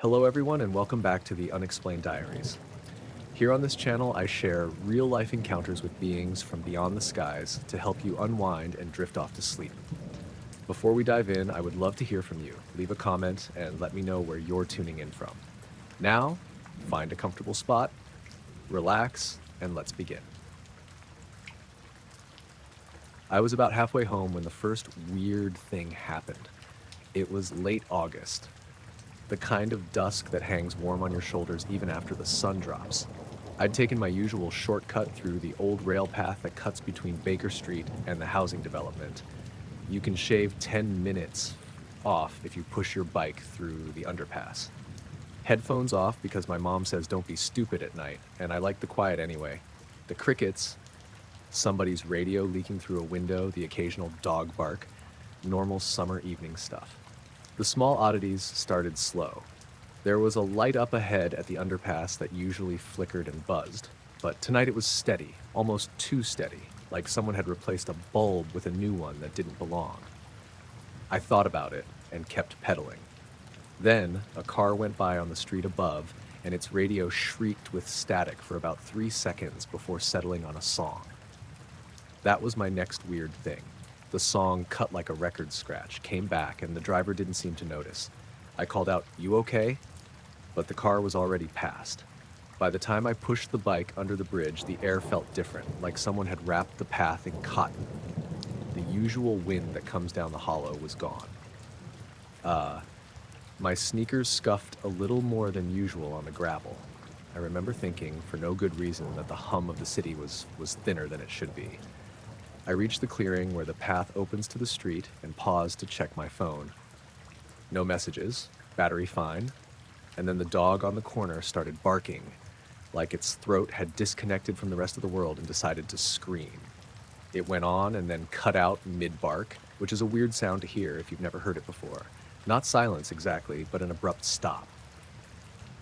Hello everyone and welcome back to the Unexplained Diaries. Here on this channel I share real-life encounters with beings from beyond the skies to help you unwind and drift off to sleep. Before we dive in, I would love to hear from you. Leave a comment and let me know where you're tuning in from. Now, find a comfortable spot, relax, and let's begin. I was about halfway home when the first weird thing happened. It was late August. The kind of dusk that hangs warm on your shoulders even after the sun drops. I'd taken my usual shortcut through the old rail path that cuts between Baker Street and the housing development. You can shave 10 minutes off if you push your bike through the underpass. Headphones off because my mom says don't be stupid at night, and I like the quiet anyway. The crickets, somebody's radio leaking through a window, the occasional dog bark, normal summer evening stuff. The small oddities started slow. There was a light up ahead at the underpass that usually flickered and buzzed, but tonight it was steady, almost too steady, like someone had replaced a bulb with a new one that didn't belong. I thought about it and kept pedaling. Then, a car went by on the street above, and its radio shrieked with static for about 3 seconds before settling on a song. That was my next weird thing. The song cut like a record scratch, came back, and the driver didn't seem to notice. I called out, "You okay?" But the car was already past. By the time I pushed the bike under the bridge, the air felt different, like someone had wrapped the path in cotton. The usual wind that comes down the hollow was gone. My sneakers scuffed a little more than usual on the gravel. I remember thinking, for no good reason, that the hum of the city was thinner than it should be. I reached the clearing where the path opens to the street and paused to check my phone. No messages, battery fine, and then the dog on the corner started barking, like its throat had disconnected from the rest of the world and decided to scream. It went on and then cut out mid-bark, which is a weird sound to hear if you've never heard it before. Not silence exactly, but an abrupt stop.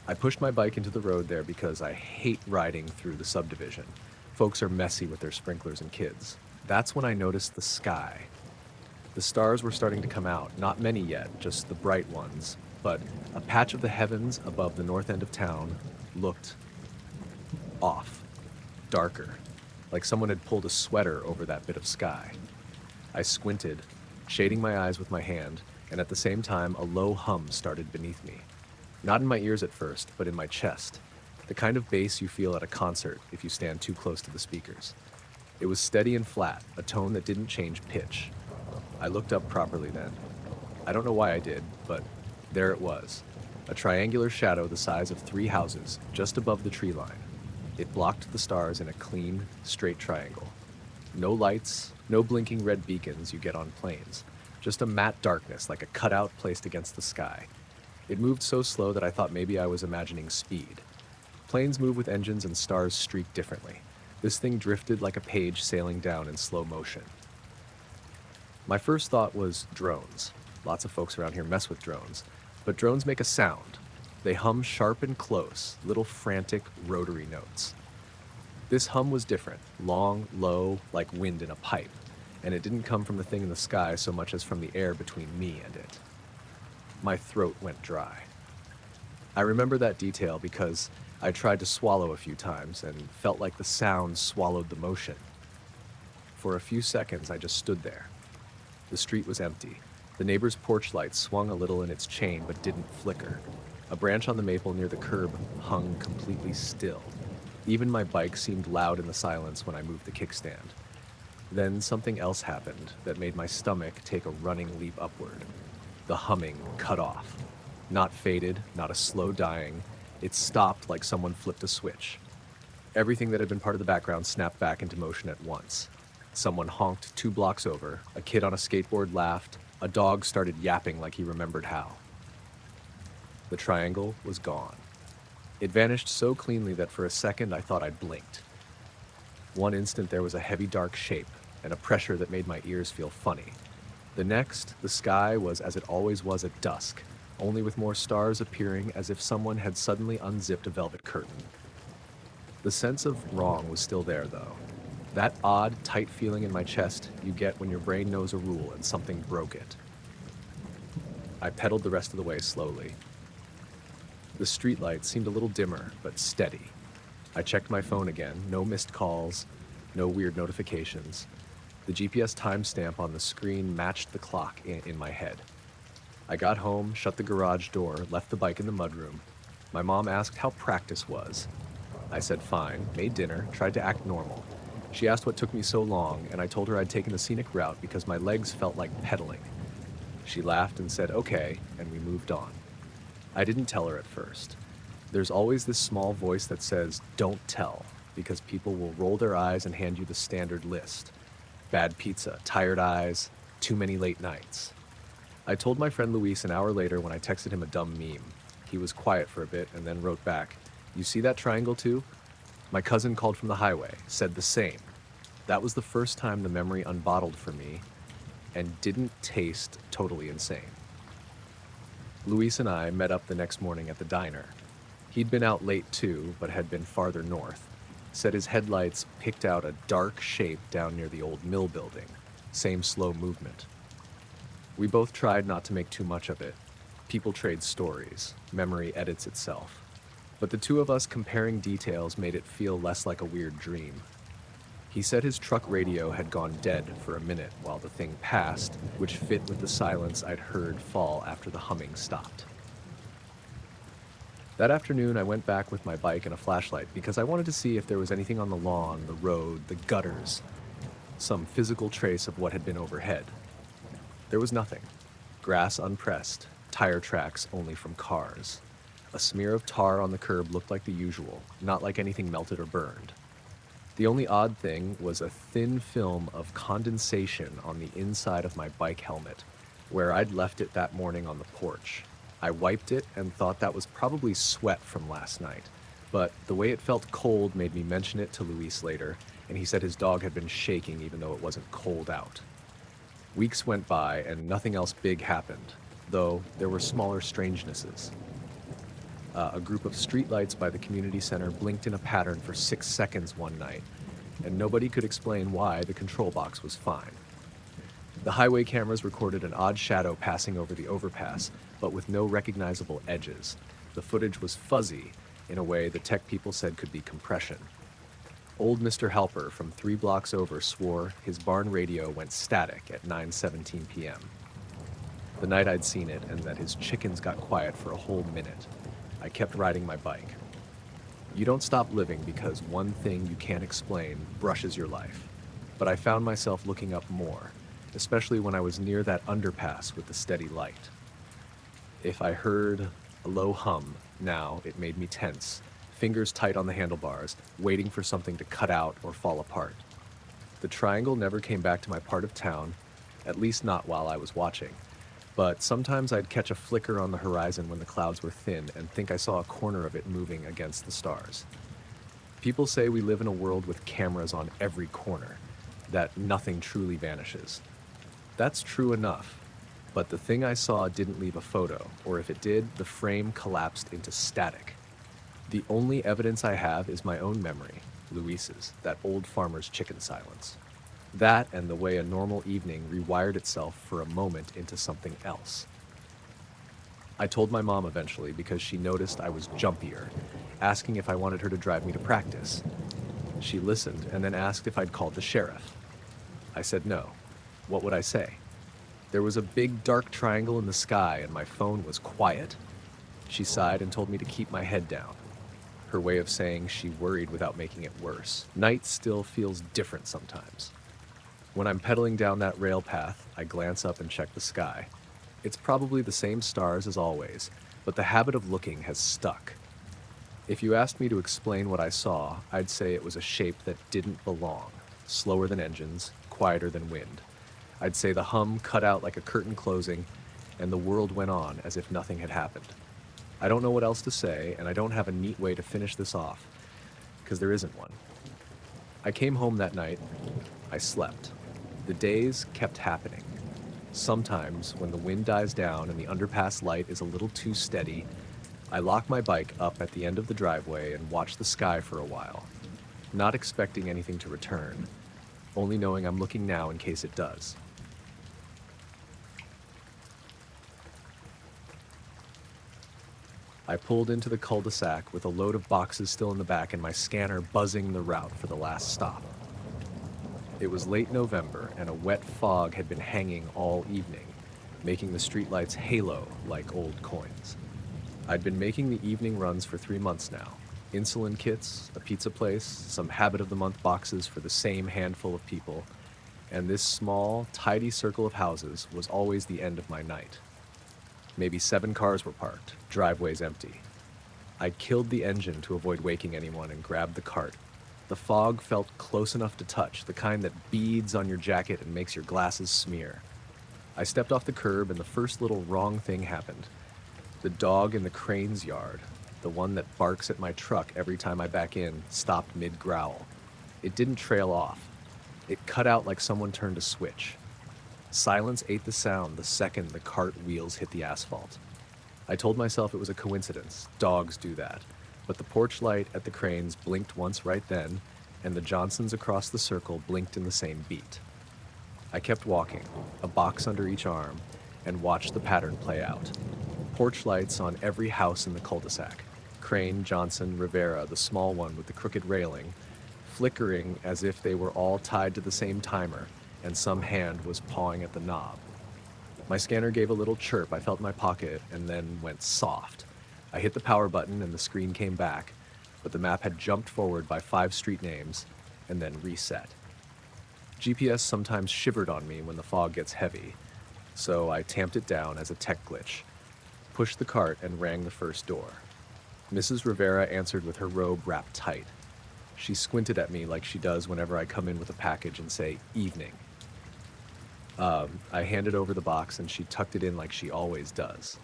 I pushed my bike into the road there because I hate riding through the subdivision. Folks are messy with their sprinklers and kids. That's when I noticed the sky. The stars were starting to come out, not many yet, just the bright ones, but a patch of the heavens above the north end of town looked off, darker, like someone had pulled a sweater over that bit of sky. I squinted, shading my eyes with my hand, and at the same time a low hum started beneath me. Not in my ears at first, but in my chest, the kind of bass you feel at a concert if you stand too close to the speakers. It was steady and flat, a tone that didn't change pitch. I looked up properly then. I don't know why I did, but there it was. A triangular shadow the size of 3 houses, just above the tree line. It blocked the stars in a clean, straight triangle. No lights, no blinking red beacons you get on planes. Just a matte darkness like a cutout placed against the sky. It moved so slow that I thought maybe I was imagining speed. Planes move with engines and stars streak differently. This thing drifted like a page sailing down in slow motion. My first thought was drones. Lots of folks around here mess with drones. But drones make a sound. They hum sharp and close, little frantic rotary notes. This hum was different, long, low, like wind in a pipe, and it didn't come from the thing in the sky so much as from the air between me and it. My throat went dry. I remember that detail because I tried to swallow a few times and felt like the sound swallowed the motion. For a few seconds, I just stood there. The street was empty. The neighbor's porch light swung a little in its chain but didn't flicker. A branch on the maple near the curb hung completely still. Even my bike seemed loud in the silence when I moved the kickstand. Then something else happened that made my stomach take a running leap upward. The humming cut off. Not faded, not a slow dying. It stopped like someone flipped a switch. Everything that had been part of the background snapped back into motion at once. Someone honked 2 blocks over, a kid on a skateboard laughed, a dog started yapping like he remembered how. The triangle was gone. It vanished so cleanly that for a second I thought I'd blinked. One instant there was a heavy dark shape, and a pressure that made my ears feel funny. The next, the sky was as it always was at dusk, only with more stars appearing as if someone had suddenly unzipped a velvet curtain. The sense of wrong was still there, though. That odd, tight feeling in my chest you get when your brain knows a rule and something broke it. I pedaled the rest of the way slowly. The streetlight seemed a little dimmer, but steady. I checked my phone again. No missed calls, no weird notifications. The GPS timestamp on the screen matched the clock in my head. I got home, shut the garage door, left the bike in the mudroom. My mom asked how practice was. I said fine, made dinner, tried to act normal. She asked what took me so long, and I told her I'd taken the scenic route because my legs felt like pedaling. She laughed and said okay, and we moved on. I didn't tell her at first. There's always this small voice that says, don't tell, because people will roll their eyes and hand you the standard list. Bad pizza, tired eyes, too many late nights. I told my friend Luis an hour later when I texted him a dumb meme. He was quiet for a bit and then wrote back, "You see that triangle too?" My cousin called from the highway, said the same. That was the first time the memory unbottled for me and didn't taste totally insane. Luis and I met up the next morning at the diner. He'd been out late too, but had been farther north. Said his headlights picked out a dark shape down near the old mill building. Same slow movement. We both tried not to make too much of it. People trade stories. Memory edits itself. But the two of us comparing details made it feel less like a weird dream. He said his truck radio had gone dead for a minute while the thing passed, which fit with the silence I'd heard fall after the humming stopped. That afternoon, I went back with my bike and a flashlight because I wanted to see if there was anything on the lawn, the road, the gutters, some physical trace of what had been overhead. There was nothing. Grass unpressed, tire tracks only from cars. A smear of tar on the curb looked like the usual, not like anything melted or burned. The only odd thing was a thin film of condensation on the inside of my bike helmet, where I'd left it that morning on the porch. I wiped it and thought that was probably sweat from last night, but the way it felt cold made me mention it to Luis later, and he said his dog had been shaking even though it wasn't cold out. Weeks went by and nothing else big happened, though there were smaller strangenesses. A group of streetlights by the community center blinked in a pattern for 6 seconds one night, and nobody could explain why the control box was fine. The highway cameras recorded an odd shadow passing over the overpass, but with no recognizable edges. The footage was fuzzy in a way the tech people said could be compression. Old Mr. Helper from 3 blocks over swore his barn radio went static at 9:17 p.m. The night I'd seen it, and that his chickens got quiet for a whole minute. I kept riding my bike. You don't stop living because one thing you can't explain brushes your life. But I found myself looking up more, especially when I was near that underpass with the steady light. If I heard a low hum, now it made me tense, fingers tight on the handlebars, waiting for something to cut out or fall apart. The triangle never came back to my part of town, at least not while I was watching. But sometimes I'd catch a flicker on the horizon when the clouds were thin and think I saw a corner of it moving against the stars. People say we live in a world with cameras on every corner, that nothing truly vanishes. That's true enough, but the thing I saw didn't leave a photo, or if it did, the frame collapsed into static. The only evidence I have is my own memory, Luis's, that old farmer's chicken silence. That and the way a normal evening rewired itself for a moment into something else. I told my mom eventually because she noticed I was jumpier, asking if I wanted her to drive me to practice. She listened and then asked if I'd called the sheriff. I said no. What would I say? There was a big dark triangle in the sky and my phone was quiet. She sighed and told me to keep my head down. Her way of saying she worried without making it worse. Night still feels different sometimes. When I'm pedaling down that rail path, I glance up and check the sky. It's probably the same stars as always, but the habit of looking has stuck. If you asked me to explain what I saw, I'd say it was a shape that didn't belong, slower than engines, quieter than wind. I'd say the hum cut out like a curtain closing, and the world went on as if nothing had happened. I don't know what else to say, and I don't have a neat way to finish this off, because there isn't one. I came home that night. I slept. The days kept happening. Sometimes, when the wind dies down and the underpass light is a little too steady, I lock my bike up at the end of the driveway and watch the sky for a while, not expecting anything to return, only knowing I'm looking now in case it does. I pulled into the cul-de-sac with a load of boxes still in the back and my scanner buzzing the route for the last stop. It was late November and a wet fog had been hanging all evening, making the streetlights halo like old coins. I'd been making the evening runs for 3 months now. Insulin kits, a pizza place, some habit of the month boxes for the same handful of people, and this small, tidy circle of houses was always the end of my night. Maybe 7 cars were parked, driveways empty. I killed the engine to avoid waking anyone and grabbed the cart. The fog felt close enough to touch, the kind that beads on your jacket and makes your glasses smear. I stepped off the curb and the first little wrong thing happened. The dog in the crane's yard, the one that barks at my truck every time I back in, stopped mid-growl. It didn't trail off. It cut out like someone turned a switch. Silence ate the sound the second the cart wheels hit the asphalt. I told myself it was a coincidence. Dogs do that. But the porch light at the cranes blinked once right then, and the Johnsons across the circle blinked in the same beat. I kept walking, a box under each arm, and watched the pattern play out. Porch lights on every house in the cul-de-sac. Crane, Johnson, Rivera, the small one with the crooked railing, flickering as if they were all tied to the same timer, and some hand was pawing at the knob. My scanner gave a little chirp. I felt my pocket and then went soft. I hit the power button and the screen came back, but the map had jumped forward by 5 street names and then reset. GPS sometimes shivered on me when the fog gets heavy, so I tamped it down as a tech glitch, pushed the cart and rang the first door. Mrs. Rivera answered with her robe wrapped tight. She squinted at me like she does whenever I come in with a package and say, "Evening." I handed over the box and she tucked it in like she always does.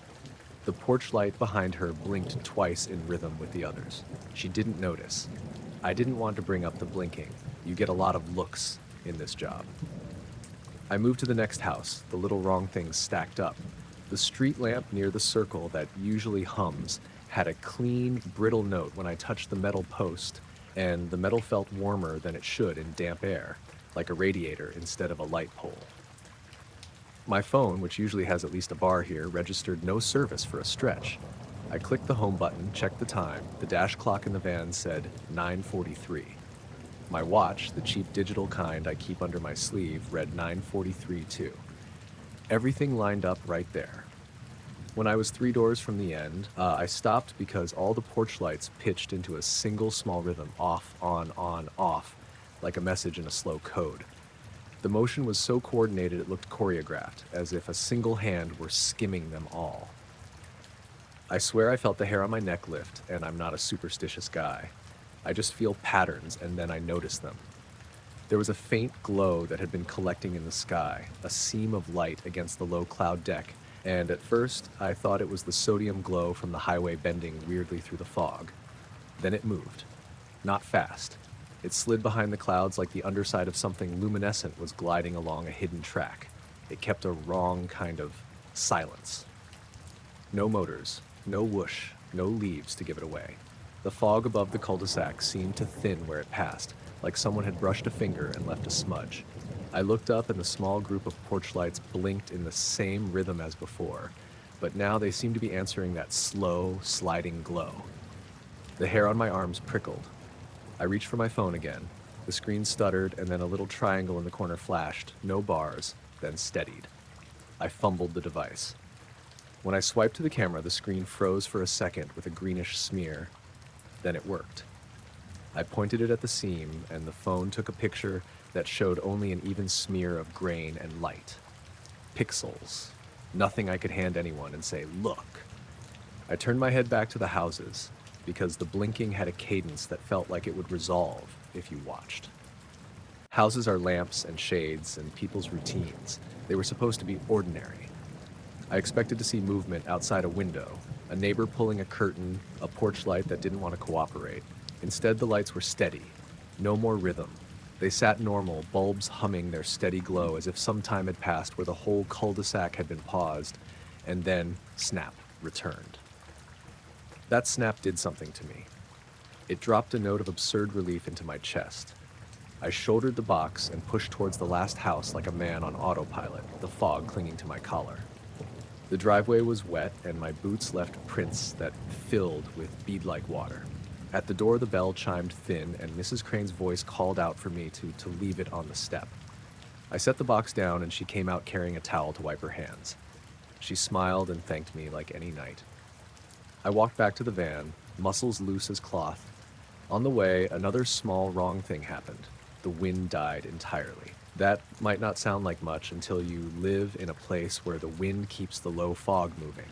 The porch light behind her blinked twice in rhythm with the others. She didn't notice. I didn't want to bring up the blinking. You get a lot of looks in this job. I moved to the next house, the little wrong things stacked up. The street lamp near the circle that usually hums had a clean, brittle note when I touched the metal post, and the metal felt warmer than it should in damp air, like a radiator instead of a light pole. My phone, which usually has at least a bar here, registered no service for a stretch. I clicked the home button, checked the time. The dash clock in the van said 9:43. My watch, the cheap digital kind I keep under my sleeve, read 9:43 too. Everything lined up right there. When I was 3 doors from the end, I stopped because all the porch lights pitched into a single small rhythm, off, on, off, like a message in a slow code. The motion was so coordinated it looked choreographed, as if a single hand were skimming them all. I swear I felt the hair on my neck lift, and I'm not a superstitious guy. I just feel patterns, and then I notice them. There was a faint glow that had been collecting in the sky, a seam of light against the low cloud deck, and at first I thought it was the sodium glow from the highway bending weirdly through the fog. Then it moved. Not fast. It slid behind the clouds like the underside of something luminescent was gliding along a hidden track. It kept a wrong kind of silence. No motors, no whoosh, no leaves to give it away. The fog above the cul-de-sac seemed to thin where it passed, like someone had brushed a finger and left a smudge. I looked up and the small group of porch lights blinked in the same rhythm as before, but now they seemed to be answering that slow, sliding glow. The hair on my arms prickled. I reached for my phone again. The screen stuttered and then a little triangle in the corner flashed, no bars, then steadied. I fumbled the device. When I swiped to the camera, the screen froze for a second with a greenish smear. Then it worked. I pointed it at the seam, and the phone took a picture that showed only an even smear of grain and light. Pixels. Nothing I could hand anyone and say, "Look." I turned my head back to the houses, because the blinking had a cadence that felt like it would resolve if you watched. Houses are lamps and shades and people's routines. They were supposed to be ordinary. I expected to see movement outside a window, a neighbor pulling a curtain, a porch light that didn't want to cooperate. Instead, the lights were steady. No more rhythm. They sat normal, bulbs humming their steady glow as if some time had passed where the whole cul-de-sac had been paused, and then, snap, returned. That snap did something to me. It dropped a note of absurd relief into my chest. I shouldered the box and pushed towards the last house like a man on autopilot, the fog clinging to my collar. The The driveway was wet, and my boots left prints that filled with bead-like water. At the door, the bell chimed thin, and Mrs. Crane's voice called out for me to leave it on the step. I set the box down, and she came out carrying a towel to wipe her hands. She smiled and thanked me like any night. I walked back to the van, muscles loose as cloth. On the way, another small wrong thing happened. The wind died entirely. That might not sound like much until you live in a place where the wind keeps the low fog moving.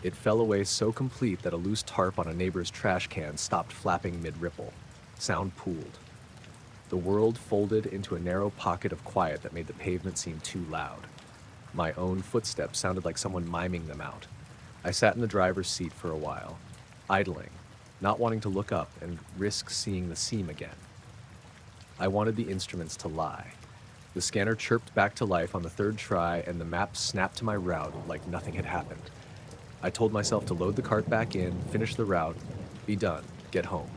It fell away so complete that a loose tarp on a neighbor's trash can stopped flapping mid-ripple. Sound pooled. The world folded into a narrow pocket of quiet that made the pavement seem too loud. My own footsteps sounded like someone miming them out. I sat in the driver's seat for a while, idling, not wanting to look up and risk seeing the seam again. I wanted the instruments to lie. The scanner chirped back to life on the third try, and the map snapped to my route like nothing had happened. I told myself to load the cart back in, finish the route, be done, get home.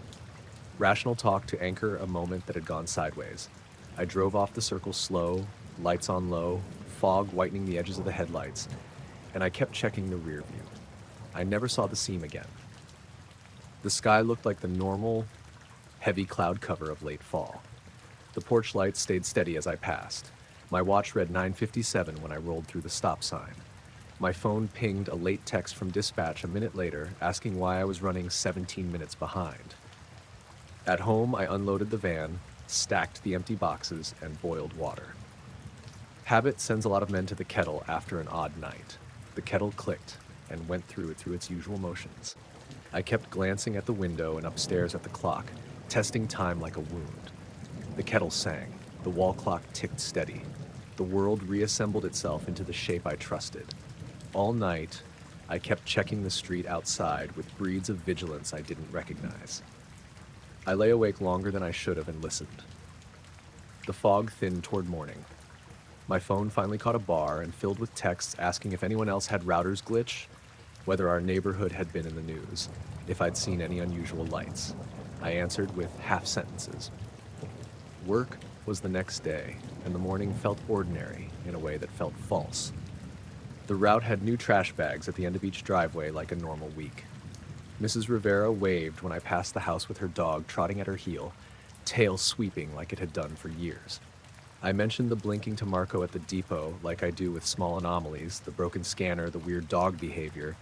Rational talk to anchor a moment that had gone sideways. I drove off the circle slow, lights on low, fog whitening the edges of the headlights, and I kept checking the rear view. I never saw the seam again. The sky looked like the normal, heavy cloud cover of late fall. The porch lights stayed steady as I passed. My watch read 9:57 when I rolled through the stop sign. My phone pinged a late text from dispatch a minute later, asking why I was running 17 minutes behind. At home, I unloaded the van, stacked the empty boxes, and boiled water. Habit sends a lot of men to the kettle after an odd night. The kettle clicked and went through its usual motions. I kept glancing at the window and upstairs at the clock, testing time like a wound. The kettle sang. The wall clock ticked steady. The world reassembled itself into the shape I trusted. All night, I kept checking the street outside with breeds of vigilance I didn't recognize. I lay awake longer than I should have and listened. The fog thinned toward morning. My phone finally caught a bar and filled with texts asking if anyone else had routers glitch, whether our neighborhood had been in the news, if I'd seen any unusual lights. I answered with half sentences. Work was the next day, and the morning felt ordinary in a way that felt false. The route had new trash bags at the end of each driveway like a normal week. Mrs. Rivera waved when I passed the house with her dog trotting at her heel, tail sweeping like it had done for years. I mentioned the blinking to Marco at the depot like I do with small anomalies, the broken scanner, the weird dog behavior,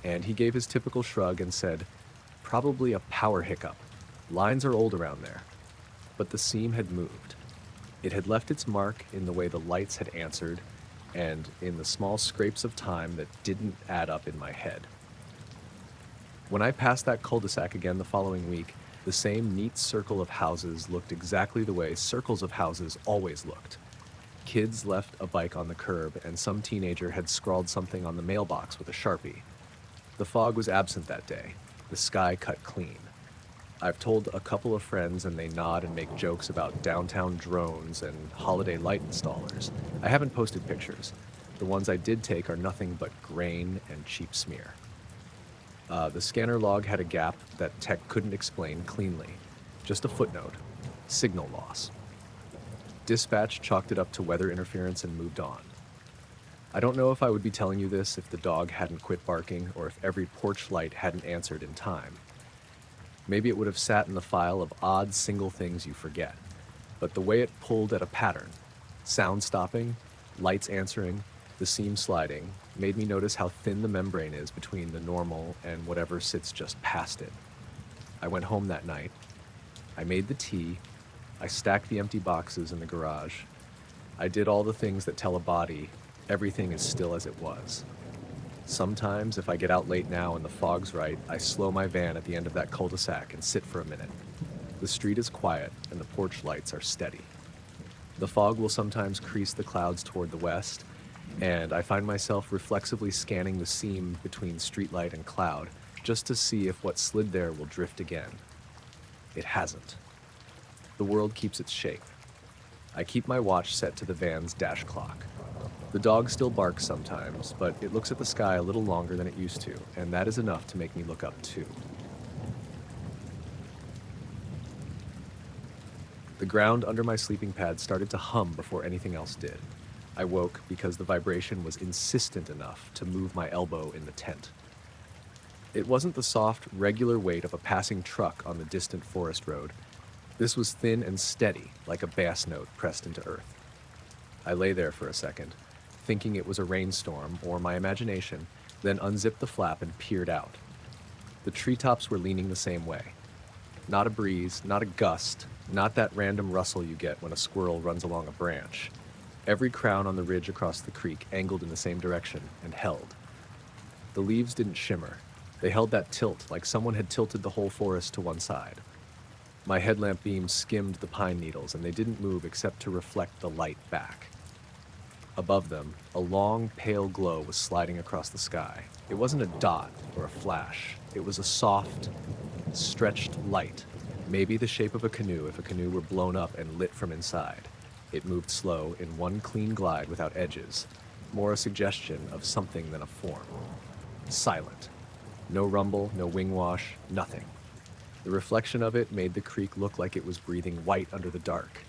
and he gave his typical shrug and said, "Probably a power hiccup. Lines are old around there." But the seam had moved. It had left its mark in the way the lights had answered and in the small scrapes of time that didn't add up in my head. When I passed that cul-de-sac again the following week, the same neat circle of houses looked exactly the way circles of houses always looked. Kids left a bike on the curb, and some teenager had scrawled something on the mailbox with a Sharpie. The fog was absent that day, the sky cut clean. I've told a couple of friends, and they nod and make jokes about downtown drones and holiday light installers. I haven't posted pictures. The ones I did take are nothing but grain and cheap smear. The scanner log had a gap that tech couldn't explain cleanly. Just a footnote. Signal loss. Dispatch chalked it up to weather interference and moved on. I don't know if I would be telling you this if the dog hadn't quit barking or if every porch light hadn't answered in time. Maybe it would have sat in the file of odd single things you forget. But the way it pulled at a pattern, sound stopping, lights answering, the seam sliding, made me notice how thin the membrane is between the normal and whatever sits just past it. I went home that night. I made the tea. I stacked the empty boxes in the garage. I did all the things that tell a body everything is still as it was. Sometimes, if I get out late now and the fog's right, I slow my van at the end of that cul-de-sac and sit for a minute. The street is quiet and the porch lights are steady. The fog will sometimes crease the clouds toward the west, and I find myself reflexively scanning the seam between streetlight and cloud just to see if what slid there will drift again. It hasn't. The world keeps its shape. I keep my watch set to the van's dash clock. The dog still barks sometimes, but it looks at the sky a little longer than it used to, and that is enough to make me look up too. The ground under my sleeping pad started to hum before anything else did. I woke because the vibration was insistent enough to move my elbow in the tent. It wasn't the soft, regular weight of a passing truck on the distant forest road. This was thin and steady, like a bass note pressed into earth. I lay there for a second, thinking it was a rainstorm or my imagination, then unzipped the flap and peered out. The treetops were leaning the same way. Not a breeze, not a gust, not that random rustle you get when a squirrel runs along a branch. Every crown on the ridge across the creek angled in the same direction and held. The leaves didn't shimmer. They held that tilt like someone had tilted the whole forest to one side. My headlamp beam skimmed the pine needles and they didn't move except to reflect the light back. Above them, a long, pale glow was sliding across the sky. It wasn't a dot or a flash. It was a soft, stretched light, maybe the shape of a canoe if a canoe were blown up and lit from inside. It moved slow in one clean glide without edges, more a suggestion of something than a form. Silent. No rumble, no wing wash, nothing. The reflection of it made the creek look like it was breathing white under the dark.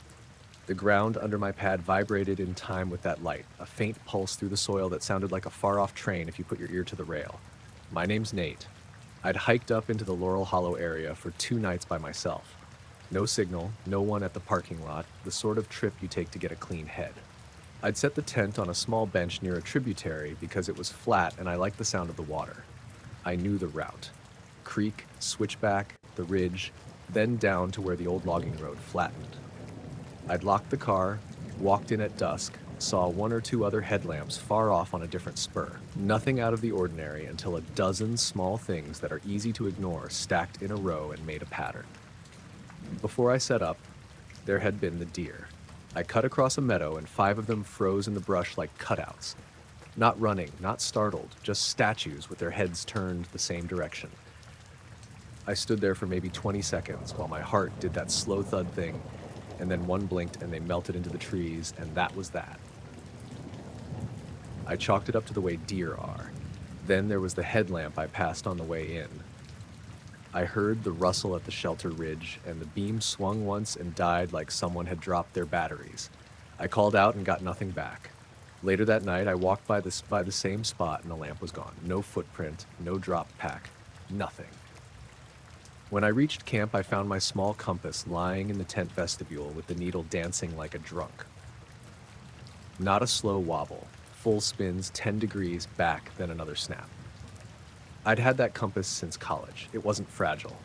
The ground under my pad vibrated in time with that light, a faint pulse through the soil that sounded like a far-off train if you put your ear to the rail. My name's Nate. I'd hiked up into the Laurel Hollow area for 2 nights by myself. No signal, no one at the parking lot, the sort of trip you take to get a clean head. I'd set the tent on a small bench near a tributary because it was flat and I liked the sound of the water. I knew the route. Creek, switchback, the ridge, then down to where the old logging road flattened. I'd locked the car, walked in at dusk, saw 1 or 2 other headlamps far off on a different spur. Nothing out of the ordinary until a dozen small things that are easy to ignore stacked in a row and made a pattern. Before I set up, there had been the deer. I cut across a meadow and 5 of them froze in the brush like cutouts. Not running, not startled, just statues with their heads turned the same direction. I stood there for maybe 20 seconds while my heart did that slow thud thing, and then one blinked and they melted into the trees, and that was that. I chalked it up to the way deer are. Then there was the headlamp I passed on the way in. I heard the rustle at the shelter ridge, and the beam swung once and died like someone had dropped their batteries. I called out and got nothing back. Later that night, I walked by the same spot and the lamp was gone. No footprint, no drop pack, nothing. When I reached camp, I found my small compass lying in the tent vestibule with the needle dancing like a drunk. Not a slow wobble, full spins 10 degrees back, then another snap. I'd had that compass since college. It wasn't fragile.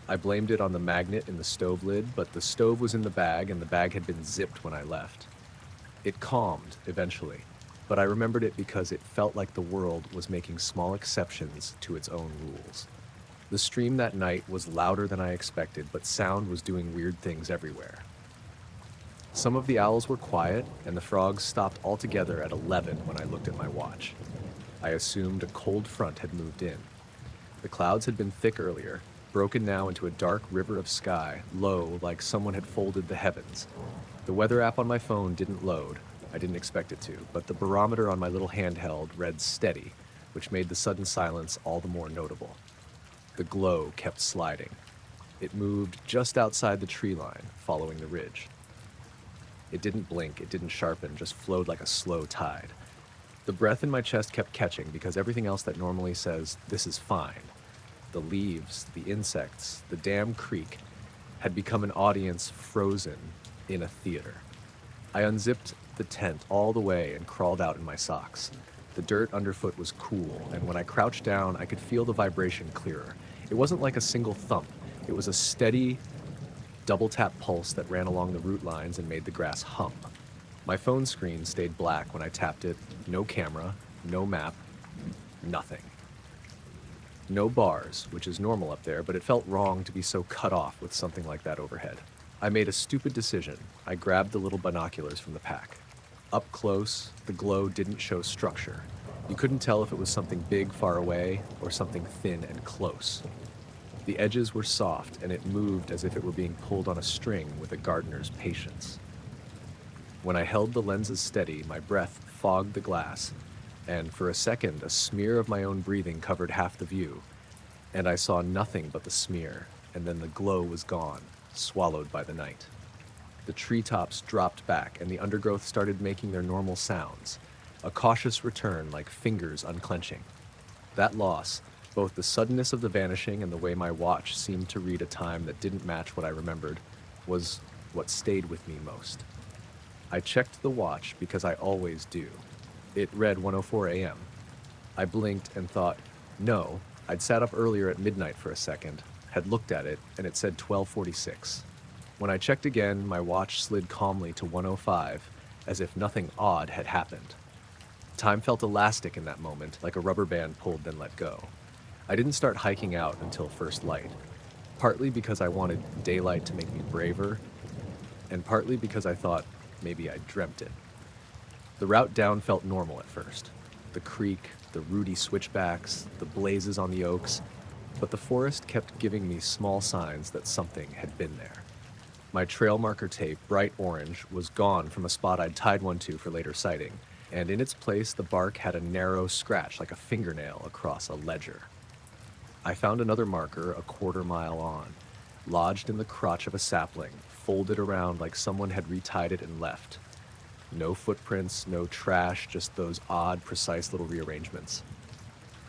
I blamed it on the magnet in the stove lid, but the stove was in the bag and the bag had been zipped when I left. It calmed eventually, but I remembered it because it felt like the world was making small exceptions to its own rules. The stream that night was louder than I expected, but sound was doing weird things everywhere. Some of the owls were quiet, and the frogs stopped altogether at 11 when I looked at my watch. I assumed a cold front had moved in. The clouds had been thick earlier, broken now into a dark river of sky, low like someone had folded the heavens. The weather app on my phone didn't load. I didn't expect it to, but the barometer on my little handheld read steady, which made the sudden silence all the more notable. The glow kept sliding. It moved just outside the tree line, following the ridge. It didn't blink, it didn't sharpen, just flowed like a slow tide. The breath in my chest kept catching because everything else that normally says, "This is fine," the leaves, the insects, the damn creek, had become an audience frozen in a theater. I unzipped the tent all the way and crawled out in my socks. The dirt underfoot was cool, and when I crouched down, I could feel the vibration clearer. It wasn't like a single thump. It was a steady, double-tap pulse that ran along the root lines and made the grass hum. My phone screen stayed black when I tapped it. No camera, no map, nothing. No bars, which is normal up there, but it felt wrong to be so cut off with something like that overhead. I made a stupid decision. I grabbed the little binoculars from the pack. Up close, the glow didn't show structure. You couldn't tell if it was something big far away or something thin and close. The edges were soft, and it moved as if it were being pulled on a string with a gardener's patience. When I held the lenses steady, my breath fogged the glass, and for a second, a smear of my own breathing covered half the view, and I saw nothing but the smear, and then the glow was gone, swallowed by the night. The treetops dropped back, and the undergrowth started making their normal sounds, a cautious return like fingers unclenching. That loss, both the suddenness of the vanishing and the way my watch seemed to read a time that didn't match what I remembered, was what stayed with me most. I checked the watch because I always do. It read 1:04 a.m. I blinked and thought, no, I'd sat up earlier at midnight for a second, had looked at it, and it said 12:46. When I checked again, my watch slid calmly to 1:05, as if nothing odd had happened. Time felt elastic in that moment, like a rubber band pulled then let go. I didn't start hiking out until first light, partly because I wanted daylight to make me braver, and partly because I thought maybe I dreamt it. The route down felt normal at first. The creek, the rooty switchbacks, the blazes on the oaks, but the forest kept giving me small signs that something had been there. My trail marker tape, bright orange, was gone from a spot I'd tied one to for later sighting, and in its place the bark had a narrow scratch like a fingernail across a ledger. I found another marker a quarter-mile on, lodged in the crotch of a sapling, folded around like someone had retied it and left. No footprints, no trash, just those odd, precise little rearrangements.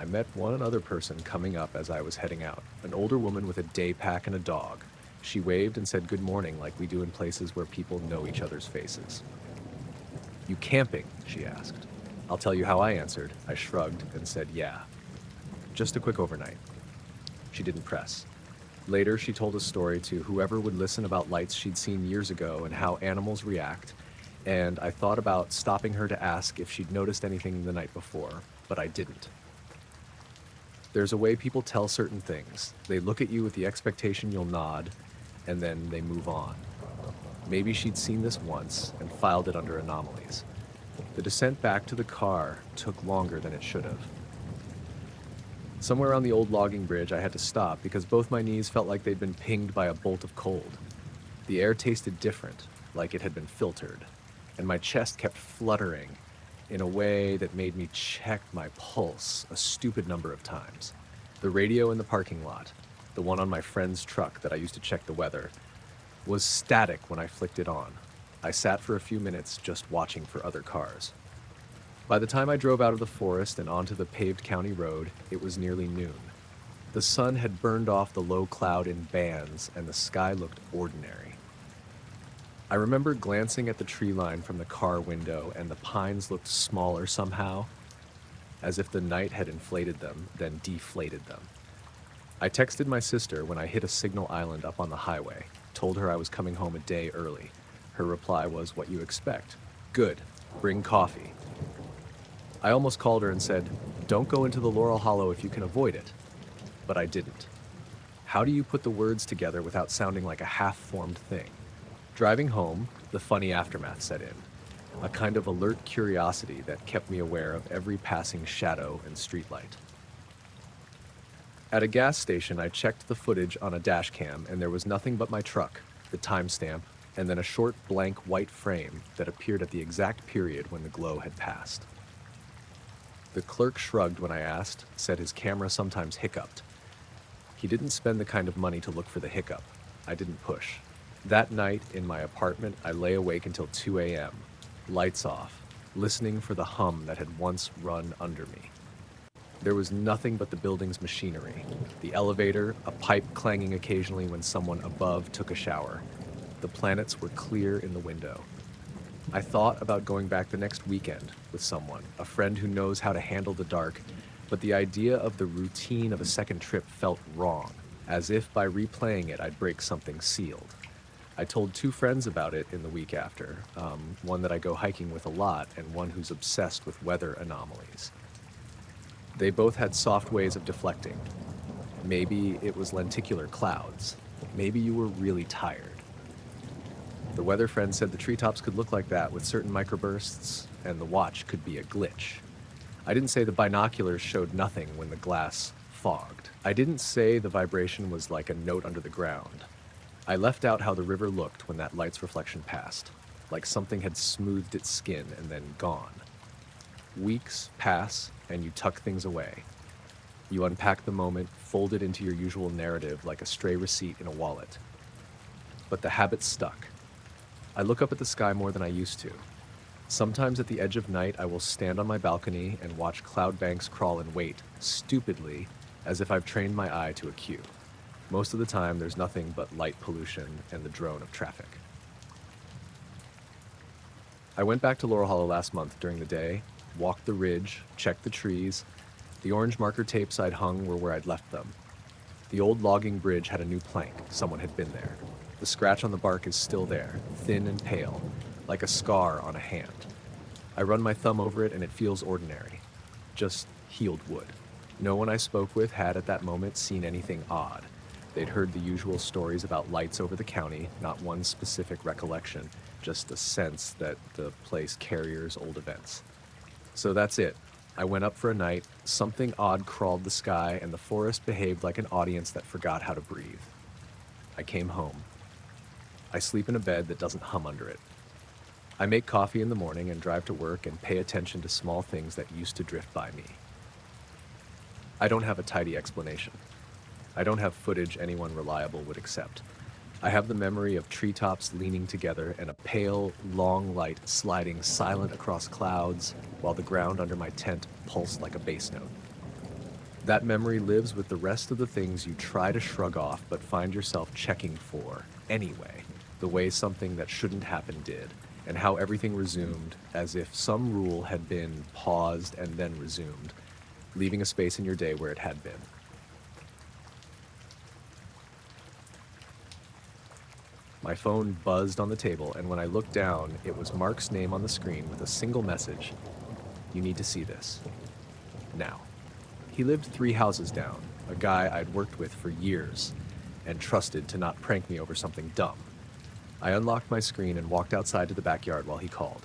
I met one other person coming up as I was heading out, an older woman with a day pack and a dog. She waved and said good morning like we do in places where people know each other's faces. "You camping?" she asked. I'll tell you how I answered. I shrugged and said yeah. Just a quick overnight. She didn't press. Later, she told a story to whoever would listen about lights she'd seen years ago and how animals react, and I thought about stopping her to ask if she'd noticed anything the night before, but I didn't. There's a way people tell certain things. They look at you with the expectation you'll nod, and then they move on. Maybe she'd seen this once and filed it under anomalies. The descent back to the car took longer than it should have. Somewhere on the old logging bridge, I had to stop because both my knees felt like they'd been pinged by a bolt of cold. The air tasted different, like it had been filtered, and my chest kept fluttering in a way that made me check my pulse a stupid number of times. The radio in the parking lot, the one on my friend's truck that I used to check the weather, was static when I flicked it on. I sat for a few minutes just watching for other cars. By the time I drove out of the forest and onto the paved county road, it was nearly noon. The sun had burned off the low cloud in bands, and the sky looked ordinary. I remember glancing at the tree line from the car window, and the pines looked smaller somehow, as if the night had inflated them, then deflated them. I texted my sister when I hit a signal island up on the highway, told her I was coming home a day early. Her reply was what you expect. Good, bring coffee. I almost called her and said, don't go into the Laurel Hollow if you can avoid it. But I didn't. How do you put the words together without sounding like a half-formed thing? Driving home, the funny aftermath set in, a kind of alert curiosity that kept me aware of every passing shadow and streetlight. At a gas station, I checked the footage on a dash cam, and there was nothing but my truck, the timestamp, and then a short blank white frame that appeared at the exact period when the glow had passed. The clerk shrugged when I asked, said his camera sometimes hiccuped. He didn't spend the kind of money to look for the hiccup. I didn't push. That night, in my apartment, I lay awake until 2 a.m., lights off, listening for the hum that had once run under me. There was nothing but the building's machinery, the elevator, a pipe clanging occasionally when someone above took a shower. The planets were clear in the window. I thought about going back the next weekend with someone, a friend who knows how to handle the dark, but the idea of the routine of a second trip felt wrong, as if by replaying it I'd break something sealed. I told two friends about it in the week after, one that I go hiking with a lot and one who's obsessed with weather anomalies. They both had soft ways of deflecting. Maybe it was lenticular clouds. Maybe you were really tired. The weather friend said the treetops could look like that with certain microbursts, and the watch could be a glitch. I didn't say the binoculars showed nothing when the glass fogged. I didn't say the vibration was like a note under the ground. I left out how the river looked when that light's reflection passed, like something had smoothed its skin and then gone. Weeks pass, and you tuck things away. You unpack the moment, fold it into your usual narrative like a stray receipt in a wallet. But the habit stuck. I look up at the sky more than I used to. Sometimes at the edge of night, I will stand on my balcony and watch cloud banks crawl and wait, stupidly, as if I've trained my eye to a cue. Most of the time, there's nothing but light pollution and the drone of traffic. I went back to Laurel Hollow last month during the day, walked the ridge, checked the trees. The orange marker tapes I'd hung were where I'd left them. The old logging bridge had a new plank. Someone had been there. The scratch on the bark is still there, thin and pale, like a scar on a hand. I run my thumb over it and it feels ordinary. Just healed wood. No one I spoke with had at that moment seen anything odd. They'd heard the usual stories about lights over the county, not one specific recollection, just a sense that the place carriers old events. So that's it. I went up for a night, something odd crawled the sky, and the forest behaved like an audience that forgot how to breathe. I came home. I sleep in a bed that doesn't hum under it. I make coffee in the morning and drive to work and pay attention to small things that used to drift by me. I don't have a tidy explanation. I don't have footage anyone reliable would accept. I have the memory of treetops leaning together and a pale, long light sliding silent across clouds while the ground under my tent pulsed like a bass note. That memory lives with the rest of the things you try to shrug off but find yourself checking for anyway, the way something that shouldn't happen did, and how everything resumed as if some rule had been paused and then resumed, leaving a space in your day where it had been. My phone buzzed on the table, and when I looked down, it was Mark's name on the screen with a single message. You need to see this. Now. He lived 3 houses down, a guy I'd worked with for years, and trusted to not prank me over something dumb. I unlocked my screen and walked outside to the backyard while he called.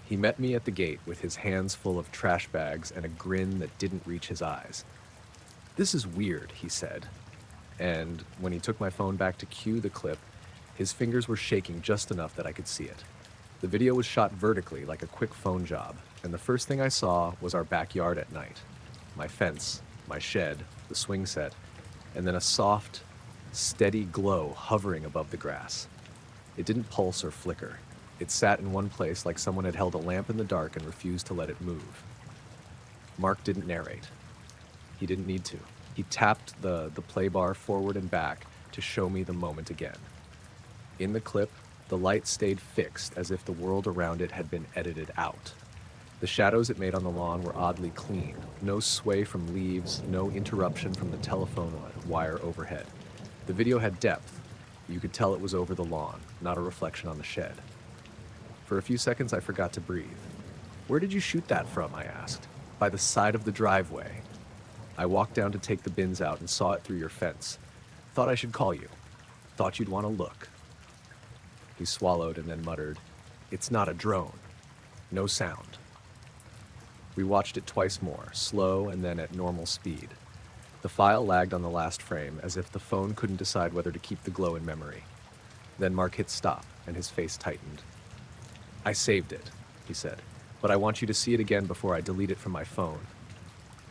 He met me at the gate with his hands full of trash bags and a grin that didn't reach his eyes. "This is weird," he said, and when he took my phone back to cue the clip, his fingers were shaking just enough that I could see it. The video was shot vertically like a quick phone job, and the first thing I saw was our backyard at night. My fence, my shed, the swing set, and then a soft, steady glow hovering above the grass. It didn't pulse or flicker. It sat in one place like someone had held a lamp in the dark and refused to let it move. Mark didn't narrate. He didn't need to. He tapped the play bar forward and back to show me the moment again. In the clip, the light stayed fixed as if the world around it had been edited out. The shadows it made on the lawn were oddly clean. No sway from leaves, no interruption from the telephone wire overhead. The video had depth. You could tell it was over the lawn, not a reflection on the shed. For a few seconds, I forgot to breathe. "Where did you shoot that from?" I asked. "By the side of the driveway. I walked down to take the bins out and saw it through your fence. Thought I should call you. Thought you'd want to look." He swallowed and then muttered, "It's not a drone. No sound." We watched it twice more, slow and then at normal speed. The file lagged on the last frame, as if the phone couldn't decide whether to keep the glow in memory. Then Mark hit stop, and his face tightened. "I saved it," he said, "but I want you to see it again before I delete it from my phone,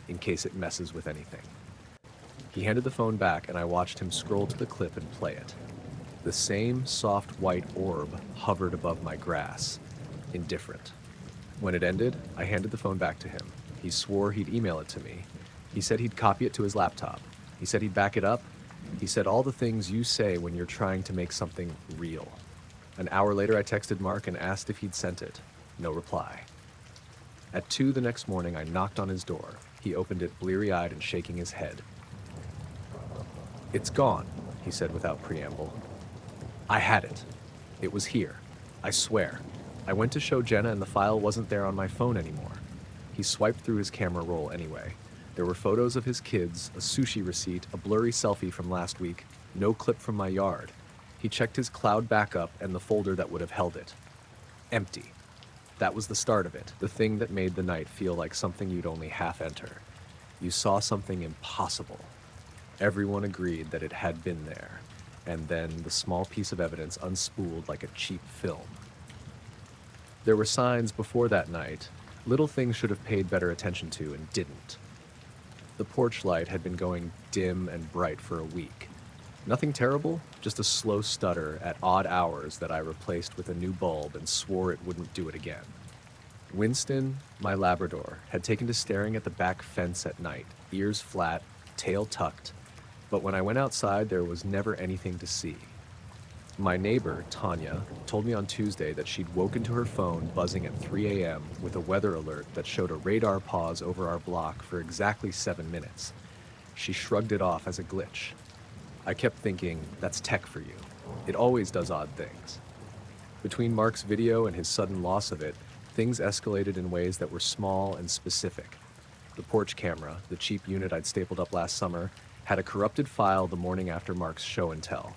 in case it messes with anything." He handed the phone back, and I watched him scroll to the clip and play it. The same soft white orb hovered above my grass, indifferent. When it ended, I handed the phone back to him. He swore he'd email it to me. He said he'd copy it to his laptop. He said he'd back it up. He said all the things you say when you're trying to make something real. An hour later, I texted Mark and asked if he'd sent it. No reply. At 2 the next morning, I knocked on his door. He opened it bleary-eyed and shaking his head. "It's gone," he said without preamble. "I had it. It was here. I swear. I went to show Jenna and the file wasn't there on my phone anymore." He swiped through his camera roll anyway. There were photos of his kids, a sushi receipt, a blurry selfie from last week, no clip from my yard. He checked his cloud backup and the folder that would have held it. Empty. That was the start of it, the thing that made the night feel like something you'd only half enter. You saw something impossible. Everyone agreed that it had been there, and then the small piece of evidence unspooled like a cheap film. There were signs before that night, little things should have paid better attention to and didn't. The porch light had been going dim and bright for a week. Nothing terrible, just a slow stutter at odd hours that I replaced with a new bulb and swore it wouldn't do it again. Winston, my Labrador, had taken to staring at the back fence at night, ears flat, tail tucked, but when I went outside, there was never anything to see. My neighbor, Tanya, told me on Tuesday that she'd woken to her phone buzzing at 3 a.m. with a weather alert that showed a radar pause over our block for exactly 7 minutes. She shrugged it off as a glitch. I kept thinking, that's tech for you. It always does odd things. Between Mark's video and his sudden loss of it, things escalated in ways that were small and specific. The porch camera, the cheap unit I'd stapled up last summer, had a corrupted file the morning after Mark's show and tell.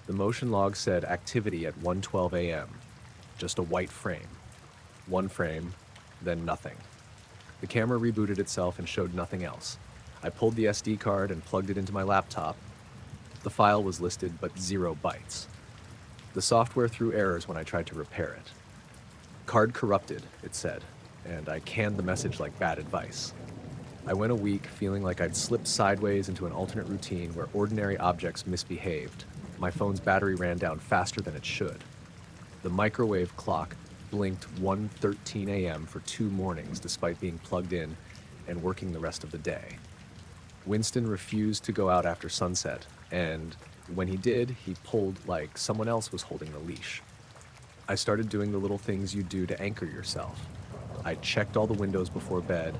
The motion log said activity at 1:12 a.m. Just a white frame. One frame, then nothing. The camera rebooted itself and showed nothing else. I pulled the SD card and plugged it into my laptop. The file was listed but 0 bytes. The software threw errors when I tried to repair it. Card corrupted, it said, and I canned the message like bad advice. I went a week feeling like I'd slipped sideways into an alternate routine where ordinary objects misbehaved. My phone's battery ran down faster than it should. The microwave clock blinked 1:13 a.m. for 2 mornings despite being plugged in and working the rest of the day. Winston refused to go out after sunset, and when he did, he pulled like someone else was holding the leash. I started doing the little things you do to anchor yourself. I checked all the windows before bed.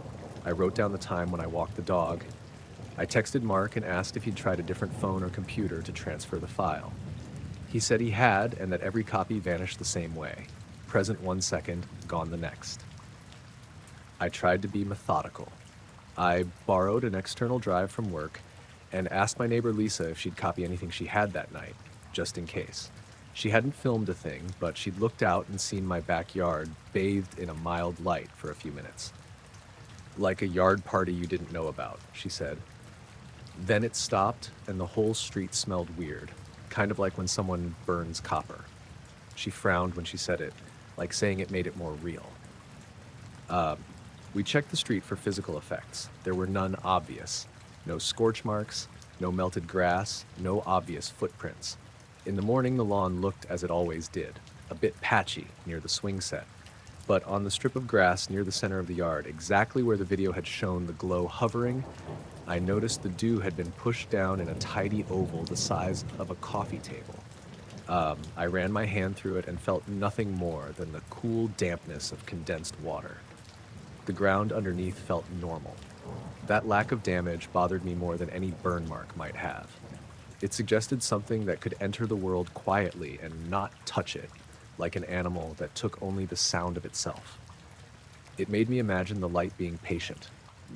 I wrote down the time when I walked the dog. I texted Mark and asked if he'd tried a different phone or computer to transfer the file. He said he had, and that every copy vanished the same way. Present 1 second, gone the next. I tried to be methodical. I borrowed an external drive from work and asked my neighbor Lisa if she'd copy anything she had that night, just in case. She hadn't filmed a thing, but she'd looked out and seen my backyard bathed in a mild light for a few minutes. Like a yard party you didn't know about, she said. Then it stopped, and the whole street smelled weird, kind of like when someone burns copper. She frowned when she said it, like saying it made it more real. We checked the street for physical effects. There were none obvious. No scorch marks, no melted grass, no obvious footprints. In the morning, the lawn looked as it always did, a bit patchy near the swing set. But on the strip of grass near the center of the yard, exactly where the video had shown the glow hovering, I noticed the dew had been pushed down in a tidy oval the size of a coffee table. I ran my hand through it and felt nothing more than the cool dampness of condensed water. The ground underneath felt normal. That lack of damage bothered me more than any burn mark might have. It suggested something that could enter the world quietly and not touch it, like an animal that took only the sound of itself. It made me imagine the light being patient,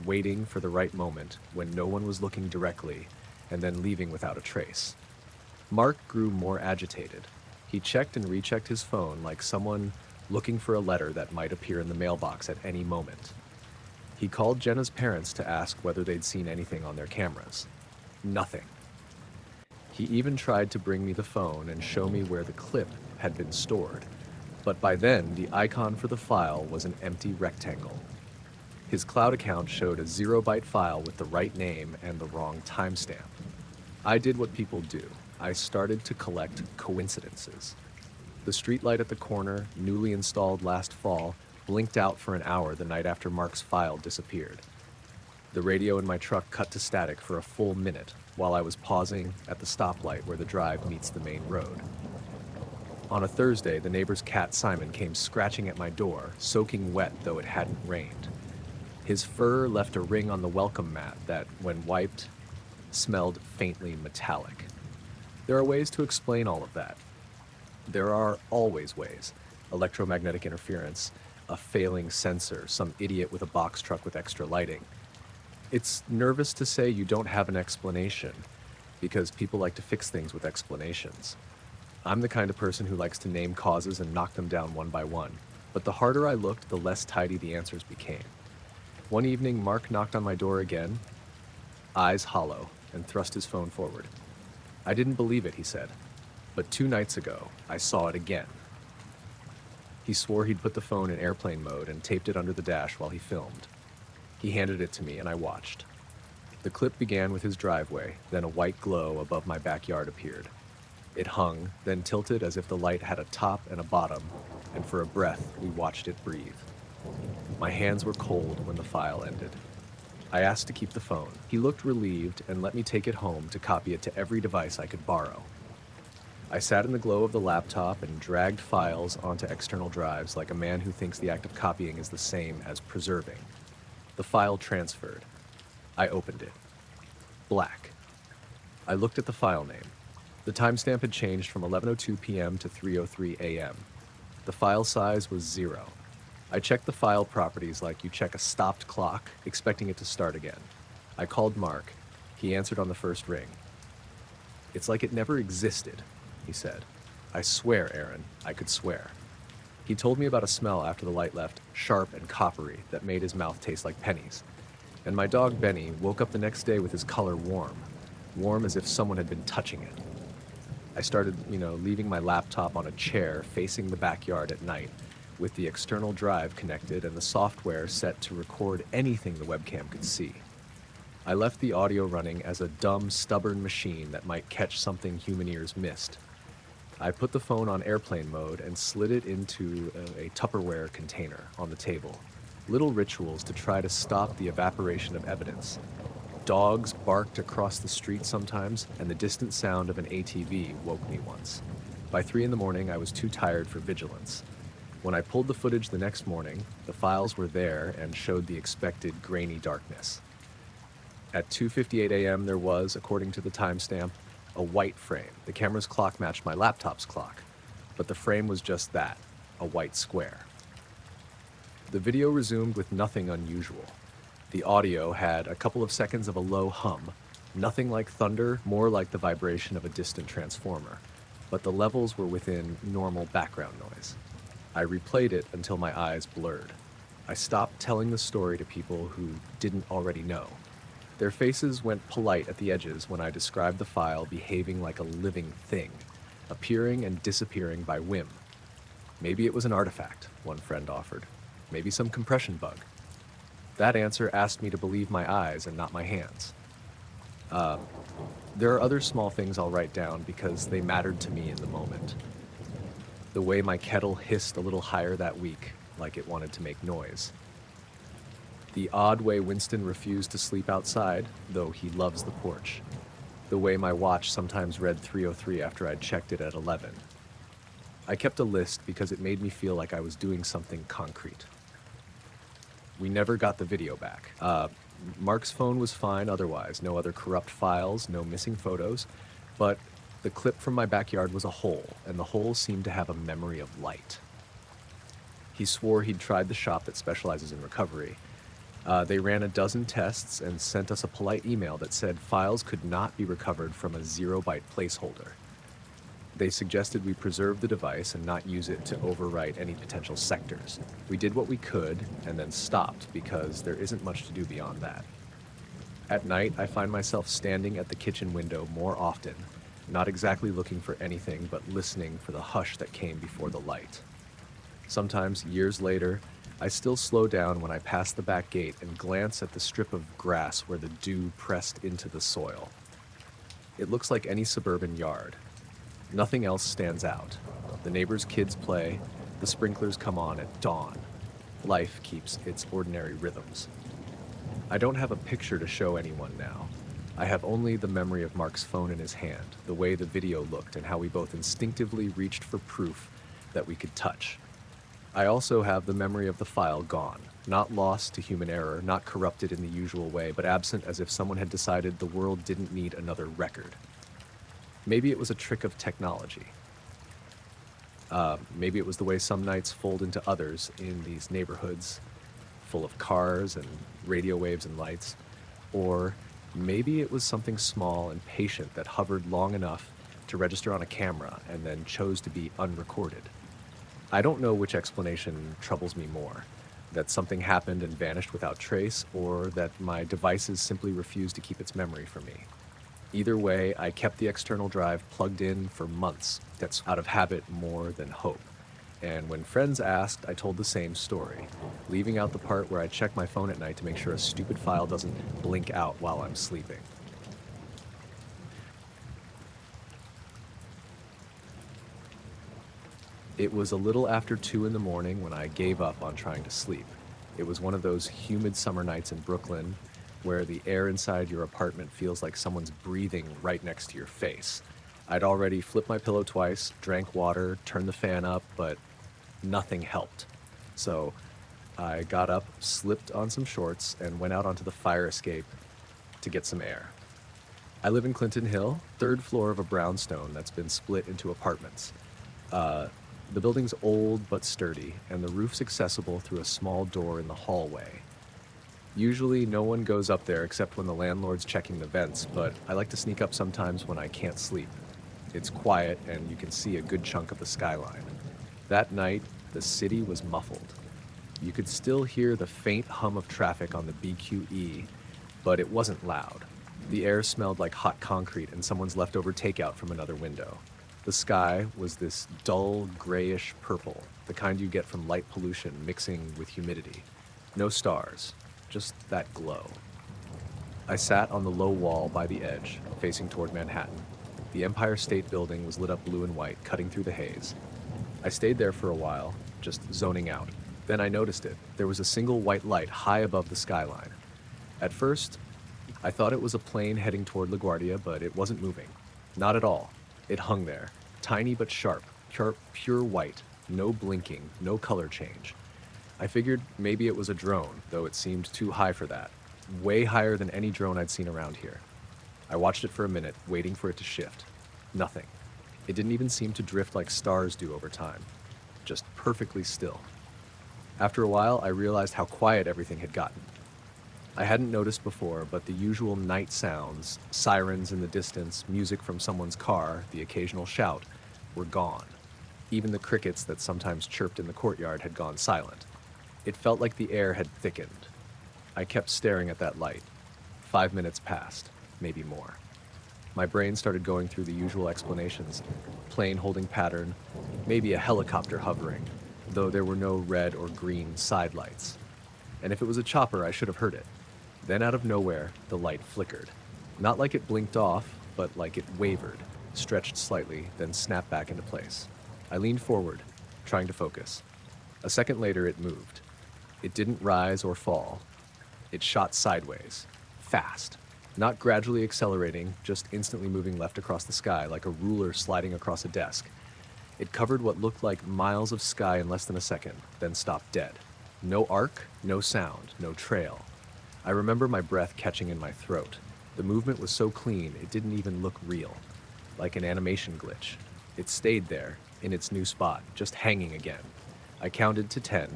waiting for the right moment when no one was looking directly, and then leaving without a trace. Mark grew more agitated. He checked and rechecked his phone like someone looking for a letter that might appear in the mailbox at any moment. He called Jenna's parents to ask whether they'd seen anything on their cameras. Nothing. He even tried to bring me the phone and show me where the clip had been stored, but by then the icon for the file was an empty rectangle. His cloud account showed a 0-byte file with the right name and the wrong timestamp. I did what people do. I started to collect coincidences. The streetlight at the corner, newly installed last fall, blinked out for an hour the night after Mark's file disappeared. The radio in my truck cut to static for a full minute while I was pausing at the stoplight where the drive meets the main road. On a Thursday, the neighbor's cat Simon came scratching at my door, soaking wet though it hadn't rained. His fur left a ring on the welcome mat that, when wiped, smelled faintly metallic. There are ways to explain all of that. There are always ways. Electromagnetic interference, a failing sensor, some idiot with a box truck with extra lighting. It's nervous to say you don't have an explanation, because people like to fix things with explanations. I'm the kind of person who likes to name causes and knock them down one by one, but the harder I looked, the less tidy the answers became. One evening, Mark knocked on my door again, eyes hollow, and thrust his phone forward. I didn't believe it, he said, but 2 nights ago, I saw it again. He swore he'd put the phone in airplane mode and taped it under the dash while he filmed. He handed it to me and I watched. The The clip began with his driveway, then a white glow above my backyard appeared. It hung, then tilted as if the light had a top and a bottom, and for a breath we watched it breathe. My hands were cold when the file ended. I asked to keep the phone. He looked relieved and let me take it home to copy it to every device I could borrow. I sat in the glow of the laptop and dragged files onto external drives like a man who thinks the act of copying is the same as preserving. The file transferred. I opened it. Black. I looked at the file name. The timestamp had changed from 11:02 p.m. to 3:03 a.m. The file size was 0. I checked the file properties like you check a stopped clock, expecting it to start again. I called Mark. He answered on the first ring. "It's like it never existed," he said. "I swear, Aaron, I could swear." He told me about a smell after the light left, sharp and coppery, that made his mouth taste like pennies. And my dog Benny woke up the next day with his color warm as if someone had been touching it. I started, leaving my laptop on a chair facing the backyard at night, with the external drive connected and the software set to record anything the webcam could see. I left the audio running as a dumb, stubborn machine that might catch something human ears missed. I put the phone on airplane mode and slid it into a Tupperware container on the table. Little rituals to try to stop the evaporation of evidence. Dogs barked across the street sometimes, and the distant sound of an ATV woke me once. By 3 a.m, I was too tired for vigilance. When I pulled the footage the next morning, the files were there and showed the expected grainy darkness. At 2:58 a.m. there was, according to the timestamp, a white frame. The camera's clock matched my laptop's clock, but the frame was just that, a white square. The video resumed with nothing unusual. The audio had a couple of seconds of a low hum, nothing like thunder, more like the vibration of a distant transformer, but the levels were within normal background noise. I replayed it until my eyes blurred. I stopped telling the story to people who didn't already know. Their faces went polite at the edges when I described the file behaving like a living thing, appearing and disappearing by whim. Maybe it was an artifact, one friend offered. Maybe some compression bug. That answer asked me to believe my eyes and not my hands. There are other small things I'll write down because they mattered to me in the moment. The way my kettle hissed a little higher that week, like it wanted to make noise. The odd way Winston refused to sleep outside, though he loves the porch. The way my watch sometimes read 3:03 after I'd checked it at 11. I kept a list because it made me feel like I was doing something concrete. We never got the video back. Mark's phone was fine otherwise, no other corrupt files, no missing photos, but the clip from my backyard was a hole, and the hole seemed to have a memory of light. He swore he'd tried the shop that specializes in recovery. They ran a dozen tests and sent us a polite email that said files could not be recovered from a 0-byte placeholder. They suggested we preserve the device and not use it to overwrite any potential sectors. We did what we could and then stopped because there isn't much to do beyond that. At night, I find myself standing at the kitchen window more often, not exactly looking for anything but listening for the hush that came before the light. Sometimes, years later, I still slow down when I pass the back gate and glance at the strip of grass where the dew pressed into the soil. It looks like any suburban yard. Nothing else stands out. The neighbors' kids play, the sprinklers come on at dawn. Life keeps its ordinary rhythms. I don't have a picture to show anyone now. I have only the memory of Mark's phone in his hand, the way the video looked, and how we both instinctively reached for proof that we could touch. I also have the memory of the file gone, not lost to human error, not corrupted in the usual way, but absent as if someone had decided the world didn't need another record. Maybe it was a trick of technology. Maybe it was the way some nights fold into others in these neighborhoods full of cars and radio waves and lights. Or maybe it was something small and patient that hovered long enough to register on a camera and then chose to be unrecorded. I don't know which explanation troubles me more, that something happened and vanished without trace, or that my devices simply refused to keep its memory for me. Either way, I kept the external drive plugged in for months. That's out of habit more than hope. And when friends asked, I told the same story, leaving out the part where I check my phone at night to make sure a stupid file doesn't blink out while I'm sleeping. It was a little after 2 in the morning when I gave up on trying to sleep. It was one of those humid summer nights in Brooklyn where the air inside your apartment feels like someone's breathing right next to your face. I'd already flipped my pillow twice, drank water, turned the fan up, but nothing helped. So I got up, slipped on some shorts, and went out onto the fire escape to get some air. I live in Clinton Hill, third floor of a brownstone that's been split into apartments. Uh, the building's old but sturdy, and the roof's accessible through a small door in the hallway. Usually, no one goes up there except when the landlord's checking the vents, but I like to sneak up sometimes when I can't sleep. It's quiet, and you can see a good chunk of the skyline. That night, the city was muffled. You could still hear the faint hum of traffic on the BQE, but it wasn't loud. The air smelled like hot concrete and someone's leftover takeout from another window. The sky was this dull, grayish purple, the kind you get from light pollution mixing with humidity. No stars, just that glow. I sat on the low wall by the edge, facing toward Manhattan. The Empire State Building was lit up blue and white, cutting through the haze. I stayed there for a while, just zoning out. Then I noticed it. There was a single white light high above the skyline. At first, I thought it was a plane heading toward LaGuardia, but it wasn't moving. Not at all. It hung there, tiny but sharp, pure white, no blinking, no color change. I figured maybe it was a drone, though it seemed too high for that. Way higher than any drone I'd seen around here. I watched it for a minute, waiting for it to shift. Nothing. It didn't even seem to drift like stars do over time. Just perfectly still. After a while, I realized how quiet everything had gotten. I hadn't noticed before, but the usual night sounds, sirens in the distance, music from someone's car, the occasional shout, were gone. Even the crickets that sometimes chirped in the courtyard had gone silent. It felt like the air had thickened. I kept staring at that light. 5 minutes passed, maybe more. My brain started going through the usual explanations. Plane holding pattern, maybe a helicopter hovering, though there were no red or green side lights. And if it was a chopper, I should have heard it. Then out of nowhere, the light flickered. Not like it blinked off, but like it wavered, stretched slightly, then snapped back into place. I leaned forward, trying to focus. A second later, it moved. It didn't rise or fall. It shot sideways, fast. Not gradually accelerating, just instantly moving left across the sky like a ruler sliding across a desk. It covered what looked like miles of sky in less than a second, then stopped dead. No arc, no sound, no trail. I remember my breath catching in my throat. The movement was so clean, it didn't even look real, like an animation glitch. It stayed there, in its new spot, just hanging again. I counted to 10,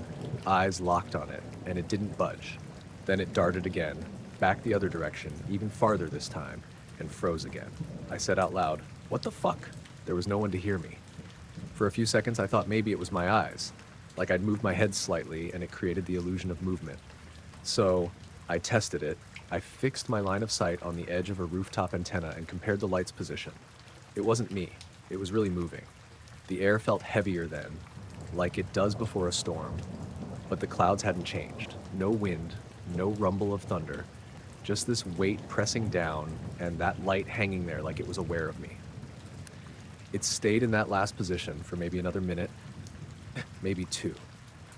eyes locked on it, and it didn't budge. Then it darted again, back the other direction, even farther this time, and froze again. I said out loud, "What the fuck?" There was no one to hear me. For a few seconds, I thought maybe it was my eyes, like I'd moved my head slightly and it created the illusion of movement. So I tested it. I fixed my line of sight on the edge of a rooftop antenna and compared the light's position. It wasn't me. It was really moving. The air felt heavier then, like it does before a storm. But the clouds hadn't changed. No wind, no rumble of thunder. Just this weight pressing down and that light hanging there like it was aware of me. It stayed in that last position for maybe another minute, maybe 2.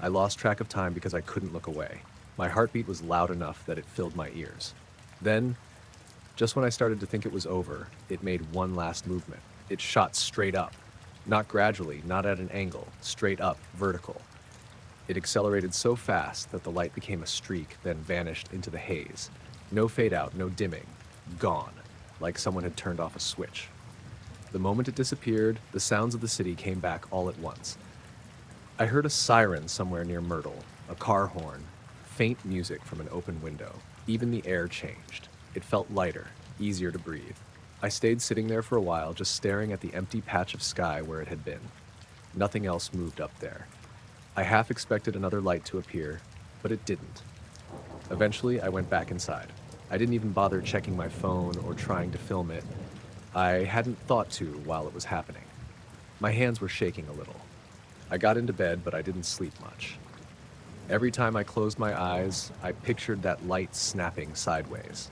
I lost track of time because I couldn't look away. My heartbeat was loud enough that it filled my ears. Then, just when I started to think it was over, it made one last movement. It shot straight up. Not gradually, not at an angle, straight up, vertical. It accelerated so fast that the light became a streak, then vanished into the haze. No fade out, no dimming. Gone, like someone had turned off a switch. The moment it disappeared, the sounds of the city came back all at once. I heard a siren somewhere near Myrtle, a car horn, faint music from an open window. Even the air changed. It felt lighter, easier to breathe. I stayed sitting there for a while, just staring at the empty patch of sky where it had been. Nothing else moved up there. I half expected another light to appear, but it didn't. Eventually, I went back inside. I didn't even bother checking my phone or trying to film it. I hadn't thought to while it was happening. My hands were shaking a little. I got into bed, but I didn't sleep much. Every time I closed my eyes, I pictured that light snapping sideways.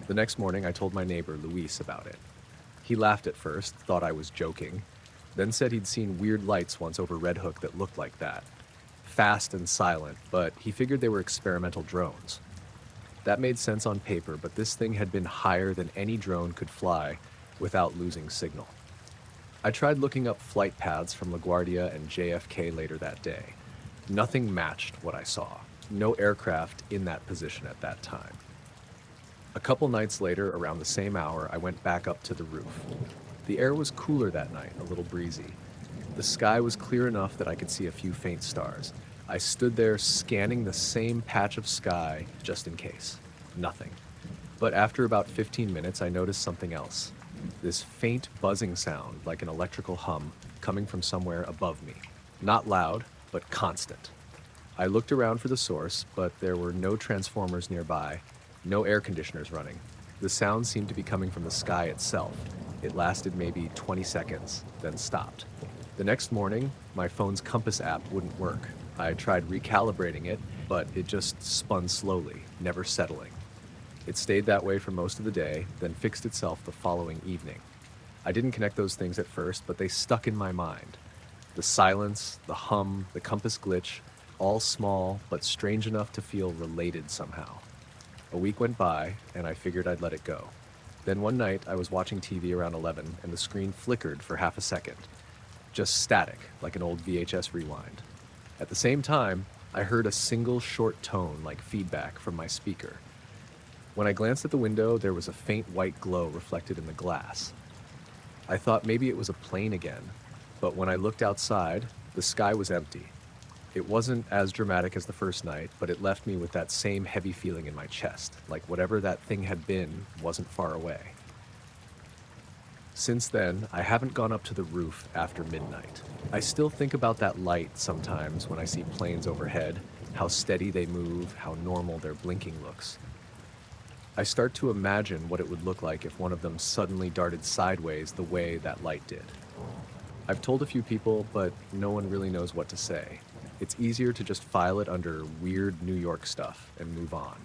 The next morning, I told my neighbor, Luis, about it. He laughed at first, thought I was joking, then said he'd seen weird lights once over Red Hook that looked like that. Fast and silent, but he figured they were experimental drones. That made sense on paper, but this thing had been higher than any drone could fly without losing signal. I tried looking up flight paths from LaGuardia and JFK later that day. Nothing matched what I saw. No aircraft in that position at that time. A couple nights later, around the same hour, I went back up to the roof. The air was cooler that night, a little breezy. The sky was clear enough that I could see a few faint stars. I stood there scanning the same patch of sky just in case. Nothing. But after about 15 minutes, I noticed something else. This faint buzzing sound, like an electrical hum, coming from somewhere above me. Not loud, but constant. I looked around for the source, but there were no transformers nearby, no air conditioners running. The sound seemed to be coming from the sky itself. It lasted maybe 20 seconds, then stopped. The next morning, my phone's compass app wouldn't work. I tried recalibrating it, but it just spun slowly, never settling. It stayed that way for most of the day, then fixed itself the following evening. I didn't connect those things at first, but they stuck in my mind. The silence, the hum, the compass glitch, all small, but strange enough to feel related somehow. A week went by, and I figured I'd let it go. Then one night, I was watching TV around 11, and the screen flickered for half a second. Just static, like an old VHS rewind. At the same time, I heard a single short tone like feedback from my speaker. When I glanced at the window, there was a faint white glow reflected in the glass. I thought maybe it was a plane again, but when I looked outside, the sky was empty. It wasn't as dramatic as the first night, but it left me with that same heavy feeling in my chest, like whatever that thing had been wasn't far away. Since then, I haven't gone up to the roof after midnight. I still think about that light sometimes when I see planes overhead, how steady they move, how normal their blinking looks. I start to imagine what it would look like if one of them suddenly darted sideways the way that light did. I've told a few people, but no one really knows what to say. It's easier to just file it under weird New York stuff and move on.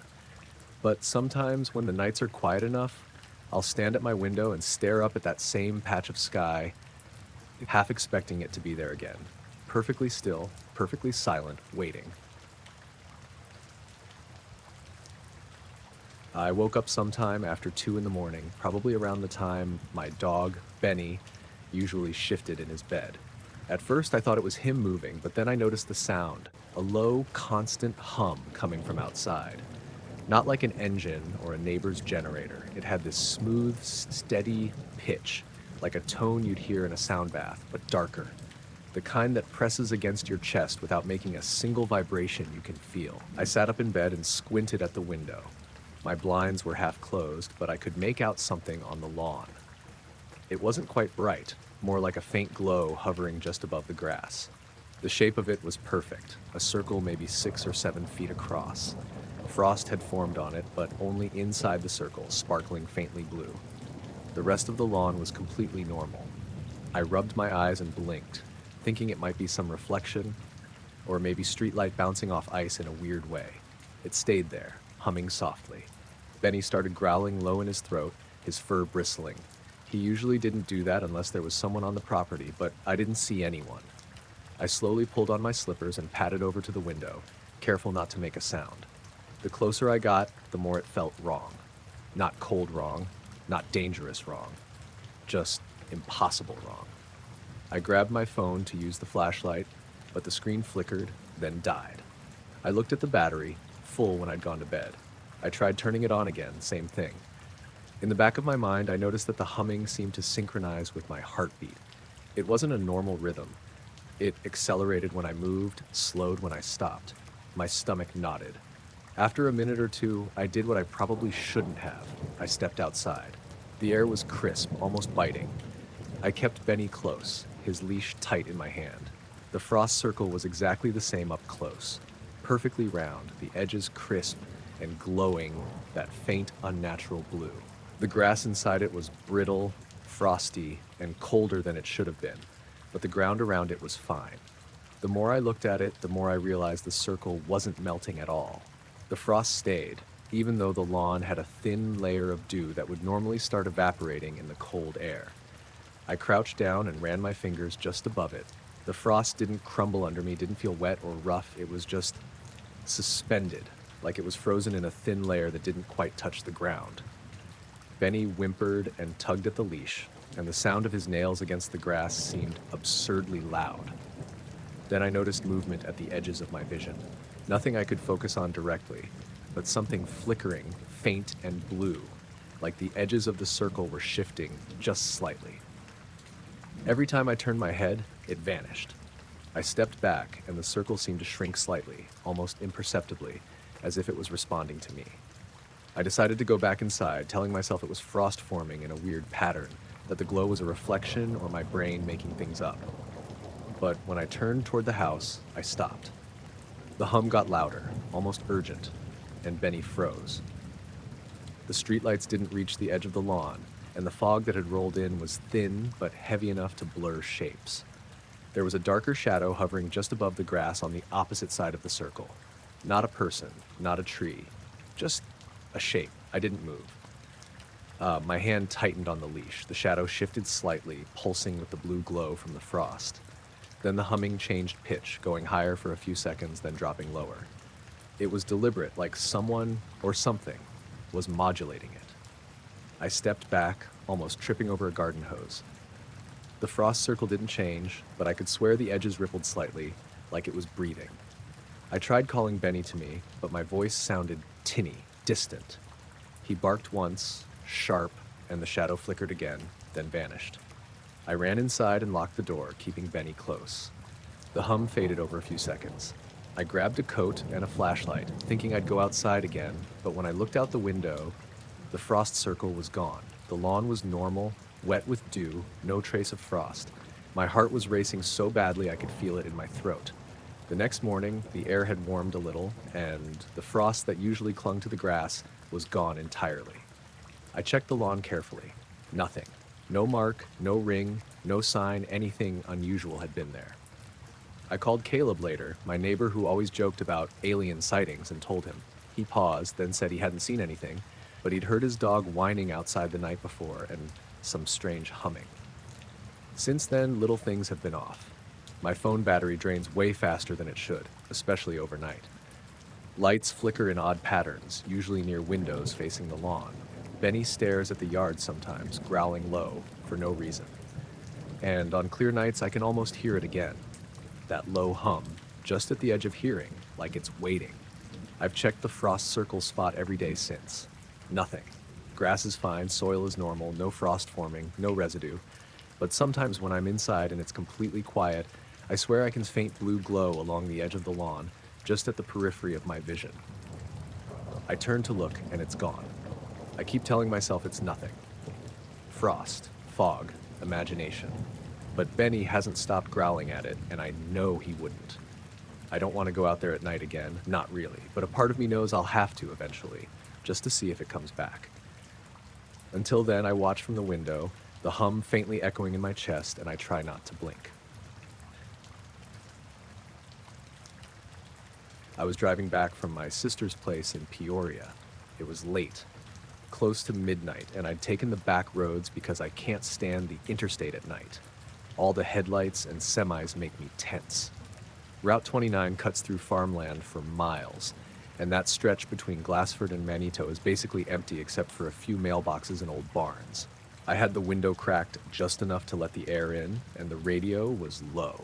But sometimes when the nights are quiet enough, I'll stand at my window and stare up at that same patch of sky, half expecting it to be there again. Perfectly still, perfectly silent, waiting. I woke up sometime after 2 in the morning, probably around the time my dog, Benny, usually shifted in his bed. At first I thought it was him moving, but then I noticed the sound, a low, constant hum coming from outside. Not like an engine or a neighbor's generator. It had this smooth, steady pitch, like a tone you'd hear in a sound bath, but darker. The kind that presses against your chest without making a single vibration you can feel. I sat up in bed and squinted at the window. My blinds were half closed, but I could make out something on the lawn. It wasn't quite bright, more like a faint glow hovering just above the grass. The shape of it was perfect, a circle maybe 6 or 7 feet across. Frost had formed on it, but only inside the circle, sparkling faintly blue. The rest of the lawn was completely normal. I rubbed my eyes and blinked, thinking it might be some reflection, or maybe streetlight bouncing off ice in a weird way. It stayed there, humming softly. Benny started growling low in his throat, his fur bristling. He usually didn't do that unless there was someone on the property, but I didn't see anyone. I slowly pulled on my slippers and padded over to the window, careful not to make a sound. The closer I got, the more it felt wrong. Not cold wrong, not dangerous wrong, just impossible wrong. I grabbed my phone to use the flashlight, but the screen flickered, then died. I looked at the battery, full when I'd gone to bed. I tried turning it on again, same thing. In the back of my mind, I noticed that the humming seemed to synchronize with my heartbeat. It wasn't a normal rhythm. It accelerated when I moved, slowed when I stopped. My stomach knotted. After a minute or two, I did what I probably shouldn't have. I stepped outside. The air was crisp, almost biting. I kept Benny close, his leash tight in my hand. The frost circle was exactly the same up close. Perfectly round, the edges crisp and glowing that faint, unnatural blue. The grass inside it was brittle, frosty, and colder than it should have been. but the ground around it was fine. The more I looked at it, the more I realized the circle wasn't melting at all. The frost stayed, even though the lawn had a thin layer of dew that would normally start evaporating in the cold air. I crouched down and ran my fingers just above it. The frost didn't crumble under me, didn't feel wet or rough. It was just suspended, like it was frozen in a thin layer that didn't quite touch the ground. Benny whimpered and tugged at the leash, and the sound of his nails against the grass seemed absurdly loud. Then I noticed movement at the edges of my vision. Nothing I could focus on directly, but something flickering, faint and blue, like the edges of the circle were shifting just slightly. Every time I turned my head, it vanished. I stepped back, and the circle seemed to shrink slightly, almost imperceptibly, as if it was responding to me. I decided to go back inside, telling myself it was frost forming in a weird pattern, that the glow was a reflection or my brain making things up. But when I turned toward the house, I stopped. The hum got louder, almost urgent, and Benny froze. The streetlights didn't reach the edge of the lawn, and the fog that had rolled in was thin but heavy enough to blur shapes. There was a darker shadow hovering just above the grass on the opposite side of the circle. Not a person, not a tree, just a shape. I didn't move. My hand tightened on the leash. The shadow shifted slightly, pulsing with the blue glow from the frost. Then the humming changed pitch, going higher for a few seconds, then dropping lower. It was deliberate, like someone or something was modulating it. I stepped back, almost tripping over a garden hose. The frost circle didn't change, but I could swear the edges rippled slightly, like it was breathing. I tried calling Benny to me, but my voice sounded tinny, distant. He barked once, sharp, and the shadow flickered again, then vanished. I ran inside and locked the door, keeping Benny close. The hum faded over a few seconds. I grabbed a coat and a flashlight, thinking I'd go outside again, but when I looked out the window, the frost circle was gone. The lawn was normal, wet with dew, no trace of frost. My heart was racing so badly I could feel it in my throat. The next morning, the air had warmed a little, and the frost that usually clung to the grass was gone entirely. I checked the lawn carefully. Nothing. No mark, no ring, no sign anything unusual had been there. I called Caleb later, my neighbor who always joked about alien sightings, and told him. He paused, then said he hadn't seen anything, but he'd heard his dog whining outside the night before and some strange humming. Since then, little things have been off. My phone battery drains way faster than it should, especially overnight. Lights flicker in odd patterns, usually near windows facing the lawn. Benny stares at the yard sometimes, growling low, for no reason. And on clear nights, I can almost hear it again. That low hum, just at the edge of hearing, like it's waiting. I've checked the frost circle spot every day since. Nothing. Grass is fine, soil is normal, no frost forming, no residue. But sometimes when I'm inside and it's completely quiet, I swear I can faint blue glow along the edge of the lawn, just at the periphery of my vision. I turn to look, and it's gone. I keep telling myself it's nothing. Frost, fog, imagination. But Benny hasn't stopped growling at it, and I know he wouldn't. I don't want to go out there at night again, not really, but a part of me knows I'll have to eventually, just to see if it comes back. Until then, I watch from the window, the hum faintly echoing in my chest, and I try not to blink. I was driving back from my sister's place in Peoria. It was late, close to midnight, and I'd taken the back roads because I can't stand the interstate at night. All the headlights and semis make me tense. Route 29 cuts through farmland for miles, and that stretch between Glassford and Manito is basically empty except for a few mailboxes and old barns. I had the window cracked just enough to let the air in, and the radio was low.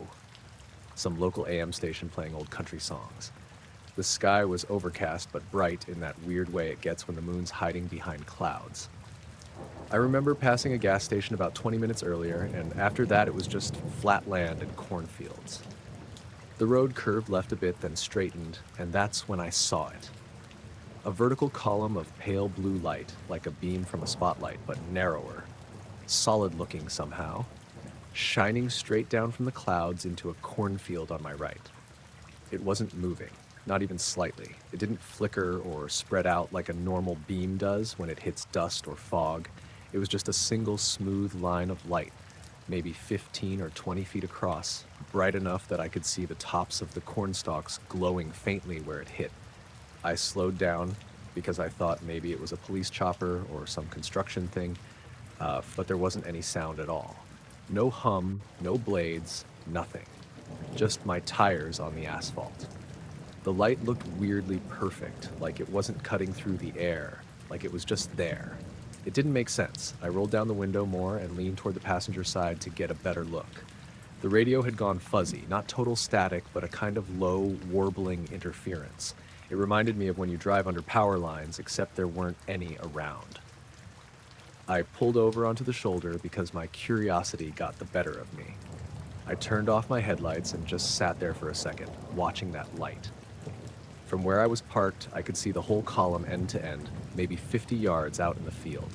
Some local AM station playing old country songs. The sky was overcast but bright in that weird way it gets when the moon's hiding behind clouds. I remember passing a gas station about 20 minutes earlier, and after that it was just flat land and cornfields. The road curved left a bit, then straightened, and that's when I saw it. A vertical column of pale blue light, like a beam from a spotlight, but narrower, solid-looking somehow, shining straight down from the clouds into a cornfield on my right. It wasn't moving, not even slightly. It didn't flicker or spread out like a normal beam does when it hits dust or fog. It was just a single smooth line of light, maybe 15 or 20 feet across, bright enough that I could see the tops of the corn stalks glowing faintly where it hit. I slowed down because I thought maybe it was a police chopper or some construction thing, but there wasn't any sound at all. No hum, no blades, nothing. Just my tires on the asphalt. The light looked weirdly perfect, like it wasn't cutting through the air, like it was just there. It didn't make sense. I rolled down the window more and leaned toward the passenger side to get a better look. The radio had gone fuzzy, not total static, but a kind of low, warbling interference. It reminded me of when you drive under power lines, except there weren't any around. I pulled over onto the shoulder because my curiosity got the better of me. I turned off my headlights and just sat there for a second, watching that light. From where I was parked, I could see the whole column end to end, maybe 50 yards out in the field.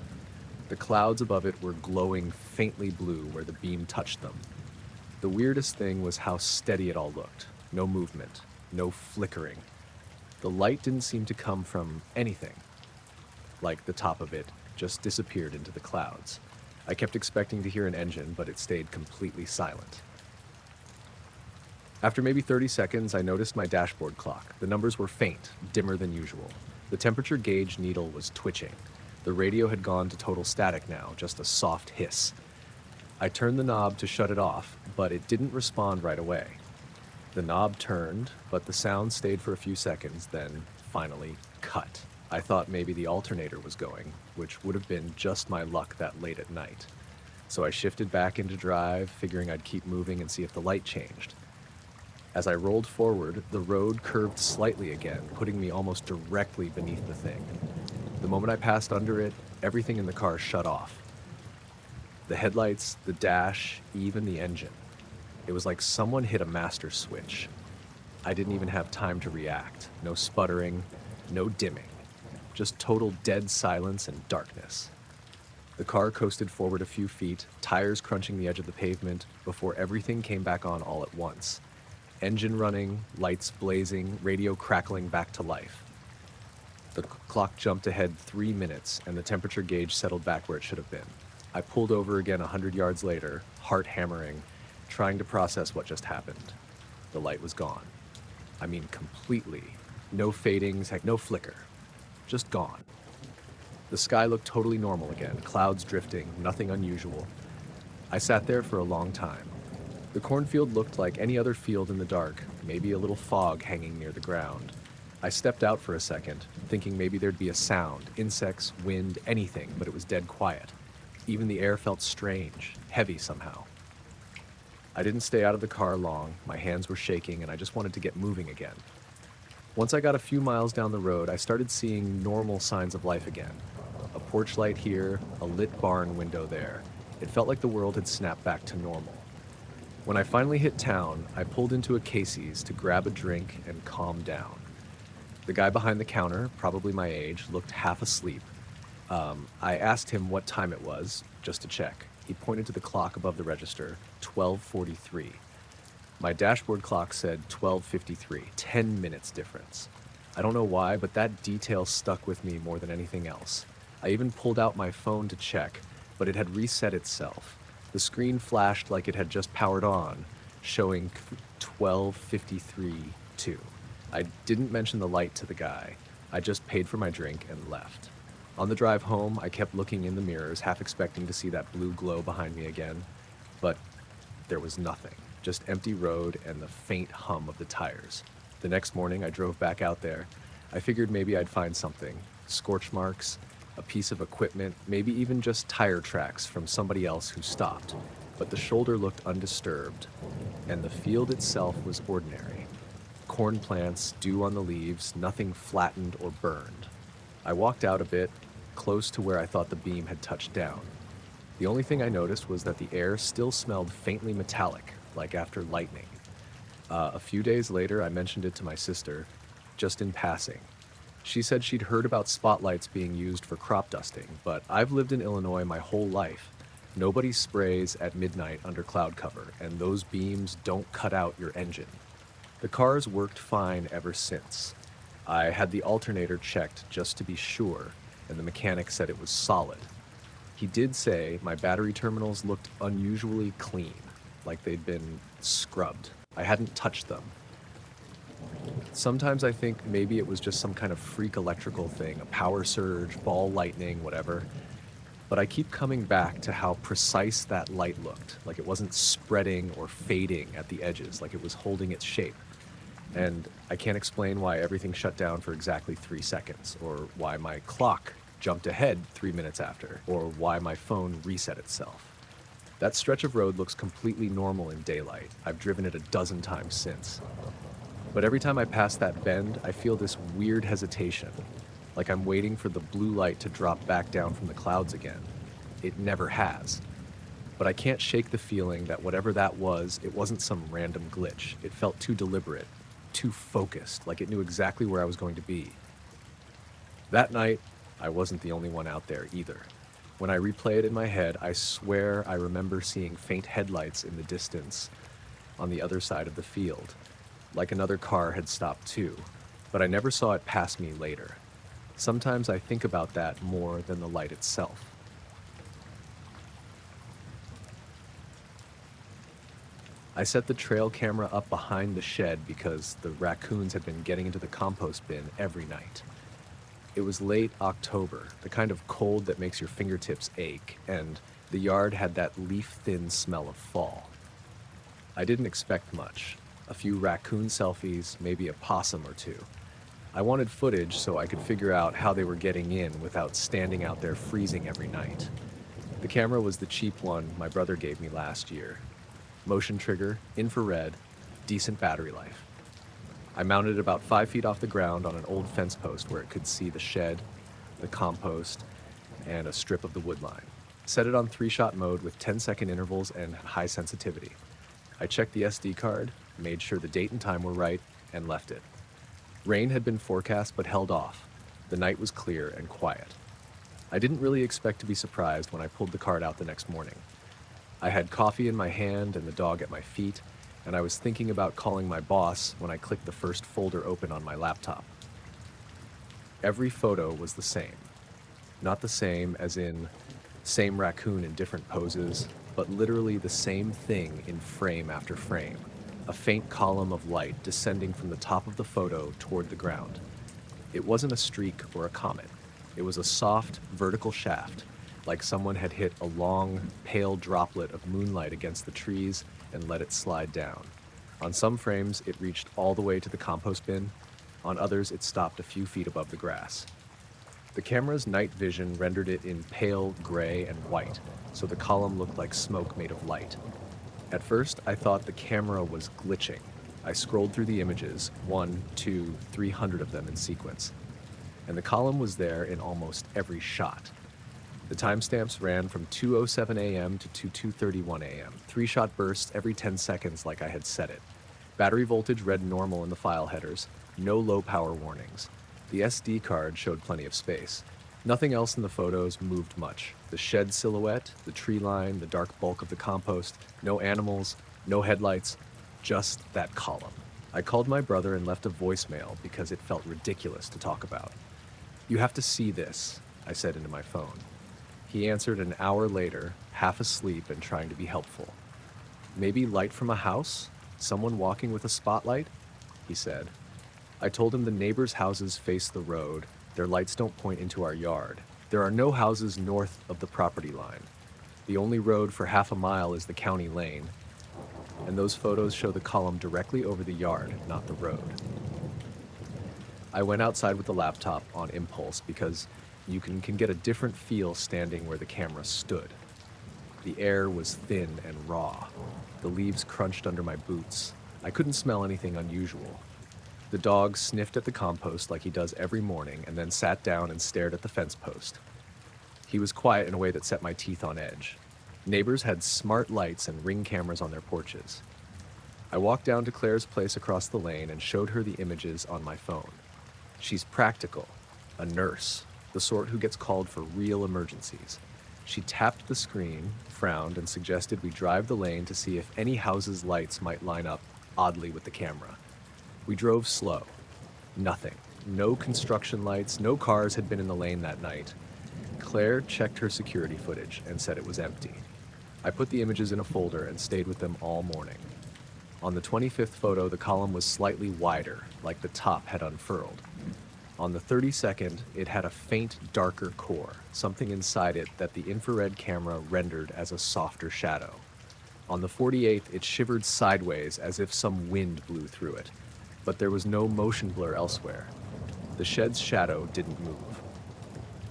The clouds above it were glowing faintly blue where the beam touched them. The weirdest thing was how steady it all looked. No movement, no flickering. The light didn't seem to come from anything. Like the top of it just disappeared into the clouds. I kept expecting to hear an engine, but it stayed completely silent. After maybe 30 seconds, I noticed my dashboard clock. The numbers were faint, dimmer than usual. The temperature gauge needle was twitching. The radio had gone to total static now, just a soft hiss. I turned the knob to shut it off, but it didn't respond right away. The knob turned, but the sound stayed for a few seconds, then finally cut. I thought maybe the alternator was going, which would have been just my luck that late at night. So I shifted back into drive, figuring I'd keep moving and see if the light changed. As I rolled forward, the road curved slightly again, putting me almost directly beneath the thing. The moment I passed under it, everything in the car shut off. The headlights, the dash, even the engine. It was like someone hit a master switch. I didn't even have time to react. No sputtering, no dimming. Just total dead silence and darkness. The car coasted forward a few feet, tires crunching the edge of the pavement, before everything came back on all at once. Engine running, lights blazing, radio crackling back to life. The clock jumped ahead 3 minutes, and the temperature gauge settled back where it should have been. I pulled over again 100 yards later, heart hammering, trying to process what just happened. The light was gone. I mean, completely. No fadings, heck, no flicker. Just gone. The sky looked totally normal again, clouds drifting, nothing unusual. I sat there for a long time. The cornfield looked like any other field in the dark, maybe a little fog hanging near the ground. I stepped out for a second, thinking maybe there'd be a sound, insects, wind, anything, but it was dead quiet. Even the air felt strange, heavy somehow. I didn't stay out of the car long, my hands were shaking, and I just wanted to get moving again. Once I got a few miles down the road, I started seeing normal signs of life again. A porch light here, a lit barn window there. It felt like the world had snapped back to normal. When I finally hit town, I pulled into a Casey's to grab a drink and calm down. The guy behind the counter, probably my age, looked half asleep. I asked him what time it was, just to check. He pointed to the clock above the register, 12:43. My dashboard clock said 12:53, 10 minutes difference. I don't know why, but that detail stuck with me more than anything else. I even pulled out my phone to check, but it had reset itself. The screen flashed like it had just powered on, showing 12:53:2. I didn't mention the light to the guy. I just paid for my drink and left. On the drive home, I kept looking in the mirrors, half expecting to see that blue glow behind me again, but there was nothing, just empty road and the faint hum of the tires. The next morning, I drove back out there. I figured maybe I'd find something, scorch marks, a piece of equipment, maybe even just tire tracks from somebody else who stopped. But the shoulder looked undisturbed, and the field itself was ordinary. Corn plants, dew on the leaves, nothing flattened or burned. I walked out a bit, close to where I thought the beam had touched down. The only thing I noticed was that the air still smelled faintly metallic, like after lightning. A few days later, I mentioned it to my sister, just in passing. She said she'd heard about spotlights being used for crop dusting, but I've lived in Illinois my whole life. Nobody sprays at midnight under cloud cover, and those beams don't cut out your engine. The car's worked fine ever since. I had the alternator checked just to be sure, and the mechanic said it was solid. He did say my battery terminals looked unusually clean, like they'd been scrubbed. I hadn't touched them. Sometimes I think maybe it was just some kind of freak electrical thing, a power surge, ball lightning, whatever. But I keep coming back to how precise that light looked, like it wasn't spreading or fading at the edges, like it was holding its shape. And I can't explain why everything shut down for exactly 3 seconds, or why my clock jumped ahead 3 minutes after, or why my phone reset itself. That stretch of road looks completely normal in daylight. I've driven it a dozen times since. But every time I pass that bend, I feel this weird hesitation, like I'm waiting for the blue light to drop back down from the clouds again. It never has. But I can't shake the feeling that whatever that was, it wasn't some random glitch. It felt too deliberate, too focused, like it knew exactly where I was going to be. That night, I wasn't the only one out there either. When I replay it in my head, I swear I remember seeing faint headlights in the distance on the other side of the field, like another car had stopped too, but I never saw it pass me later. Sometimes I think about that more than the light itself. I set the trail camera up behind the shed because the raccoons had been getting into the compost bin every night. It was late October, the kind of cold that makes your fingertips ache, and the yard had that leaf-thin smell of fall. I didn't expect much. A few raccoon selfies, maybe a possum or two. I wanted footage so I could figure out how they were getting in without standing out there freezing every night. The camera was the cheap one my brother gave me last year. Motion trigger, infrared, decent battery life. I mounted it about 5 feet off the ground on an old fence post where it could see the shed, the compost, and a strip of the wood line. Set it on 3-shot mode with 10-second intervals and high sensitivity. I checked the SD card, made sure the date and time were right, and left it. Rain had been forecast but held off. The night was clear and quiet. I didn't really expect to be surprised when I pulled the card out the next morning. I had coffee in my hand and the dog at my feet, and I was thinking about calling my boss when I clicked the first folder open on my laptop. Every photo was the same. Not the same as in same raccoon in different poses, but literally the same thing in frame after frame. A faint column of light descending from the top of the photo toward the ground. It wasn't a streak or a comet. It was a soft, vertical shaft, like someone had hit a long, pale droplet of moonlight against the trees and let it slide down. On some frames, it reached all the way to the compost bin. On others, it stopped a few feet above the grass. The camera's night vision rendered it in pale gray and white, so the column looked like smoke made of light. At first, I thought the camera was glitching. I scrolled through the images, 1, 2, 300 of them in sequence, and the column was there in almost every shot. The timestamps ran from 2:07 a.m. to 2:31 a.m., 3-shot bursts every 10 seconds like I had set it. Battery voltage read normal in the file headers, no low power warnings. The SD card showed plenty of space. Nothing else in the photos moved much. The shed silhouette, the tree line, the dark bulk of the compost, no animals, no headlights, just that column. I called my brother and left a voicemail because it felt ridiculous to talk about. "You have to see this," I said into my phone. He answered an hour later, half asleep and trying to be helpful. "Maybe light from a house? Someone walking with a spotlight?" he said. I told him the neighbors' houses face the road. Their lights don't point into our yard. There are no houses north of the property line. The only road for half a mile is the county lane, and those photos show the column directly over the yard, not the road. I went outside with the laptop on impulse because you can get a different feel standing where the camera stood. The air was thin and raw. The leaves crunched under my boots. I couldn't smell anything unusual. The dog sniffed at the compost like he does every morning and then sat down and stared at the fence post. He was quiet in a way that set my teeth on edge. Neighbors had smart lights and ring cameras on their porches. I walked down to Claire's place across the lane and showed her the images on my phone. She's practical, a nurse, the sort who gets called for real emergencies. She tapped the screen, frowned, and suggested we drive the lane to see if any house's lights might line up oddly with the camera. We drove slow. Nothing. No construction lights, no cars had been in the lane that night. Claire checked her security footage and said it was empty. I put the images in a folder and stayed with them all morning. On the 25th photo, the column was slightly wider, like the top had unfurled. On the 32nd, it had a faint, darker core, something inside it that the infrared camera rendered as a softer shadow. On the 48th, it shivered sideways as if some wind blew through it, but there was no motion blur elsewhere. The shed's shadow didn't move.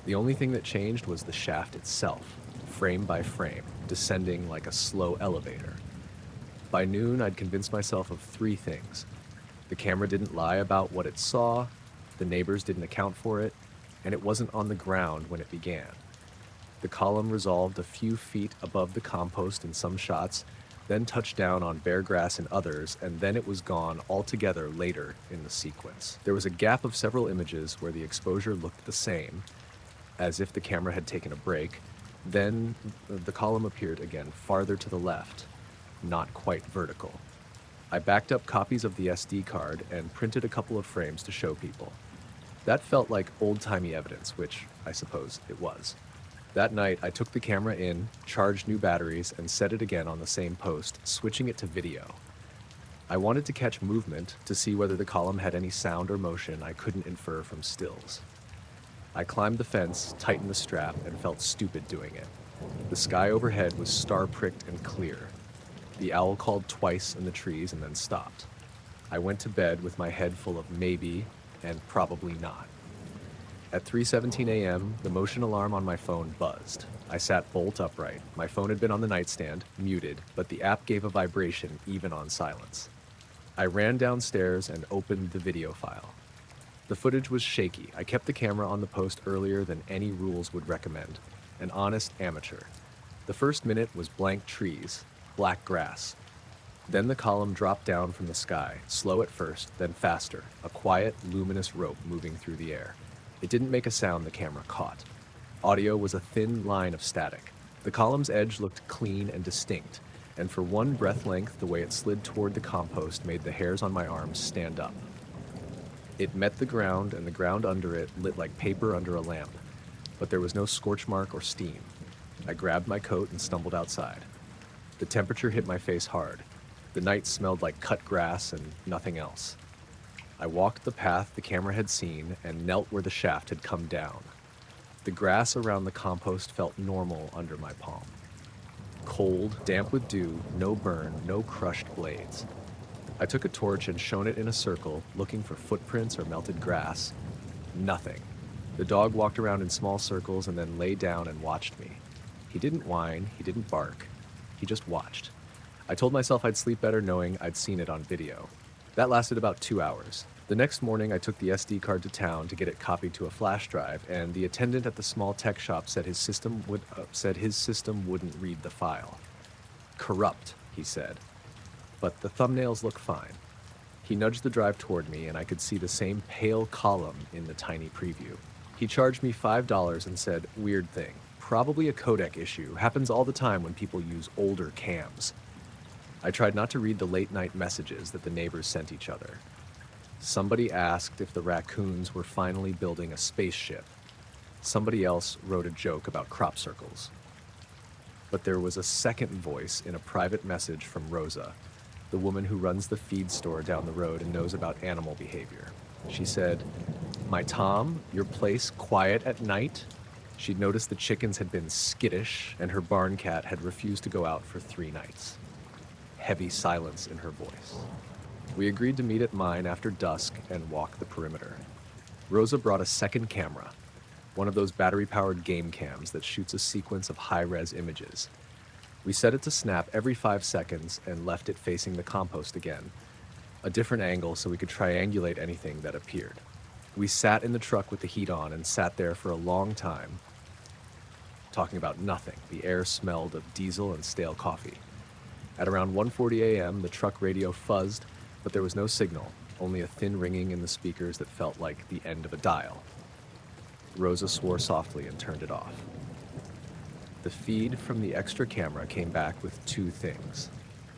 The only thing that changed was the shaft itself, frame by frame, descending like a slow elevator. By noon, I'd convinced myself of 3 things. The camera didn't lie about what it saw, the neighbors didn't account for it, and it wasn't on the ground when it began. The column resolved a few feet above the compost in some shots, then touched down on bare grass in others, and then it was gone altogether later in the sequence. There was a gap of several images where the exposure looked the same, as if the camera had taken a break. Then the column appeared again farther to the left, not quite vertical. I backed up copies of the SD card and printed a couple of frames to show people. That felt like old-timey evidence, which I suppose it was. That night, I took the camera in, charged new batteries, and set it again on the same post, switching it to video. I wanted to catch movement to see whether the column had any sound or motion I couldn't infer from stills. I climbed the fence, tightened the strap, and felt stupid doing it. The sky overhead was star-pricked and clear. The owl called twice in the trees and then stopped. I went to bed with my head full of maybe and probably not. At 3:17 a.m., the motion alarm on my phone buzzed. I sat bolt upright. My phone had been on the nightstand, muted, but the app gave a vibration even on silence. I ran downstairs and opened the video file. The footage was shaky. I kept the camera on the post earlier than any rules would recommend. An honest amateur. The first minute was blank trees, black grass. Then the column dropped down from the sky, slow at first, then faster, a quiet, luminous rope moving through the air. It didn't make a sound the camera caught. Audio was a thin line of static. The column's edge looked clean and distinct, and for one breath length, the way it slid toward the compost made the hairs on my arms stand up. It met the ground, and the ground under it lit like paper under a lamp, but there was no scorch mark or steam. I grabbed my coat and stumbled outside. The temperature hit my face hard. The night smelled like cut grass and nothing else. I walked the path the camera had seen and knelt where the shaft had come down. The grass around the compost felt normal under my palm. Cold, damp with dew, no burn, no crushed blades. I took a torch and shone it in a circle, looking for footprints or melted grass. Nothing. The dog walked around in small circles and then lay down and watched me. He didn't whine, he didn't bark. He just watched. I told myself I'd sleep better knowing I'd seen it on video. That lasted about 2 hours. The next morning, I took the SD card to town to get it copied to a flash drive, and the attendant at the small tech shop said his system wouldn't read the file. Corrupt, he said. But the thumbnails look fine. He nudged the drive toward me, and I could see the same pale column in the tiny preview. He charged me $5 and said, "Weird thing. Probably a codec issue. Happens all the time when people use older cams." I tried not to read the late-night messages that the neighbors sent each other. Somebody asked if the raccoons were finally building a spaceship. Somebody else wrote a joke about crop circles. But there was a second voice in a private message from Rosa, the woman who runs the feed store down the road and knows about animal behavior. She said, "My Tom, your place quiet at night?" She'd noticed the chickens had been skittish and her barn cat had refused to go out for 3 nights. Heavy silence in her voice. We agreed to meet at mine after dusk and walk the perimeter. Rosa brought a second camera, one of those battery-powered game cams that shoots a sequence of high-res images. We set it to snap every 5 seconds and left it facing the compost again, a different angle so we could triangulate anything that appeared. We sat in the truck with the heat on and sat there for a long time, talking about nothing. The air smelled of diesel and stale coffee. At around 1:40 a.m., the truck radio fuzzed, but there was no signal, only a thin ringing in the speakers that felt like the end of a dial. Rosa swore softly and turned it off. The feed from the extra camera came back with 2 things.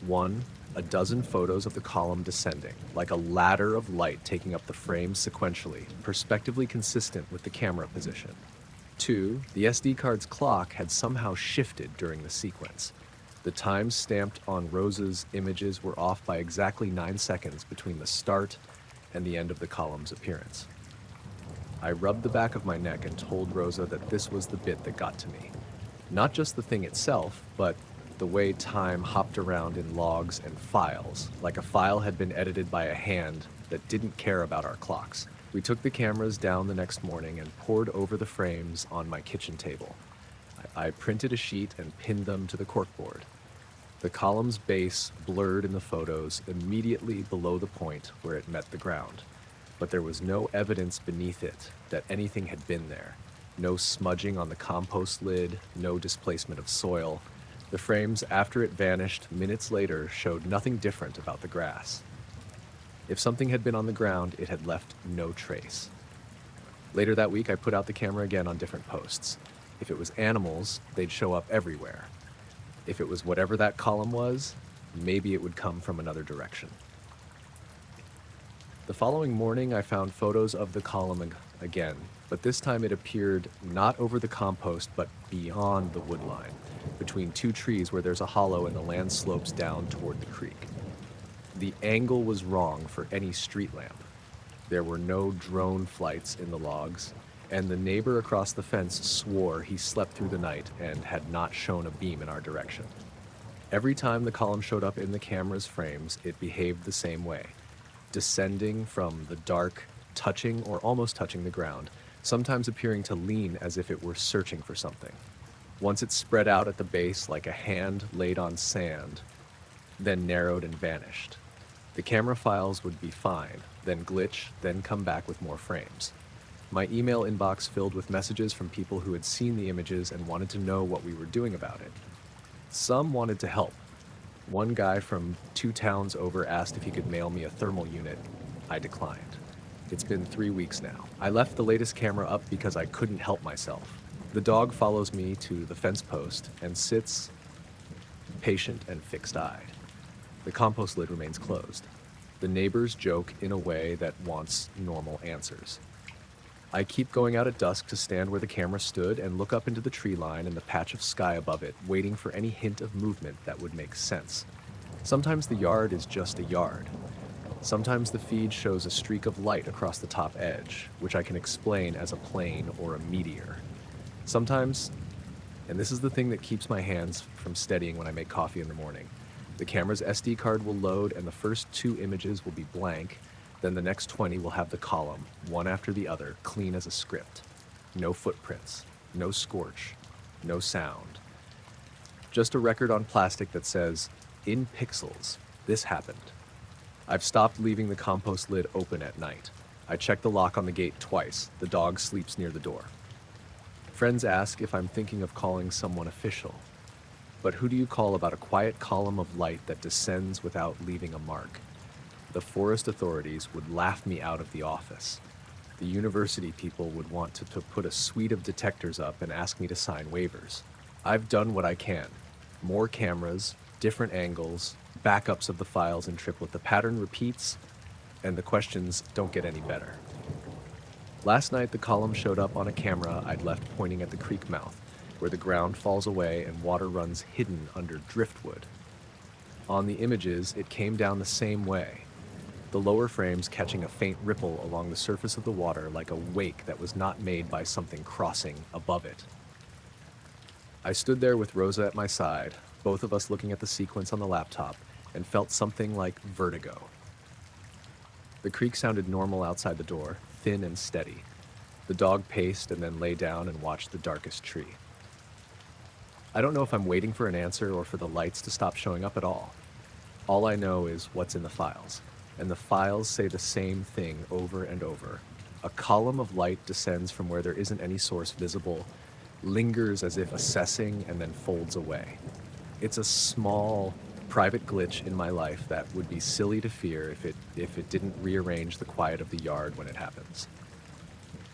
1, a dozen photos of the column descending, like a ladder of light taking up the frames sequentially, perspectively consistent with the camera position. 2, the SD card's clock had somehow shifted during the sequence. The times stamped on Rosa's images were off by exactly 9 seconds between the start and the end of the column's appearance. I rubbed the back of my neck and told Rosa that this was the bit that got to me. Not just the thing itself, but the way time hopped around in logs and files, like a file had been edited by a hand that didn't care about our clocks. We took the cameras down the next morning and pored over the frames on my kitchen table. I printed a sheet and pinned them to the corkboard. The column's base blurred in the photos immediately below the point where it met the ground, but there was no evidence beneath it that anything had been there. No smudging on the compost lid, no displacement of soil. The frames after it vanished minutes later showed nothing different about the grass. If something had been on the ground, it had left no trace. Later that week, I put out the camera again on different posts. If it was animals, they'd show up everywhere. If it was whatever that column was, maybe it would come from another direction. The following morning, I found photos of the column again, but this time it appeared not over the compost, but beyond the wood line, between two trees where there's a hollow and the land slopes down toward the creek. The angle was wrong for any street lamp. There were no drone flights in the logs, and the neighbor across the fence swore he slept through the night and had not shown a beam in our direction. Every time the column showed up in the camera's frames, it behaved the same way, descending from the dark, touching or almost touching the ground, sometimes appearing to lean as if it were searching for something. Once it spread out at the base like a hand laid on sand, then narrowed and vanished. The camera files would be fine, then glitch, then come back with more frames. My email inbox filled with messages from people who had seen the images and wanted to know what we were doing about it. Some wanted to help. One guy from 2 towns over asked if he could mail me a thermal unit. I declined. It's been 3 weeks now. I left the latest camera up because I couldn't help myself. The dog follows me to the fence post and sits patient and fixed-eyed. The compost lid remains closed. The neighbors joke in a way that wants normal answers. I keep going out at dusk to stand where the camera stood and look up into the tree line and the patch of sky above it, waiting for any hint of movement that would make sense. Sometimes the yard is just a yard. Sometimes the feed shows a streak of light across the top edge, which I can explain as a plane or a meteor. Sometimes, and this is the thing that keeps my hands from steadying when I make coffee in the morning, the camera's SD card will load and the first 2 images will be blank, then the next 20 will have the column, one after the other, clean as a script. No footprints, no scorch, no sound. Just a record on plastic that says, in pixels, this happened. I've stopped leaving the compost lid open at night. I check the lock on the gate twice. The dog sleeps near the door. Friends ask if I'm thinking of calling someone official. But who do you call about a quiet column of light that descends without leaving a mark? The forest authorities would laugh me out of the office. The university people would want to put a suite of detectors up and ask me to sign waivers. I've done what I can. More cameras, different angles, backups of the files in triplet. The pattern repeats, and the questions don't get any better. Last night, the column showed up on a camera I'd left pointing at the creek mouth, where the ground falls away and water runs hidden under driftwood. On the images, it came down the same way, the lower frames catching a faint ripple along the surface of the water like a wake that was not made by something crossing above it. I stood there with Rosa at my side, both of us looking at the sequence on the laptop, and felt something like vertigo. The creek sounded normal outside the door, thin and steady. The dog paced and then lay down and watched the darkest tree. I don't know if I'm waiting for an answer or for the lights to stop showing up at all. All I know is what's in the files, and the files say the same thing over and over. A column of light descends from where there isn't any source visible, lingers as if assessing, and then folds away. It's a small, private glitch in my life that would be silly to fear if it didn't rearrange the quiet of the yard when it happens.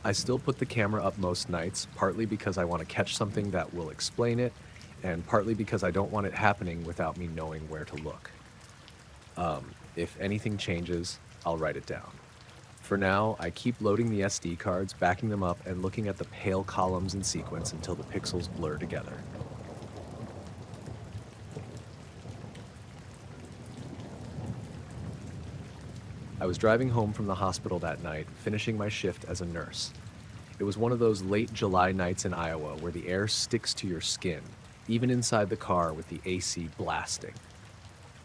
I still put the camera up most nights, partly because I want to catch something that will explain it, and partly because I don't want it happening without me knowing where to look. If anything changes, I'll write it down. For now, I keep loading the SD cards, backing them up, and looking at the pale columns in sequence until the pixels blur together. I was driving home from the hospital that night, finishing my shift as a nurse. It was one of those late July nights in Iowa where the air sticks to your skin, even inside the car with the AC blasting.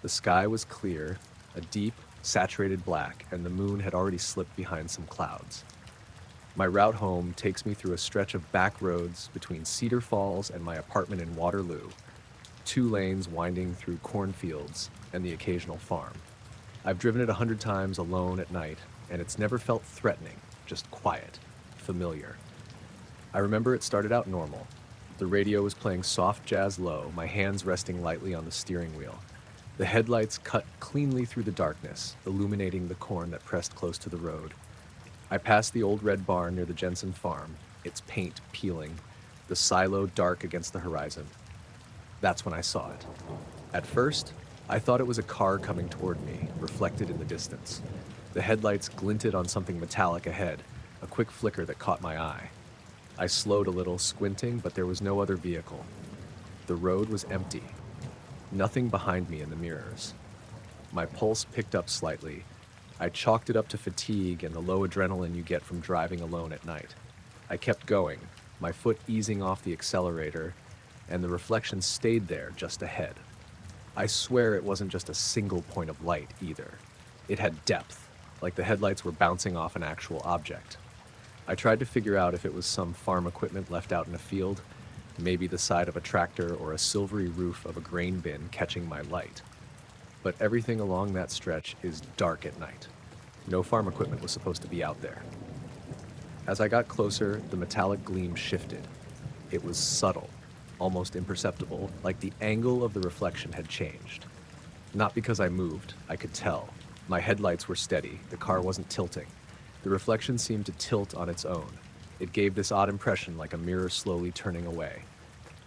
The sky was clear, a deep, saturated black, and the moon had already slipped behind some clouds. My route home takes me through a stretch of back roads between Cedar Falls and my apartment in Waterloo, 2 lanes winding through cornfields and the occasional farm. I've driven it 100 times alone at night, and it's never felt threatening, just quiet, familiar. I remember it started out normal. The radio was playing soft jazz low, my hands resting lightly on the steering wheel. The headlights cut cleanly through the darkness, illuminating the corn that pressed close to the road. I passed the old red barn near the Jensen farm, its paint peeling, the silo dark against the horizon. That's when I saw it. At first, I thought it was a car coming toward me, reflected in the distance. The headlights glinted on something metallic ahead, a quick flicker that caught my eye. I slowed a little, squinting, but there was no other vehicle. The road was empty. Nothing behind me in the mirrors. My pulse picked up slightly. I chalked it up to fatigue and the low adrenaline you get from driving alone at night. I kept going, my foot easing off the accelerator, and the reflection stayed there just ahead. I swear it wasn't just a single point of light either. It had depth, like the headlights were bouncing off an actual object. I tried to figure out if it was some farm equipment left out in a field, maybe the side of a tractor or a silvery roof of a grain bin catching my light. But everything along that stretch is dark at night. No farm equipment was supposed to be out there. As I got closer, the metallic gleam shifted. It was subtle, almost imperceptible, like the angle of the reflection had changed. Not because I moved, I could tell. My headlights were steady, the car wasn't tilting. The reflection seemed to tilt on its own. It gave this odd impression like a mirror slowly turning away.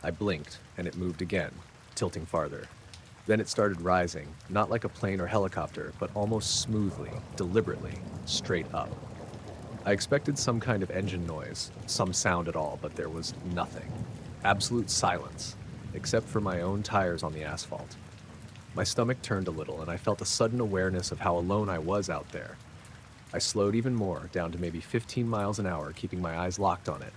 I blinked, and it moved again, tilting farther. Then it started rising, not like a plane or helicopter, but almost smoothly, deliberately, straight up. I expected some kind of engine noise, some sound at all, but there was nothing. Absolute silence, except for my own tires on the asphalt. My stomach turned a little, and I felt a sudden awareness of how alone I was out there. I slowed even more, down to maybe 15 miles an hour, keeping my eyes locked on it.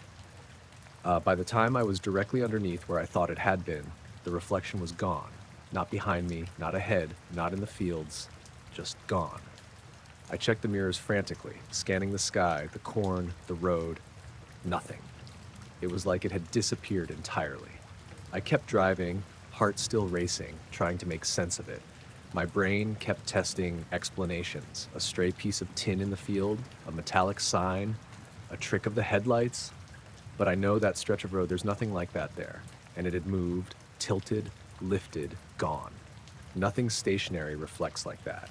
By the time I was directly underneath where I thought it had been, the reflection was gone. Not behind me, not ahead, not in the fields, just gone. I checked the mirrors frantically, scanning the sky, the corn, the road. Nothing. It was like it had disappeared entirely. I kept driving, heart still racing, trying to make sense of it. My brain kept testing explanations. A stray piece of tin in the field, a metallic sign, a trick of the headlights. But I know that stretch of road, there's nothing like that there. And it had moved, tilted, lifted, gone. Nothing stationary reflects like that.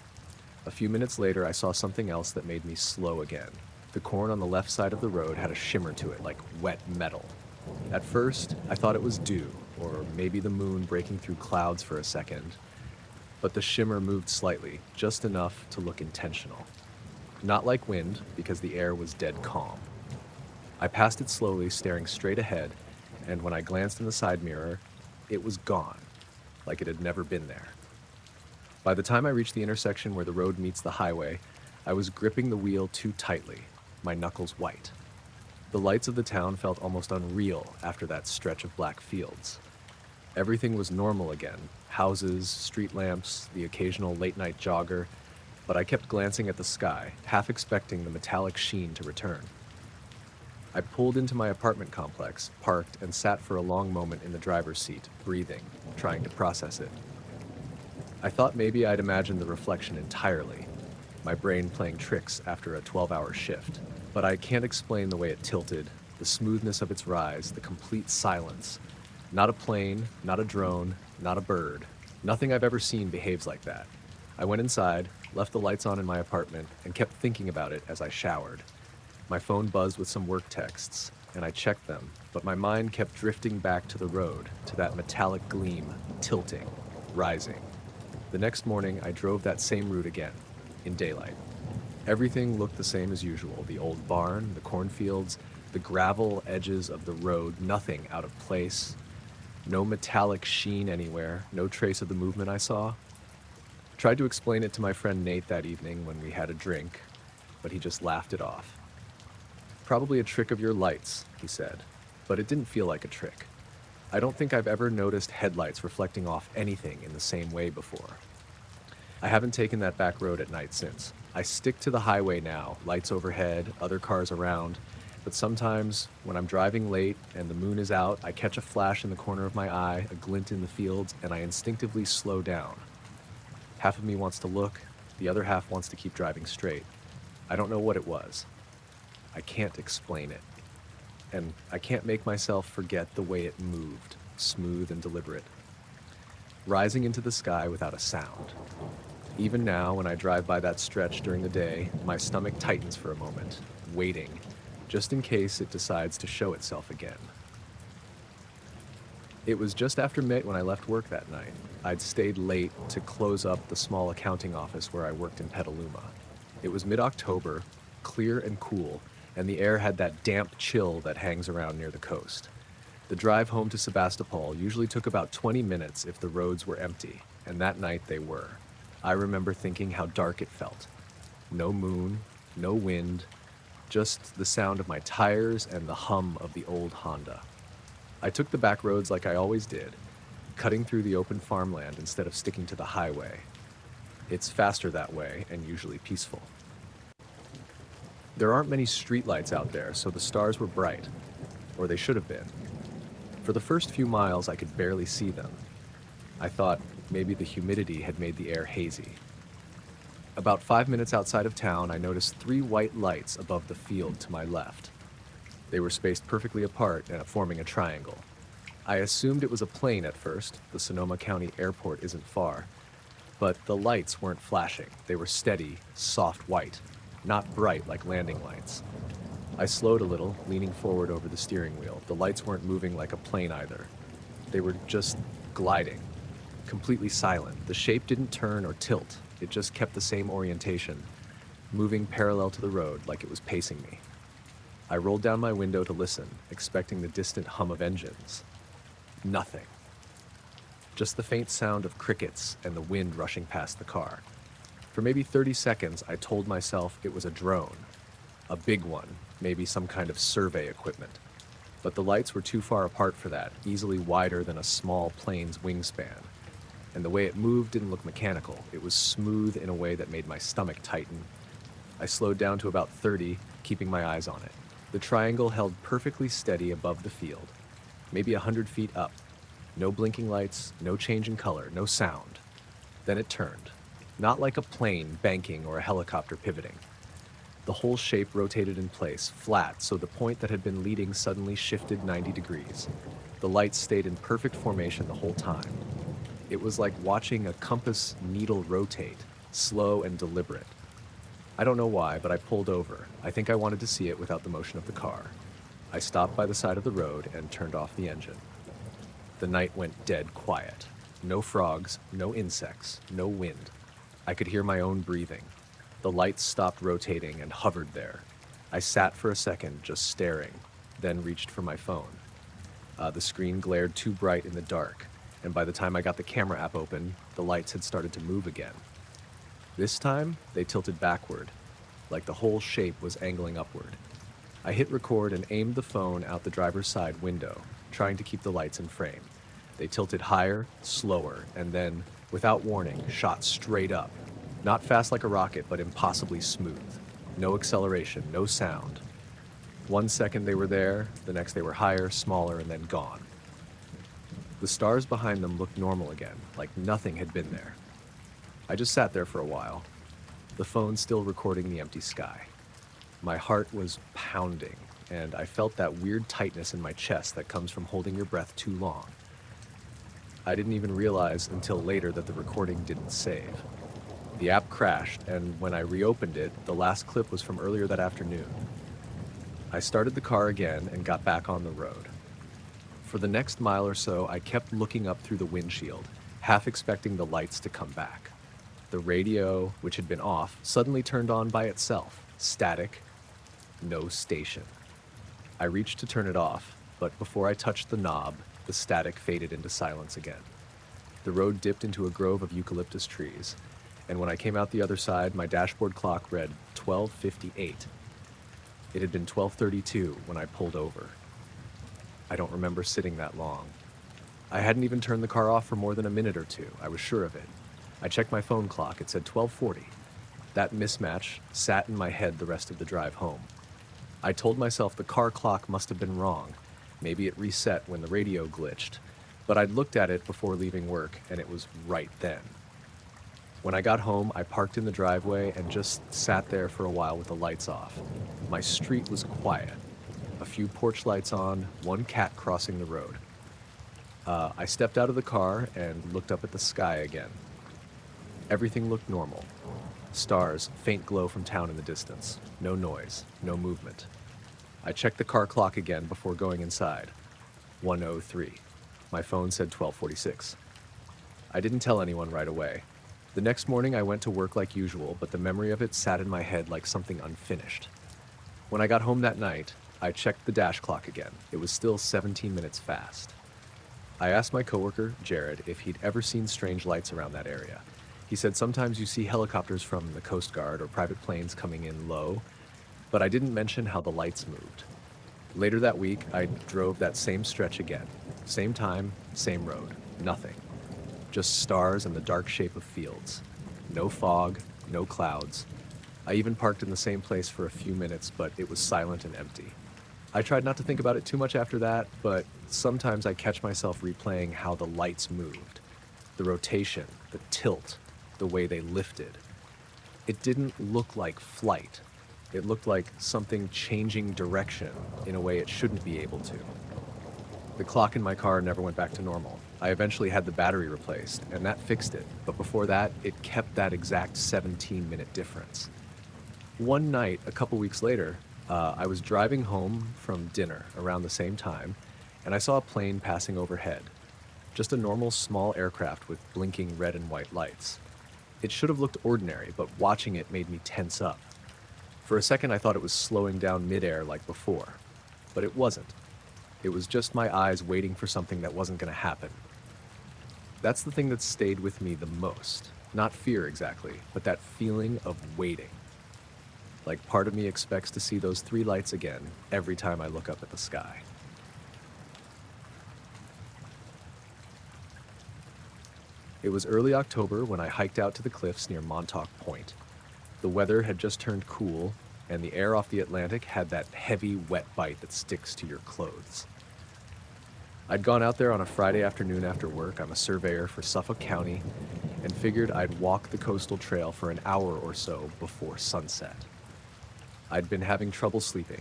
A few minutes later, I saw something else that made me slow again. The corn on the left side of the road had a shimmer to it, like wet metal. At first, I thought it was dew, or maybe the moon breaking through clouds for a second. But the shimmer moved slightly, just enough to look intentional. Not like wind, because the air was dead calm. I passed it slowly, staring straight ahead, and when I glanced in the side mirror, it was gone, like it had never been there. By the time I reached the intersection where the road meets the highway, I was gripping the wheel too tightly, my knuckles white. The lights of the town felt almost unreal after that stretch of black fields. Everything was normal again, houses, street lamps, the occasional late-night jogger, but I kept glancing at the sky, half expecting the metallic sheen to return. I pulled into my apartment complex, parked, and sat for a long moment in the driver's seat, breathing, trying to process it. I thought maybe I'd imagined the reflection entirely, my brain playing tricks after a 12-hour shift. But I can't explain the way it tilted, the smoothness of its rise, the complete silence. Not a plane, not a drone, not a bird. Nothing I've ever seen behaves like that. I went inside, left the lights on in my apartment, and kept thinking about it as I showered. My phone buzzed with some work texts, and I checked them, but my mind kept drifting back to the road, to that metallic gleam, tilting, rising. The next morning, I drove that same route again, in daylight. Everything looked the same as usual: the old barn, the cornfields, the gravel edges of the road, nothing out of place, no metallic sheen anywhere, no trace of the movement I saw. Tried to explain it to my friend Nate that evening when we had a drink, but he just laughed it off. Probably a trick of your lights, he said, but it didn't feel like a trick. I don't think I've ever noticed headlights reflecting off anything in the same way before. I haven't taken that back road at night since. I stick to the highway now, lights overhead, other cars around, but sometimes when I'm driving late and the moon is out, I catch a flash in the corner of my eye, a glint in the fields, and I instinctively slow down. Half of me wants to look, the other half wants to keep driving straight. I don't know what it was. I can't explain it. And I can't make myself forget the way it moved, smooth and deliberate, rising into the sky without a sound. Even now, when I drive by that stretch during the day, my stomach tightens for a moment, waiting, just in case it decides to show itself again. It was just after midnight when I left work that night. I'd stayed late to close up the small accounting office where I worked in Petaluma. It was mid-October, clear and cool, and the air had that damp chill that hangs around near the coast. The drive home to Sebastopol usually took about 20 minutes if the roads were empty, and that night they were. I remember thinking how dark it felt. No moon, no wind, just the sound of my tires and the hum of the old Honda. I took the back roads like I always did, cutting through the open farmland instead of sticking to the highway. It's faster that way and usually peaceful. There aren't many streetlights out there, so the stars were bright, or they should have been. For the first few miles, I could barely see them. I thought maybe the humidity had made the air hazy. About 5 minutes outside of town, I noticed 3 white lights above the field to my left. They were spaced perfectly apart and forming a triangle. I assumed it was a plane at first. The Sonoma County Airport isn't far. But the lights weren't flashing. They were steady, soft white, not bright like landing lights. I slowed a little, leaning forward over the steering wheel. The lights weren't moving like a plane either. They were just gliding, completely silent. The shape didn't turn or tilt. It just kept the same orientation, moving parallel to the road like it was pacing me. I rolled down my window to listen, expecting the distant hum of engines. Nothing. Just the faint sound of crickets and the wind rushing past the car. For maybe 30 seconds, I told myself it was a drone. A big one, maybe some kind of survey equipment. But the lights were too far apart for that, easily wider than a small plane's wingspan. And the way it moved didn't look mechanical. It was smooth in a way that made my stomach tighten. I slowed down to about 30, keeping my eyes on it. The triangle held perfectly steady above the field, maybe 100 feet up. No blinking lights, no change in color, no sound. Then it turned. Not like a plane banking or a helicopter pivoting. The whole shape rotated in place, flat, so the point that had been leading suddenly shifted 90 degrees. The lights stayed in perfect formation the whole time. It was like watching a compass needle rotate, slow and deliberate. I don't know why, but I pulled over. I think I wanted to see it without the motion of the car. I stopped by the side of the road and turned off the engine. The night went dead quiet. No frogs, no insects, no wind. I could hear my own breathing. The lights stopped rotating and hovered there. I sat for a second, just staring, then reached for my phone. The screen glared too bright in the dark, and by the time I got the camera app open, the lights had started to move again. This time, they tilted backward, like the whole shape was angling upward. I hit record and aimed the phone out the driver's side window, trying to keep the lights in frame. They tilted higher, slower, and then, without warning, shot straight up. Not fast like a rocket, but impossibly smooth. No acceleration, no sound. 1 second they were there, the next they were higher, smaller, and then gone. The stars behind them looked normal again, like nothing had been there. I just sat there for a while, the phone still recording the empty sky. My heart was pounding, and I felt that weird tightness in my chest that comes from holding your breath too long. I didn't even realize until later that the recording didn't save. The app crashed, and when I reopened it, the last clip was from earlier that afternoon. I started the car again and got back on the road. For the next mile or so, I kept looking up through the windshield, half expecting the lights to come back. The radio, which had been off, suddenly turned on by itself. Static, no station. I reached to turn it off, but before I touched the knob, the static faded into silence again. The road dipped into a grove of eucalyptus trees, and when I came out the other side, my dashboard clock read 12:58. It had been 12:32 when I pulled over. I don't remember sitting that long. I hadn't even turned the car off for more than a minute or two, I was sure of it. I checked my phone clock, it said 12:40. That mismatch sat in my head the rest of the drive home. I told myself the car clock must have been wrong. Maybe it reset when the radio glitched, but I'd looked at it before leaving work and it was right then. When I got home, I parked in the driveway and just sat there for a while with the lights off. My street was quiet. A few porch lights on, one cat crossing the road. I stepped out of the car and looked up at the sky again. Everything looked normal. Stars, faint glow from town in the distance. No noise, no movement. I checked the car clock again before going inside. 1:03. My phone said 12:46. I didn't tell anyone right away. The next morning I went to work like usual, but the memory of it sat in my head like something unfinished. When I got home that night, I checked the dash clock again. It was still 17 minutes fast. I asked my coworker, Jared, if he'd ever seen strange lights around that area. He said sometimes you see helicopters from the Coast Guard or private planes coming in low, but I didn't mention how the lights moved. Later that week, I drove that same stretch again. Same time, same road. Nothing. Just stars and the dark shape of fields. No fog, no clouds. I even parked in the same place for a few minutes, but it was silent and empty. I tried not to think about it too much after that, but sometimes I catch myself replaying how the lights moved. The rotation, the tilt, the way they lifted. It didn't look like flight. It looked like something changing direction in a way it shouldn't be able to. The clock in my car never went back to normal. I eventually had the battery replaced, and that fixed it, but before that, it kept that exact 17-minute difference. One night, a couple weeks later, I was driving home from dinner around the same time, and I saw a plane passing overhead. Just a normal small aircraft with blinking red and white lights. It should have looked ordinary, but watching it made me tense up. For a second, I thought it was slowing down midair like before, but it wasn't. It was just my eyes waiting for something that wasn't going to happen. That's the thing that stayed with me the most. Not fear exactly, but that feeling of waiting. Like part of me expects to see those three lights again every time I look up at the sky. It was early October when I hiked out to the cliffs near Montauk Point. The weather had just turned cool, and the air off the Atlantic had that heavy, wet bite that sticks to your clothes. I'd gone out there on a Friday afternoon after work. I'm a surveyor for Suffolk County, and figured I'd walk the coastal trail for an hour or so before sunset. I'd been having trouble sleeping,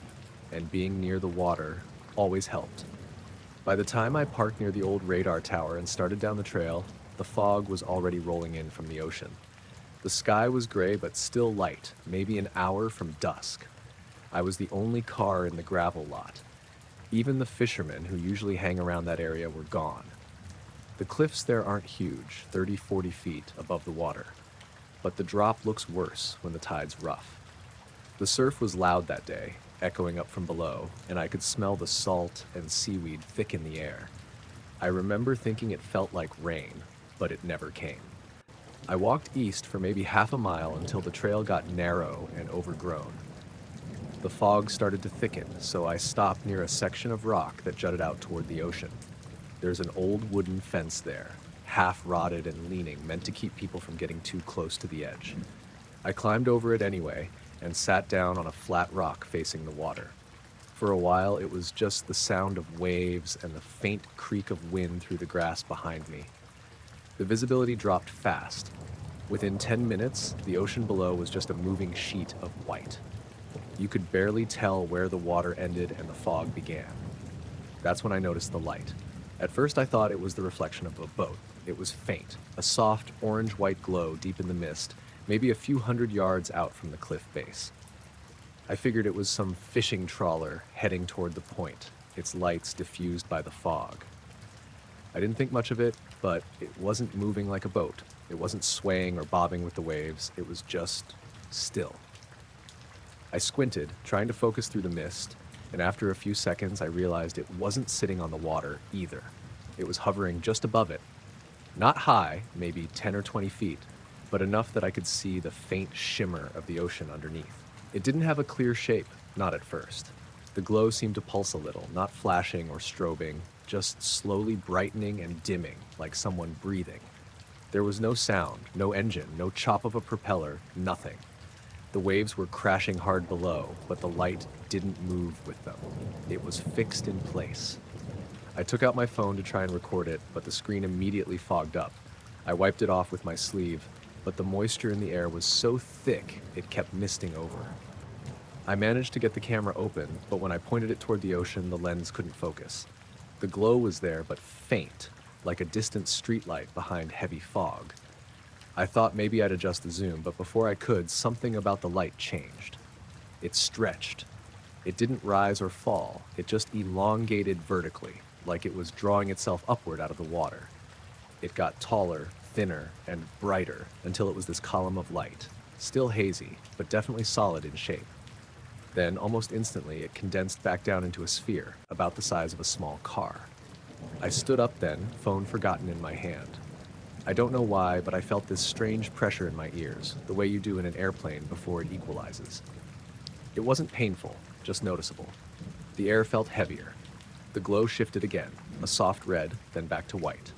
and being near the water always helped. By the time I parked near the old radar tower and started down the trail, the fog was already rolling in from the ocean. The sky was gray but still light, maybe an hour from dusk. I was the only car in the gravel lot. Even the fishermen who usually hang around that area were gone. The cliffs there aren't huge, 30, 40 feet above the water, but the drop looks worse when the tide's rough. The surf was loud that day, echoing up from below, and I could smell the salt and seaweed thick in the air. I remember thinking it felt like rain, but it never came. I walked east for maybe half a mile until the trail got narrow and overgrown. The fog started to thicken, so I stopped near a section of rock that jutted out toward the ocean. There's an old wooden fence there, half rotted and leaning, meant to keep people from getting too close to the edge. I climbed over it anyway and sat down on a flat rock facing the water. For a while, it was just the sound of waves and the faint creak of wind through the grass behind me. The visibility dropped fast. Within 10 minutes, the ocean below was just a moving sheet of white. You could barely tell where the water ended and the fog began. That's when I noticed the light. At first I thought it was the reflection of a boat. It was faint, a soft orange-white glow deep in the mist, maybe a few hundred yards out from the cliff base. I figured it was some fishing trawler heading toward the point, its lights diffused by the fog. I didn't think much of it, but it wasn't moving like a boat. It wasn't swaying or bobbing with the waves, it was just still. I squinted, trying to focus through the mist, and after a few seconds I realized it wasn't sitting on the water either. It was hovering just above it. Not high, maybe 10 or 20 feet, but enough that I could see the faint shimmer of the ocean underneath. It didn't have a clear shape, not at first. The glow seemed to pulse a little, not flashing or strobing, just slowly brightening and dimming, like someone breathing. There was no sound, no engine, no chop of a propeller, nothing. The waves were crashing hard below, but the light didn't move with them. It was fixed in place. I took out my phone to try and record it, but the screen immediately fogged up. I wiped it off with my sleeve, but the moisture in the air was so thick it kept misting over. I managed to get the camera open, but when I pointed it toward the ocean, the lens couldn't focus. The glow was there, but faint, like a distant streetlight behind heavy fog. I thought maybe I'd adjust the zoom, but before I could, something about the light changed. It stretched. It didn't rise or fall, it just elongated vertically, like it was drawing itself upward out of the water. It got taller, thinner, and brighter until it was this column of light, still hazy, but definitely solid in shape. Then, almost instantly, it condensed back down into a sphere, about the size of a small car. I stood up then, phone forgotten in my hand. I don't know why, but I felt this strange pressure in my ears, the way you do in an airplane before it equalizes. It wasn't painful, just noticeable. The air felt heavier. The glow shifted again, a soft red, then back to white.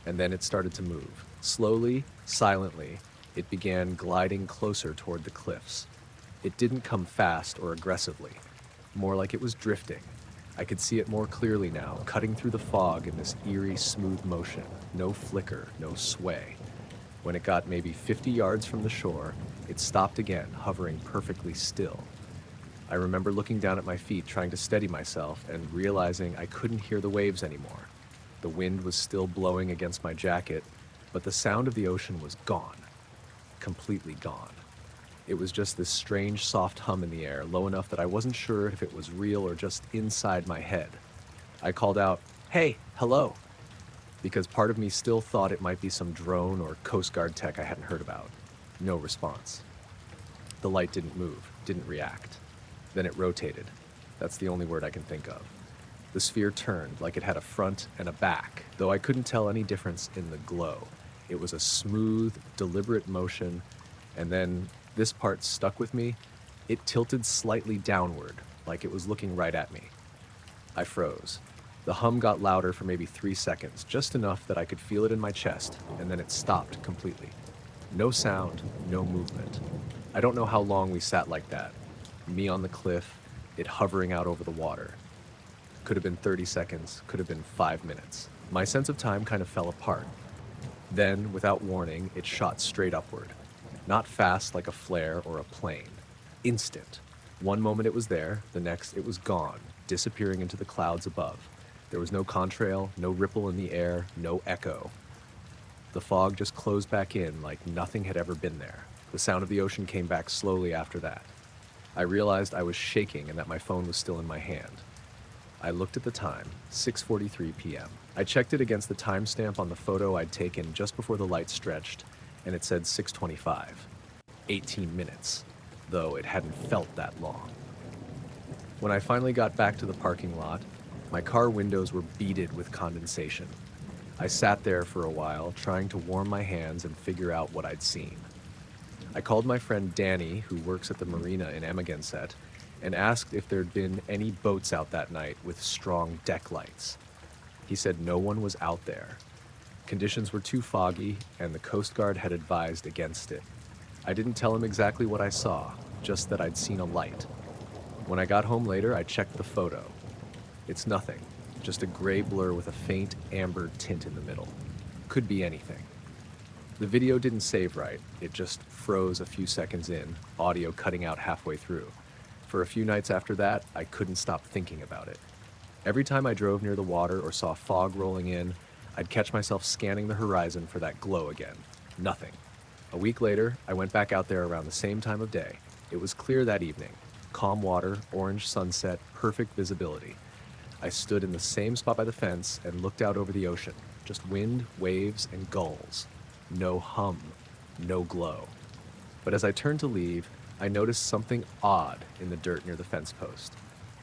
And then it started to move. Slowly, silently, it began gliding closer toward the cliffs. It didn't come fast or aggressively, more like it was drifting. I could see it more clearly now, cutting through the fog in this eerie, smooth motion. No flicker, no sway. When it got maybe 50 yards from the shore, it stopped again, hovering perfectly still. I remember looking down at my feet, trying to steady myself, and realizing I couldn't hear the waves anymore. The wind was still blowing against my jacket, but the sound of the ocean was gone. Completely gone. It was just this strange, soft hum in the air, low enough that I wasn't sure if it was real or just inside my head. I called out, "Hey, hello," because part of me still thought it might be some drone or Coast Guard tech I hadn't heard about. No response. The light didn't move, didn't react. Then it rotated. That's the only word I can think of. The sphere turned like it had a front and a back, though I couldn't tell any difference in the glow. It was a smooth, deliberate motion, and then this part stuck with me. It tilted slightly downward, like it was looking right at me. I froze. The hum got louder for maybe 3 seconds, just enough that I could feel it in my chest, and then it stopped completely. No sound, no movement. I don't know how long we sat like that. Me on the cliff, it hovering out over the water. Could have been 30 seconds, could have been 5 minutes. My sense of time kind of fell apart. Then, without warning, it shot straight upward. Not fast like a flare or a plane. Instant. One moment it was there, the next it was gone, disappearing into the clouds above. There was no contrail, no ripple in the air, no echo. The fog just closed back in like nothing had ever been there. The sound of the ocean came back slowly after that. I realized I was shaking and that my phone was still in my hand. I looked at the time, 6:43 p.m. I checked it against the timestamp on the photo I'd taken just before the light stretched, and it said 6:25. 18 minutes, though it hadn't felt that long. When I finally got back to the parking lot, my car windows were beaded with condensation. I sat there for a while, trying to warm my hands and figure out what I'd seen. I called my friend Danny, who works at the marina in Amagansett, and asked if there'd been any boats out that night with strong deck lights. He said no one was out there. Conditions were too foggy, and the Coast Guard had advised against it. I didn't tell him exactly what I saw, just that I'd seen a light. When I got home later, I checked the photo. It's nothing, just a gray blur with a faint amber tint in the middle. Could be anything. The video didn't save right, it just froze a few seconds in, audio cutting out halfway through. For a few nights after that, I couldn't stop thinking about it. Every time I drove near the water or saw fog rolling in, I'd catch myself scanning the horizon for that glow again. Nothing. A week later, I went back out there around the same time of day. It was clear that evening. Calm water, orange sunset, perfect visibility. I stood in the same spot by the fence and looked out over the ocean. Just wind, waves, and gulls. No hum, no glow. But as I turned to leave, I noticed something odd in the dirt near the fence post.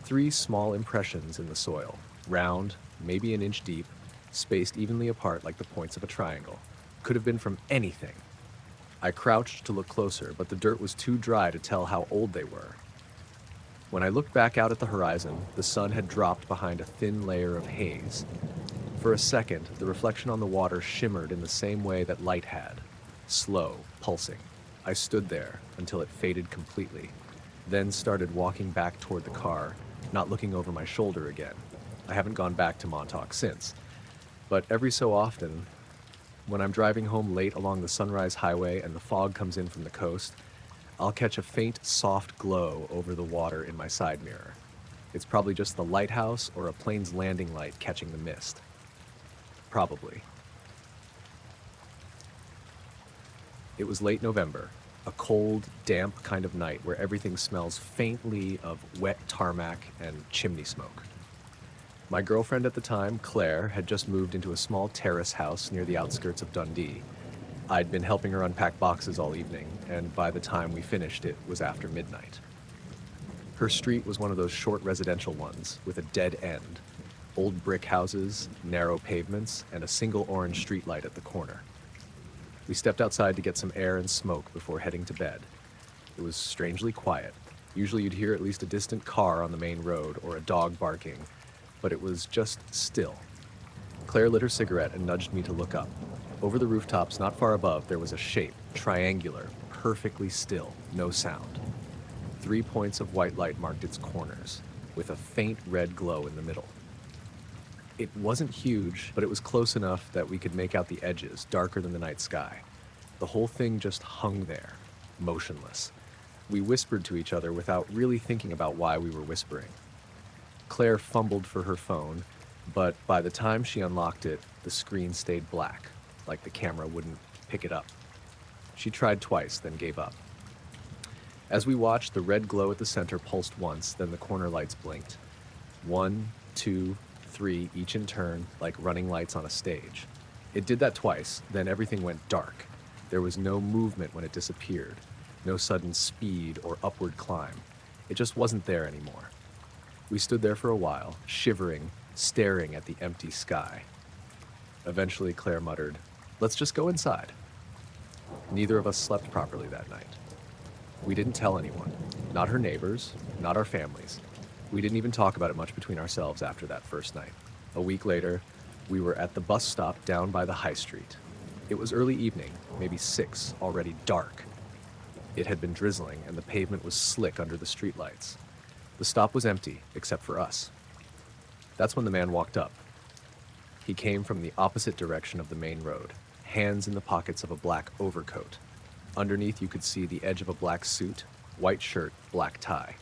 Three small impressions in the soil, round, maybe an inch deep, spaced evenly apart like the points of a triangle. Could have been from anything. I crouched to look closer, but the dirt was too dry to tell how old they were. When I looked back out at the horizon, the sun had dropped behind a thin layer of haze. For a second, the reflection on the water shimmered in the same way that light had, slow, pulsing. I stood there until it faded completely, then started walking back toward the car, not looking over my shoulder again. I haven't gone back to Montauk since, but every so often, when I'm driving home late along the Sunrise Highway and the fog comes in from the coast, I'll catch a faint, soft glow over the water in my side mirror. It's probably just the lighthouse or a plane's landing light catching the mist. Probably. It was late November, a cold, damp kind of night where everything smells faintly of wet tarmac and chimney smoke. My girlfriend at the time, Claire, had just moved into a small terrace house near the outskirts of Dundee. I'd been helping her unpack boxes all evening, and by the time we finished, it was after midnight. Her street was one of those short residential ones with a dead end, old brick houses, narrow pavements, and a single orange streetlight at the corner. We stepped outside to get some air and smoke before heading to bed. It was strangely quiet. Usually you'd hear at least a distant car on the main road or a dog barking, but it was just still. Claire lit her cigarette and nudged me to look up. Over the rooftops, not far above, there was a shape, triangular, perfectly still, no sound. 3 points of white light marked its corners, with a faint red glow in the middle. It wasn't huge, but it was close enough that we could make out the edges, darker than the night sky. The whole thing just hung there, motionless. We whispered to each other without really thinking about why we were whispering. Claire fumbled for her phone, but by the time she unlocked it, the screen stayed black, like the camera wouldn't pick it up. She tried twice, then gave up. As we watched, the red glow at the center pulsed once, then the corner lights blinked. 1, 2, 3, each in turn, like running lights on a stage. It did that twice, then everything went dark. There was no movement when it disappeared, no sudden speed or upward climb. It just wasn't there anymore. We stood there for a while, shivering, staring at the empty sky. Eventually, Claire muttered, "Let's just go inside." Neither of us slept properly that night. We didn't tell anyone, not her neighbors, not our families. We didn't even talk about it much between ourselves after that first night. A week later, we were at the bus stop down by the high street. It was early evening, maybe 6, already dark. It had been drizzling and the pavement was slick under the streetlights. The stop was empty, except for us. That's when the man walked up. He came from the opposite direction of the main road, hands in the pockets of a black overcoat. Underneath, you could see the edge of a black suit, white shirt, black tie.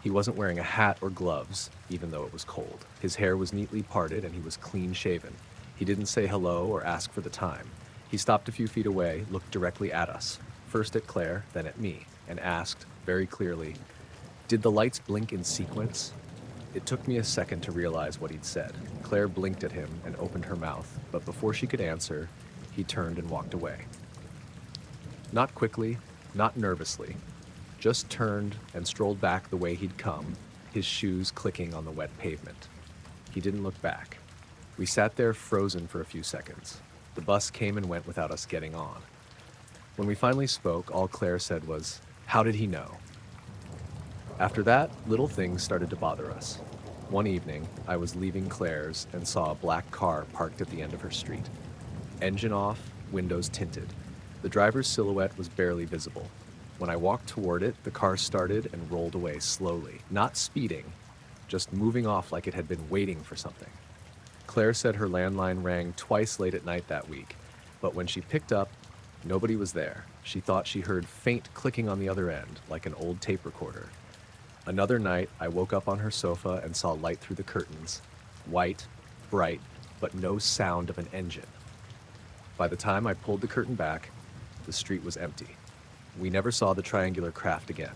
He wasn't wearing a hat or gloves, even though it was cold. His hair was neatly parted and he was clean shaven. He didn't say hello or ask for the time. He stopped a few feet away, looked directly at us, first at Claire, then at me, and asked, very clearly, "Did the lights blink in sequence?" It took me a second to realize what he'd said. Claire blinked at him and opened her mouth, but before she could answer, he turned and walked away. Not quickly, not nervously, just turned and strolled back the way he'd come, his shoes clicking on the wet pavement. He didn't look back. We sat there frozen for a few seconds. The bus came and went without us getting on. When we finally spoke, all Claire said was, "How did he know?" After that, little things started to bother us. One evening, I was leaving Claire's and saw a black car parked at the end of her street. Engine off, windows tinted. The driver's silhouette was barely visible. When I walked toward it, the car started and rolled away slowly, not speeding, just moving off like it had been waiting for something. Claire said her landline rang twice late at night that week, but when she picked up, nobody was there. She thought she heard faint clicking on the other end, like an old tape recorder. Another night, I woke up on her sofa and saw light through the curtains, white, bright, but no sound of an engine. By the time I pulled the curtain back, the street was empty. We never saw the triangular craft again.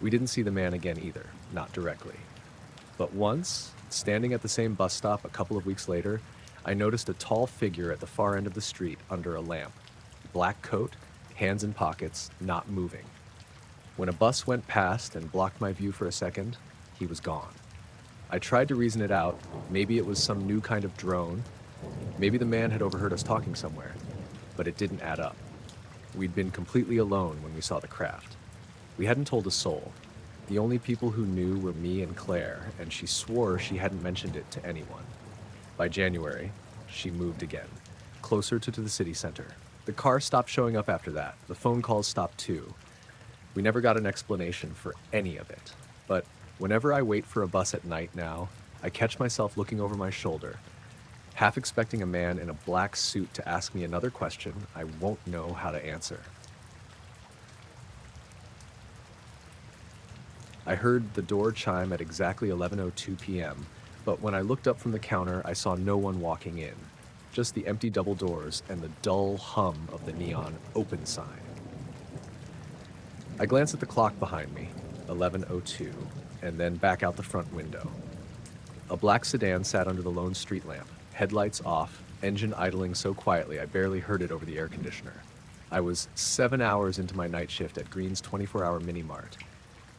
We didn't see the man again either, not directly. But once, standing at the same bus stop a couple of weeks later, I noticed a tall figure at the far end of the street under a lamp. Black coat, hands in pockets, not moving. When a bus went past and blocked my view for a second, he was gone. I tried to reason it out. Maybe it was some new kind of drone. Maybe the man had overheard us talking somewhere. But it didn't add up. We'd been completely alone when we saw the craft. We hadn't told a soul. The only people who knew were me and Claire, and she swore she hadn't mentioned it to anyone. By January, she moved again, closer to the city center. The car stopped showing up after that. The phone calls stopped too. We never got an explanation for any of it. But whenever I wait for a bus at night now, I catch myself looking over my shoulder, half expecting a man in a black suit to ask me another question I won't know how to answer. I heard the door chime at exactly 11:02 p.m., but when I looked up from the counter, I saw no one walking in, just the empty double doors and the dull hum of the neon open sign. I glanced at the clock behind me, 11:02, and then back out the front window. A black sedan sat under the lone street lamp, headlights off, engine idling so quietly I barely heard it over the air conditioner. I was 7 hours into my night shift at Green's 24-hour mini-mart,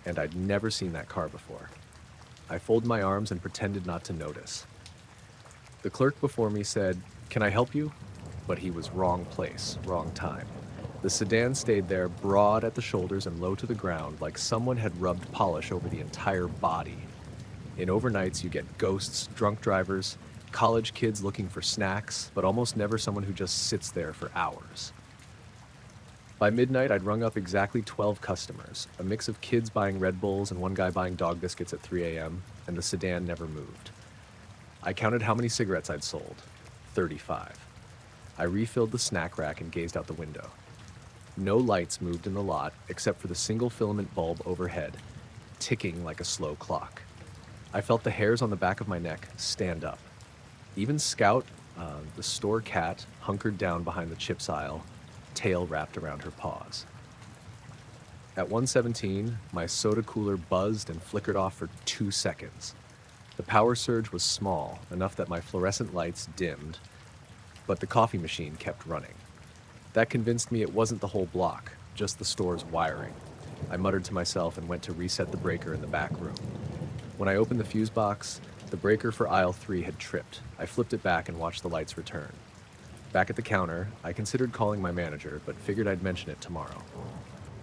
and I'd never seen that car before. I folded my arms and pretended not to notice. The clerk before me said, "Can I help you?" But he was wrong place, wrong time. The sedan stayed there, broad at the shoulders and low to the ground, like someone had rubbed polish over the entire body. In overnights, you get ghosts, drunk drivers, college kids looking for snacks, but almost never someone who just sits there for hours. By midnight, I'd rung up exactly 12 customers, a mix of kids buying Red Bulls and one guy buying dog biscuits at 3 a.m., and the sedan never moved. I counted how many cigarettes I'd sold. 35. I refilled the snack rack and gazed out the window. No lights moved in the lot except for the single filament bulb overhead, ticking like a slow clock. I felt the hairs on the back of my neck stand up. Even Scout, the store cat, hunkered down behind the chips aisle, tail wrapped around her paws. At 1:17, my soda cooler buzzed and flickered off for 2 seconds. The power surge was small, enough that my fluorescent lights dimmed, but the coffee machine kept running. That convinced me it wasn't the whole block, just the store's wiring. I muttered to myself and went to reset the breaker in the back room. When I opened the fuse box, the breaker for aisle 3 had tripped. I flipped it back and watched the lights return. Back at the counter, I considered calling my manager, but figured I'd mention it tomorrow.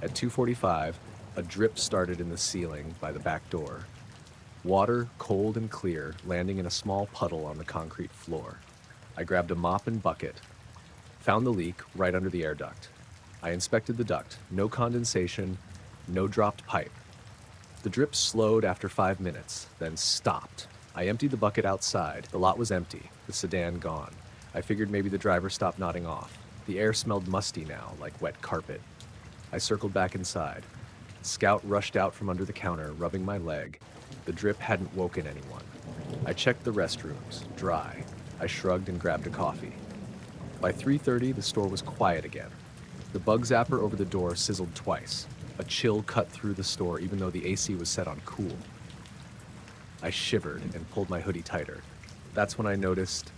At 2:45, a drip started in the ceiling by the back door. Water, cold and clear, landing in a small puddle on the concrete floor. I grabbed a mop and bucket, found the leak right under the air duct. I inspected the duct. No condensation, no dropped pipe. The drip slowed after 5 minutes, then stopped. I emptied the bucket outside. The lot was empty, the sedan gone. I figured maybe the driver stopped nodding off. The air smelled musty now, like wet carpet. I circled back inside. Scout rushed out from under the counter, rubbing my leg. The drip hadn't woken anyone. I checked the restrooms, dry. I shrugged and grabbed a coffee. By 3:30, the store was quiet again. The bug zapper over the door sizzled twice. A chill cut through the store even though the AC was set on cool. I shivered and pulled my hoodie tighter. That's when I noticed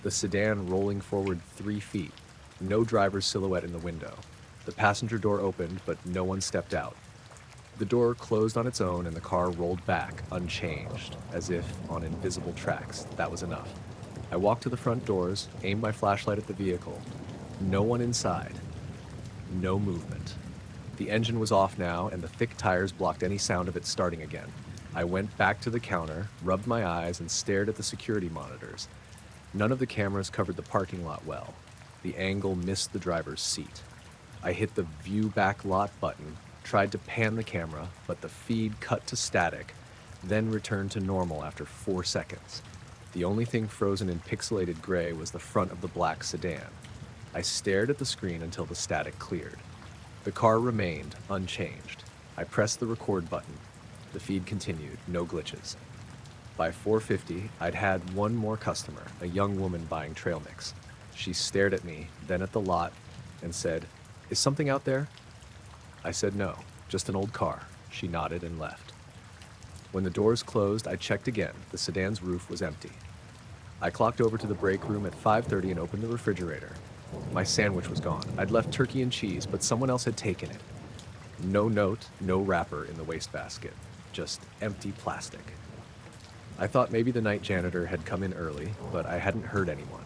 the sedan rolling forward 3 feet. No driver's silhouette in the window. The passenger door opened, but no one stepped out. The door closed on its own and the car rolled back, unchanged, as if on invisible tracks. That was enough. I walked to the front doors, aimed my flashlight at the vehicle. No one inside. No movement. The engine was off now, and the thick tires blocked any sound of it starting again. I went back to the counter, rubbed my eyes, and stared at the security monitors. None of the cameras covered the parking lot well. The angle missed the driver's seat. I hit the view back lot button, tried to pan the camera, but the feed cut to static, then returned to normal after 4 seconds. The only thing frozen in pixelated gray was the front of the black sedan. I stared at the screen until the static cleared. The car remained unchanged. I pressed the record button. The feed continued, no glitches. By 4:50, I'd had one more customer, a young woman buying trail mix. She stared at me, then at the lot, and said, "Is something out there?" I said no, just an old car. She nodded and left. When the doors closed, I checked again. The sedan's roof was empty. I clocked over to the break room at 5:30 and opened the refrigerator. My sandwich was gone. I'd left turkey and cheese, but someone else had taken it. No note, no wrapper in the wastebasket. Just empty plastic. I thought maybe the night janitor had come in early, but I hadn't heard anyone.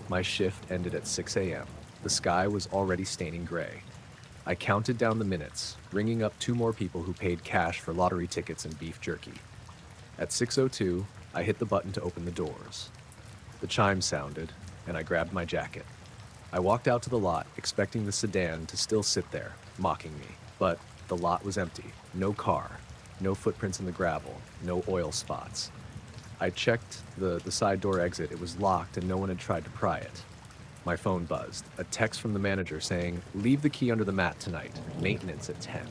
My shift ended at 6 a.m. The sky was already staining gray. I counted down the minutes, ringing up two more people who paid cash for lottery tickets and beef jerky. At 6:02, I hit the button to open the doors. The chime sounded, and I grabbed my jacket. I walked out to the lot, expecting the sedan to still sit there, mocking me. But the lot was empty. No car, no footprints in the gravel, no oil spots. I checked the side door exit. It was locked and no one had tried to pry it. My phone buzzed. A text from the manager saying, "Leave the key under the mat tonight. Maintenance at 10."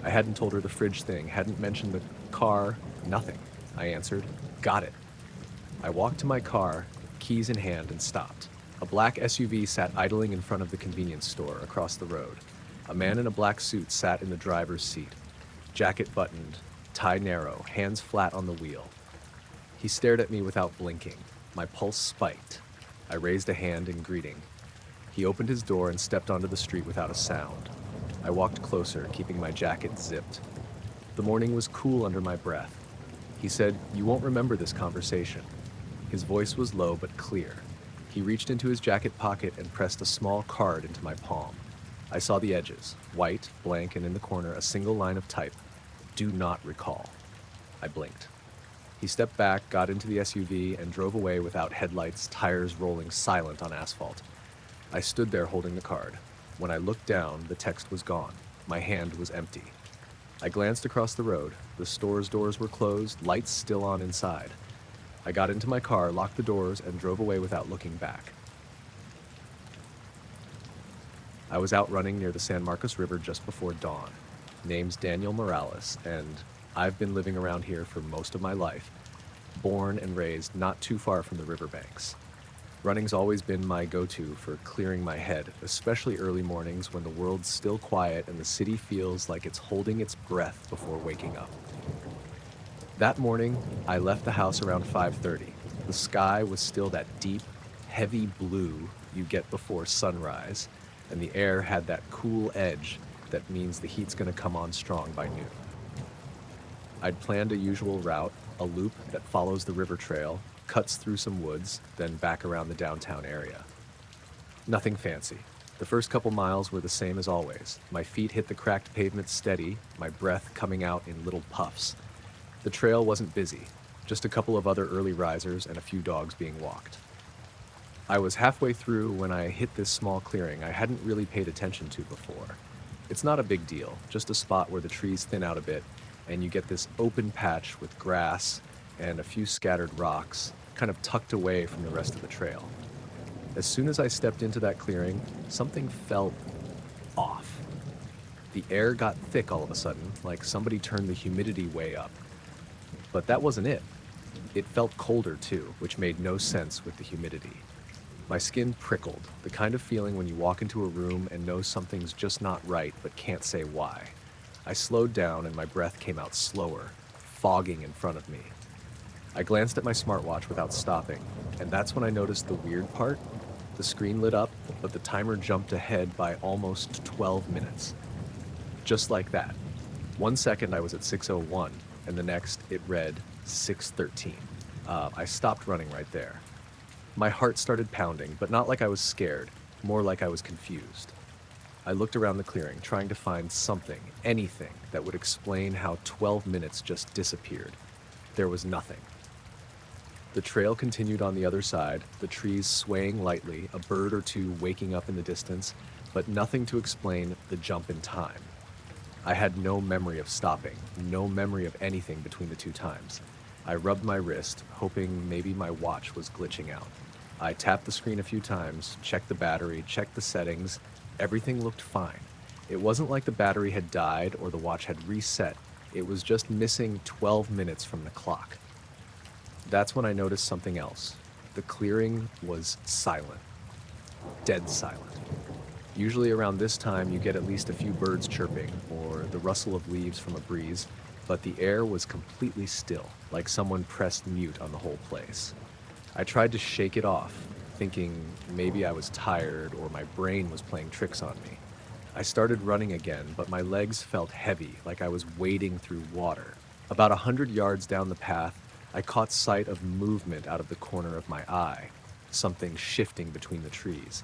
I hadn't told her the fridge thing, hadn't mentioned the car, nothing. I answered, "Got it." I walked to my car, keys in hand, and stopped. A black SUV sat idling in front of the convenience store across the road. A man in a black suit sat in the driver's seat. Jacket buttoned, tie narrow, hands flat on the wheel. He stared at me without blinking. My pulse spiked. I raised a hand in greeting. He opened his door and stepped onto the street without a sound. I walked closer, keeping my jacket zipped. The morning was cool under my breath. He said, "You won't remember this conversation." His voice was low but clear. He reached into his jacket pocket and pressed a small card into my palm. I saw the edges, white, blank, and in the corner a single line of type. "Do not recall." I blinked. He stepped back, got into the SUV, and drove away without headlights, tires rolling silent on asphalt. I stood there holding the card. When I looked down, the text was gone. My hand was empty. I glanced across the road. The store's doors were closed, lights still on inside. I got into my car, locked the doors, and drove away without looking back. I was out running near the San Marcos River just before dawn. Name's Daniel Morales, and I've been living around here for most of my life, born and raised not too far from the riverbanks. Running's always been my go-to for clearing my head, especially early mornings when the world's still quiet and the city feels like it's holding its breath before waking up. That morning, I left the house around 5:30. The sky was still that deep, heavy blue you get before sunrise, and the air had that cool edge that means the heat's going to come on strong by noon. I'd planned a usual route, a loop that follows the river trail, cuts through some woods, then back around the downtown area. Nothing fancy. The first couple miles were the same as always. My feet hit the cracked pavement steady, my breath coming out in little puffs. The trail wasn't busy, just a couple of other early risers and a few dogs being walked. I was halfway through when I hit this small clearing I hadn't really paid attention to before. It's not a big deal, just a spot where the trees thin out a bit and you get this open patch with grass and a few scattered rocks, kind of tucked away from the rest of the trail. As soon as I stepped into that clearing, something felt off. The air got thick all of a sudden, like somebody turned the humidity way up. But that wasn't it. It felt colder too, which made no sense with the humidity. My skin prickled, the kind of feeling when you walk into a room and know something's just not right but can't say why. I slowed down and my breath came out slower, fogging in front of me. I glanced at my smartwatch without stopping, and that's when I noticed the weird part. The screen lit up, but the timer jumped ahead by almost 12 minutes. Just like that. 1 second I was at 6:01, and the next it read 6:13. I stopped running right there. My heart started pounding, but not like I was scared, more like I was confused. I looked around the clearing, trying to find something, anything, that would explain how 12 minutes just disappeared. There was nothing. The trail continued on the other side, the trees swaying lightly, a bird or two waking up in the distance, but nothing to explain the jump in time. I had no memory of stopping, no memory of anything between the two times. I rubbed my wrist, hoping maybe my watch was glitching out. I tapped the screen a few times, checked the battery, checked the settings. Everything looked fine. It wasn't like the battery had died or the watch had reset. It was just missing 12 minutes from the clock. That's when I noticed something else. The clearing was silent. Dead silent. Usually around this time you get at least a few birds chirping or the rustle of leaves from a breeze, but the air was completely still, like someone pressed mute on the whole place. I tried to shake it off, thinking maybe I was tired or my brain was playing tricks on me. I started running again, but my legs felt heavy, like I was wading through water. About 100 yards down the path, I caught sight of movement out of the corner of my eye, something shifting between the trees.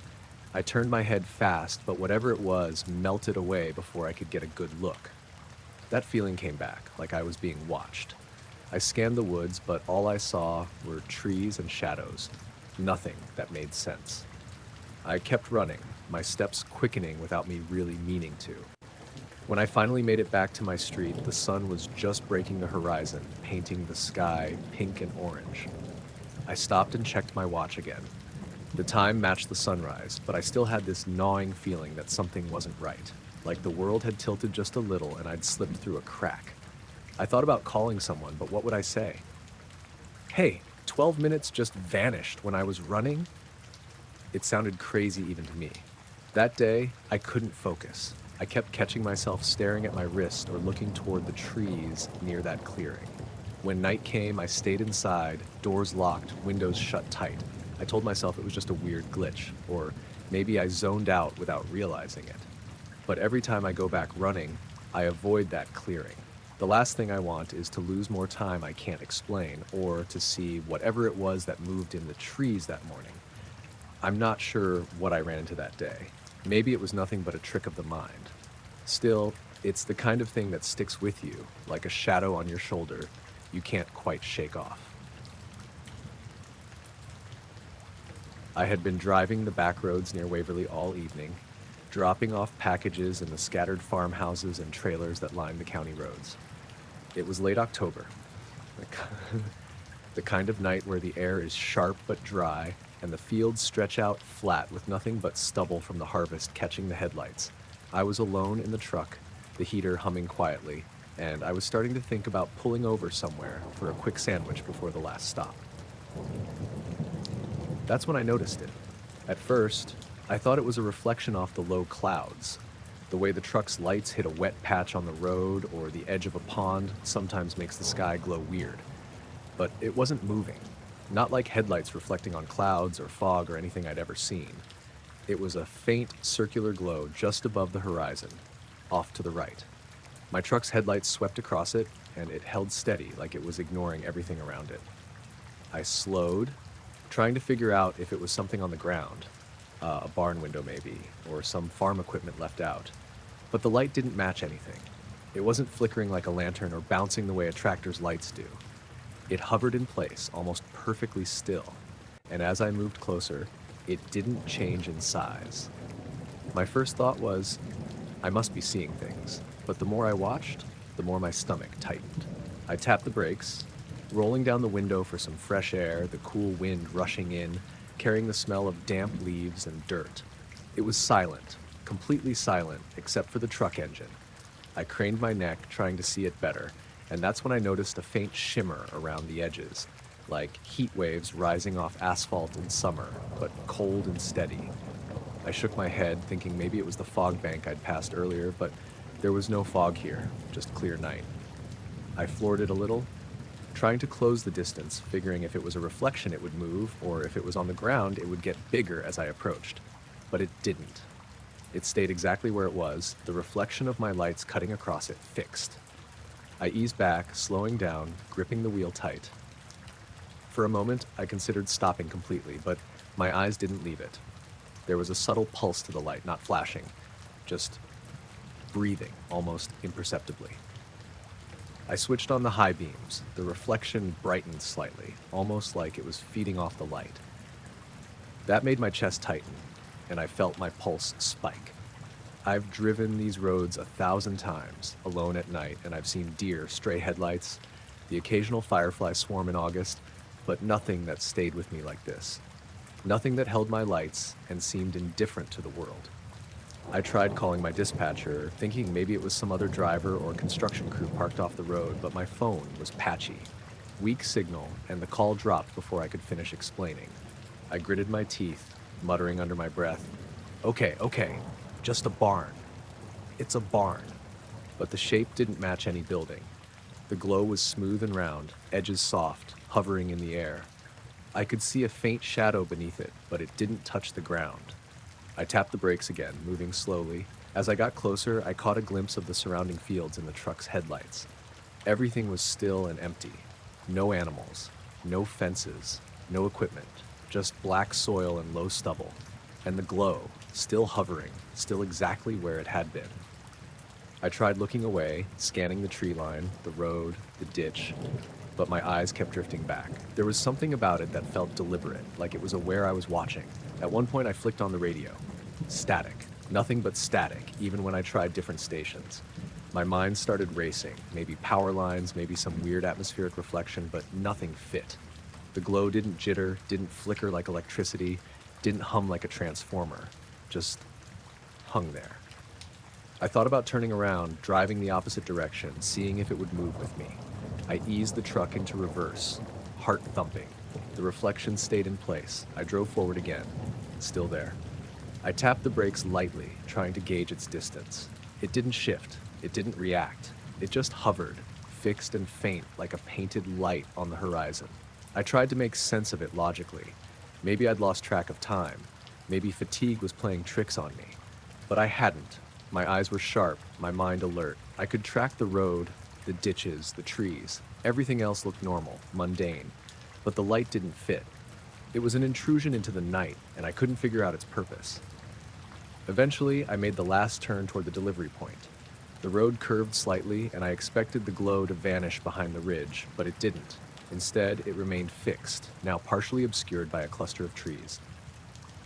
I turned my head fast, but whatever it was melted away before I could get a good look. That feeling came back, like I was being watched. I scanned the woods, but all I saw were trees and shadows. Nothing that made sense. I kept running, my steps quickening without me really meaning to. When I finally made it back to my street, the sun was just breaking the horizon, painting the sky pink and orange. I stopped and checked my watch again. The time matched the sunrise, but I still had this gnawing feeling that something wasn't right, like the world had tilted just a little and I'd slipped through a crack. I thought about calling someone, but what would I say? Hey, 12 minutes just vanished when I was running? It sounded crazy even to me. That day, I couldn't focus. I kept catching myself staring at my wrist or looking toward the trees near that clearing. When night came, I stayed inside, doors locked, windows shut tight. I told myself it was just a weird glitch, or maybe I zoned out without realizing it. But every time I go back running, I avoid that clearing. The last thing I want is to lose more time I can't explain, or to see whatever it was that moved in the trees that morning. I'm not sure what I ran into that day. Maybe it was nothing but a trick of the mind. Still, it's the kind of thing that sticks with you, like a shadow on your shoulder you can't quite shake off. I had been driving the back roads near Waverly all evening, dropping off packages in the scattered farmhouses and trailers that lined the county roads. It was late October, the kind of night where the air is sharp but dry, and the fields stretch out flat with nothing but stubble from the harvest catching the headlights. I was alone in the truck, the heater humming quietly, and I was starting to think about pulling over somewhere for a quick sandwich before the last stop. That's when I noticed it. At first, I thought it was a reflection off the low clouds. The way the truck's lights hit a wet patch on the road or the edge of a pond sometimes makes the sky glow weird. But it wasn't moving. Not like headlights reflecting on clouds or fog or anything I'd ever seen. It was a faint circular glow just above the horizon, off to the right. My truck's headlights swept across it, and it held steady like it was ignoring everything around it. I slowed, trying to figure out if it was something on the ground, a barn window maybe, or some farm equipment left out. But the light didn't match anything. It wasn't flickering like a lantern or bouncing the way a tractor's lights do. It hovered in place, almost perfectly still, and as I moved closer, it didn't change in size. My first thought was, I must be seeing things, but the more I watched, the more my stomach tightened. I tapped the brakes, rolling down the window for some fresh air, the cool wind rushing in, carrying the smell of damp leaves and dirt. It was silent, completely silent, except for the truck engine. I craned my neck, trying to see it better, and that's when I noticed a faint shimmer around the edges, like heat waves rising off asphalt in summer, but cold and steady. I shook my head, thinking maybe it was the fog bank I'd passed earlier, but there was no fog here, just clear night. I floored it a little, trying to close the distance, figuring if it was a reflection it would move, or if it was on the ground it would get bigger as I approached. But it didn't. It stayed exactly where it was, the reflection of my lights cutting across it fixed. I eased back, slowing down, gripping the wheel tight. For a moment, I considered stopping completely, but my eyes didn't leave it. There was a subtle pulse to the light, not flashing, just breathing, almost imperceptibly. I switched on the high beams. The reflection brightened slightly, almost like it was feeding off the light. That made my chest tighten, and I felt my pulse spike. I've driven these roads 1,000 times, alone at night, and I've seen deer, stray headlights, the occasional firefly swarm in August, but nothing that stayed with me like this. Nothing that held my lights and seemed indifferent to the world. I tried calling my dispatcher, thinking maybe it was some other driver or construction crew parked off the road, but my phone was patchy. Weak signal, and the call dropped before I could finish explaining. I gritted my teeth, muttering under my breath, Okay, just a barn. It's a barn. But the shape didn't match any building. The glow was smooth and round, edges soft, hovering in the air. I could see a faint shadow beneath it, but it didn't touch the ground. I tapped the brakes again, moving slowly. As I got closer, I caught a glimpse of the surrounding fields in the truck's headlights. Everything was still and empty. No animals, no fences, no equipment, just black soil and low stubble. And the glow, still hovering, still exactly where it had been. I tried looking away, scanning the tree line, the road, the ditch, but my eyes kept drifting back. There was something about it that felt deliberate, like it was aware I was watching. At one point, I flicked on the radio. Static. Nothing but static, even when I tried different stations. My mind started racing, maybe power lines, maybe some weird atmospheric reflection, but nothing fit. The glow didn't jitter, didn't flicker like electricity, didn't hum like a transformer, just hung there. I thought about turning around, driving the opposite direction, seeing if it would move with me. I eased the truck into reverse, heart thumping. The reflection stayed in place. I drove forward again, still there. I tapped the brakes lightly, trying to gauge its distance. It didn't shift. It didn't react. It just hovered, fixed and faint like a painted light on the horizon. I tried to make sense of it logically. Maybe I'd lost track of time. Maybe fatigue was playing tricks on me. But I hadn't. My eyes were sharp, my mind alert. I could track the road, the ditches, the trees. Everything else looked normal, mundane. But the light didn't fit. It was an intrusion into the night, and I couldn't figure out its purpose. Eventually, I made the last turn toward the delivery point. The road curved slightly, and I expected the glow to vanish behind the ridge, but it didn't. Instead, it remained fixed, now partially obscured by a cluster of trees.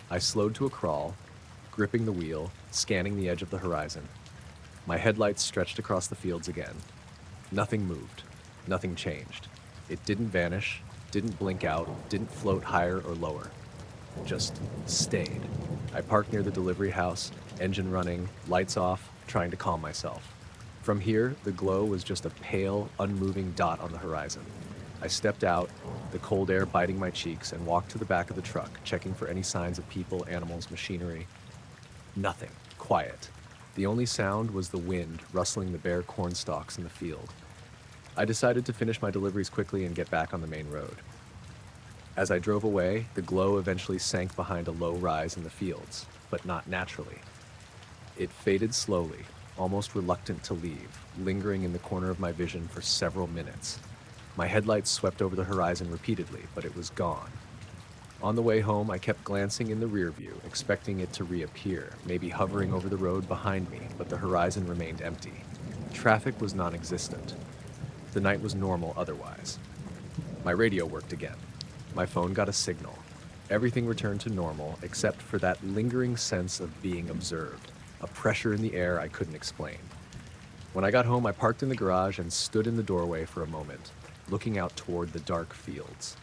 I slowed to a crawl, gripping the wheel, scanning the edge of the horizon. My headlights stretched across the fields again. Nothing moved. Nothing changed. It didn't vanish, didn't blink out, didn't float higher or lower. Just stayed. I parked near the delivery house, engine running, lights off, trying to calm myself. From here, the glow was just a pale, unmoving dot on the horizon. I stepped out, the cold air biting my cheeks, and walked to the back of the truck, checking for any signs of people, animals, machinery. Nothing. Quiet. The only sound was the wind rustling the bare corn stalks in the field. I decided to finish my deliveries quickly and get back on the main road. As I drove away, the glow eventually sank behind a low rise in the fields, but not naturally. It faded slowly, almost reluctant to leave, lingering in the corner of my vision for several minutes. My headlights swept over the horizon repeatedly, but it was gone. On the way home, I kept glancing in the rear view, expecting it to reappear, maybe hovering over the road behind me, but the horizon remained empty. Traffic was non-existent. The night was normal otherwise. My radio worked again. My phone got a signal. Everything returned to normal, except for that lingering sense of being observed, a pressure in the air I couldn't explain. When I got home, I parked in the garage and stood in the doorway for a moment, looking out toward the dark fields.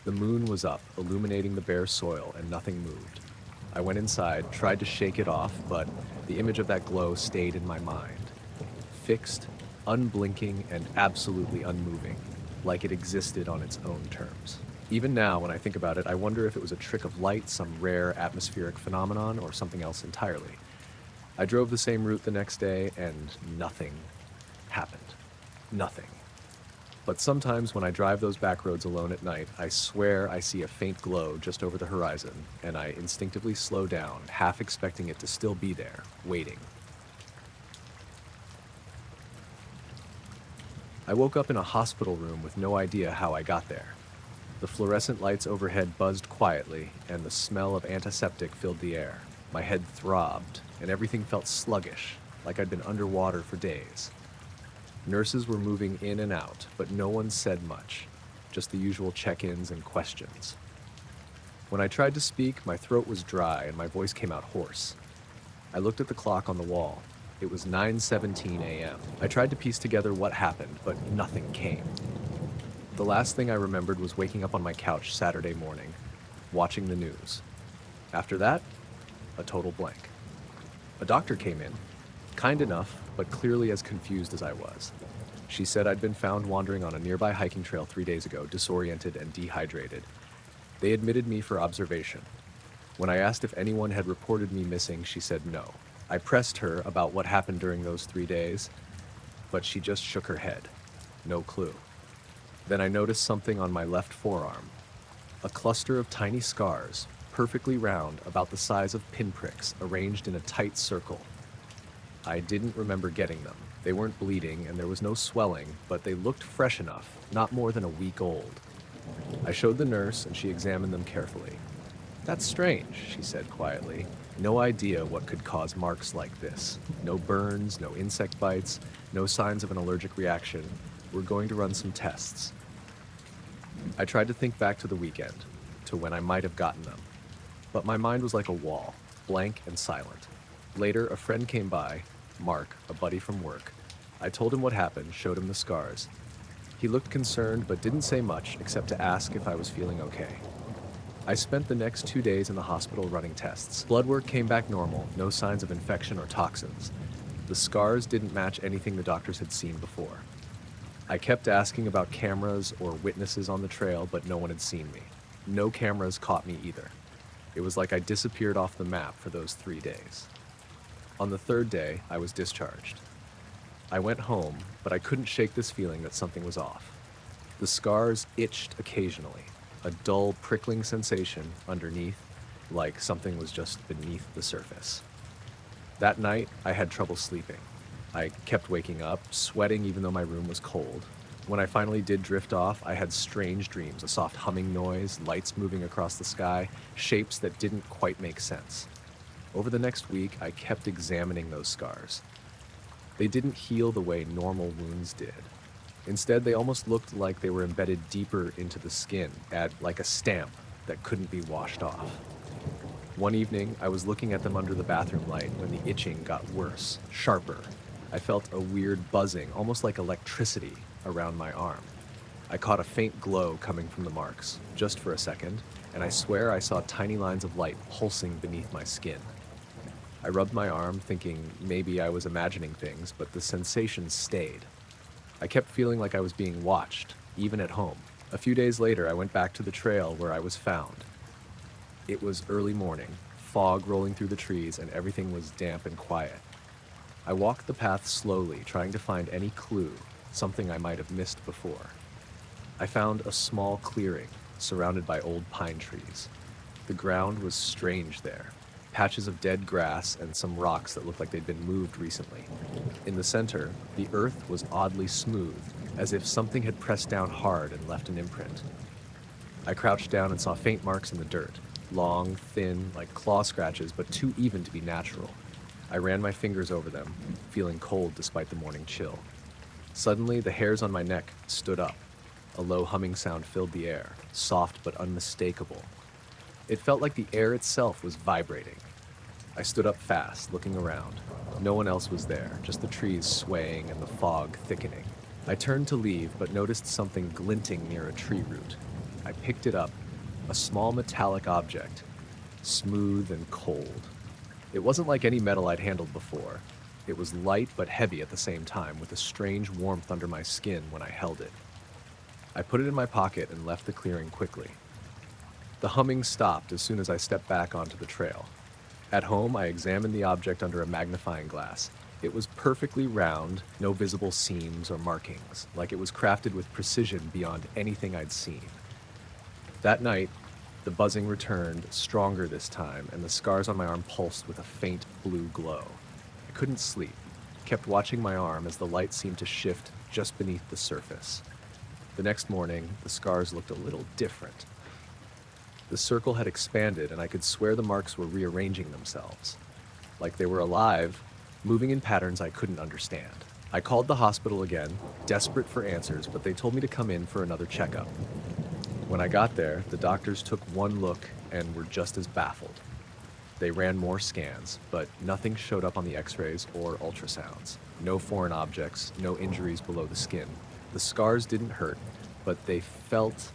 The moon was up, illuminating the bare soil, and nothing moved. I went inside, tried to shake it off, but the image of that glow stayed in my mind. Fixed, unblinking, and absolutely unmoving, like it existed on its own terms. Even now, when I think about it, I wonder if it was a trick of light, some rare atmospheric phenomenon, or something else entirely. I drove the same route the next day, and nothing happened. Nothing. But sometimes when I drive those back roads alone at night, I swear I see a faint glow just over the horizon, and I instinctively slow down, half expecting it to still be there, waiting. I woke up in a hospital room with no idea how I got there. The fluorescent lights overhead buzzed quietly, and the smell of antiseptic filled the air. My head throbbed, and everything felt sluggish, like I'd been underwater for days. Nurses were moving in and out, but no one said much, just the usual check-ins and questions. When I tried to speak, my throat was dry and my voice came out hoarse. I looked at the clock on the wall. It was 9:17 a.m. I tried to piece together what happened, but nothing came. The last thing I remembered was waking up on my couch Saturday morning, watching the news. After that, a total blank. A doctor came in, kind enough, but clearly as confused as I was. She said I'd been found wandering on a nearby hiking trail 3 days ago, disoriented and dehydrated. They admitted me for observation. When I asked if anyone had reported me missing, she said no. I pressed her about what happened during those 3 days, but she just shook her head. No clue. Then I noticed something on my left forearm. A cluster of tiny scars, perfectly round, about the size of pinpricks, arranged in a tight circle. I didn't remember getting them. They weren't bleeding and there was no swelling, but they looked fresh enough, not more than a week old. I showed the nurse and she examined them carefully. "That's strange," she said quietly. "No idea what could cause marks like this. No burns, no insect bites, no signs of an allergic reaction. We're going to run some tests." I tried to think back to the weekend, to when I might have gotten them. But my mind was like a wall, blank and silent. Later, a friend came by, Mark, a buddy from work. I told him what happened, showed him the scars. He looked concerned but didn't say much except to ask if I was feeling okay. I spent the next 2 days in the hospital running tests. Blood work came back normal, no signs of infection or toxins. The scars didn't match anything the doctors had seen before. I kept asking about cameras or witnesses on the trail, but no one had seen me. No cameras caught me either. It was like I disappeared off the map for those 3 days. On the third day, I was discharged. I went home, but I couldn't shake this feeling that something was off. The scars itched occasionally, a dull, prickling sensation underneath, like something was just beneath the surface. That night, I had trouble sleeping. I kept waking up, sweating even though my room was cold. When I finally did drift off, I had strange dreams, a soft humming noise, lights moving across the sky, shapes that didn't quite make sense. Over the next week, I kept examining those scars. They didn't heal the way normal wounds did. Instead, they almost looked like they were embedded deeper into the skin, like a stamp that couldn't be washed off. One evening, I was looking at them under the bathroom light when the itching got worse, sharper. I felt a weird buzzing, almost like electricity, around my arm. I caught a faint glow coming from the marks, just for a second, and I swear I saw tiny lines of light pulsing beneath my skin. I rubbed my arm, thinking maybe I was imagining things, but the sensation stayed. I kept feeling like I was being watched, even at home. A few days later, I went back to the trail where I was found. It was early morning, fog rolling through the trees, and everything was damp and quiet. I walked the path slowly, trying to find any clue, something I might have missed before. I found a small clearing, surrounded by old pine trees. The ground was strange there. Patches of dead grass and some rocks that looked like they'd been moved recently. In the center, the earth was oddly smooth, as if something had pressed down hard and left an imprint. I crouched down and saw faint marks in the dirt, long, thin, like claw scratches, but too even to be natural. I ran my fingers over them, feeling cold despite the morning chill. Suddenly, the hairs on my neck stood up. A low humming sound filled the air, soft but unmistakable. It felt like the air itself was vibrating. I stood up fast, looking around. No one else was there, just the trees swaying and the fog thickening. I turned to leave, but noticed something glinting near a tree root. I picked it up, a small metallic object, smooth and cold. It wasn't like any metal I'd handled before. It was light but heavy at the same time, with a strange warmth under my skin when I held it. I put it in my pocket and left the clearing quickly. The humming stopped as soon as I stepped back onto the trail. At home, I examined the object under a magnifying glass. It was perfectly round, no visible seams or markings, like it was crafted with precision beyond anything I'd seen. That night, the buzzing returned, stronger this time, and the scars on my arm pulsed with a faint blue glow. I couldn't sleep, kept watching my arm as the light seemed to shift just beneath the surface. The next morning, the scars looked a little different. The circle had expanded, and I could swear the marks were rearranging themselves. Like they were alive, moving in patterns I couldn't understand. I called the hospital again, desperate for answers, but they told me to come in for another checkup. When I got there, the doctors took one look and were just as baffled. They ran more scans, but nothing showed up on the x-rays or ultrasounds. No foreign objects, no injuries below the skin. The scars didn't hurt, but they felt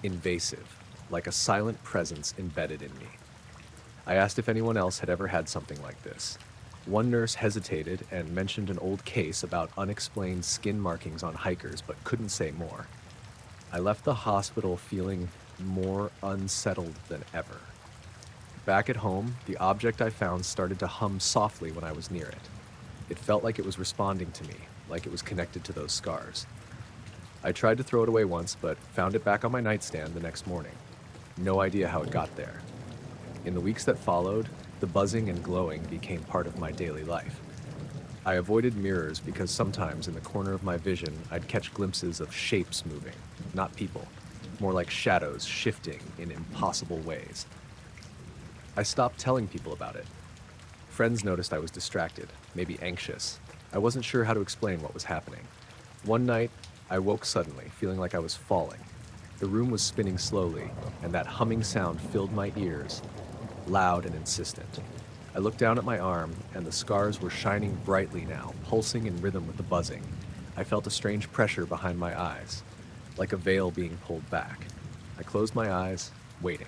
invasive, like a silent presence embedded in me. I asked if anyone else had ever had something like this. One nurse hesitated and mentioned an old case about unexplained skin markings on hikers, but couldn't say more. I left the hospital feeling more unsettled than ever. Back at home, the object I found started to hum softly when I was near it. It felt like it was responding to me, like it was connected to those scars. I tried to throw it away once, but found it back on my nightstand the next morning. No idea how it got there. In the weeks that followed, the buzzing and glowing became part of my daily life. I avoided mirrors because sometimes in the corner of my vision, I'd catch glimpses of shapes moving, not people, more like shadows shifting in impossible ways. I stopped telling people about it. Friends noticed I was distracted, maybe anxious. I wasn't sure how to explain what was happening. One night, I woke suddenly, feeling like I was falling. The room was spinning slowly, and that humming sound filled my ears, loud and insistent. I looked down at my arm, and the scars were shining brightly now, pulsing in rhythm with the buzzing. I felt a strange pressure behind my eyes, like a veil being pulled back. I closed my eyes, waiting.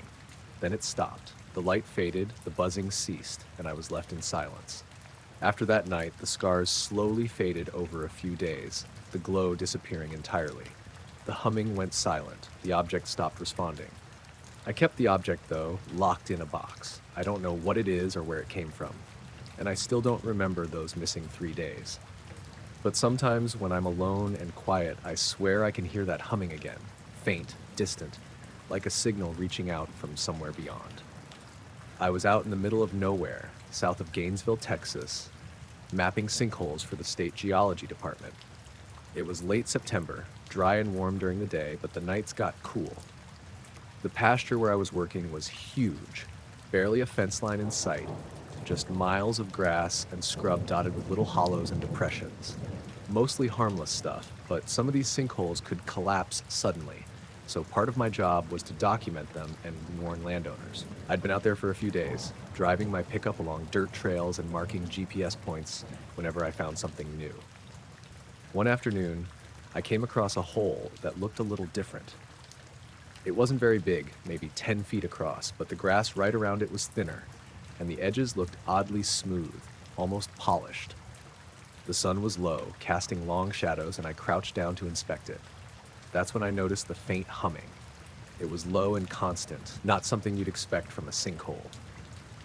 Then it stopped. The light faded, the buzzing ceased, and I was left in silence. After that night, the scars slowly faded over a few days, the glow disappearing entirely. The humming went silent. The object stopped responding. I kept the object, though, locked in a box. I don't know what it is or where it came from, and I still don't remember those missing 3 days. But sometimes when I'm alone and quiet, I swear I can hear that humming again, faint, distant, like a signal reaching out from somewhere beyond. I was out in the middle of nowhere, south of Gainesville, Texas, mapping sinkholes for the state geology department. It was late September, dry and warm during the day, but the nights got cool. The pasture where I was working was huge, barely a fence line in sight, just miles of grass and scrub dotted with little hollows and depressions. Mostly harmless stuff, but some of these sinkholes could collapse suddenly, so part of my job was to document them and warn landowners. I'd been out there for a few days, driving my pickup along dirt trails and marking GPS points whenever I found something new. One afternoon, I came across a hole that looked a little different. It wasn't very big, maybe 10 feet across, but the grass right around it was thinner, and the edges looked oddly smooth, almost polished. The sun was low, casting long shadows, and I crouched down to inspect it. That's when I noticed the faint humming. It was low and constant, not something you'd expect from a sinkhole.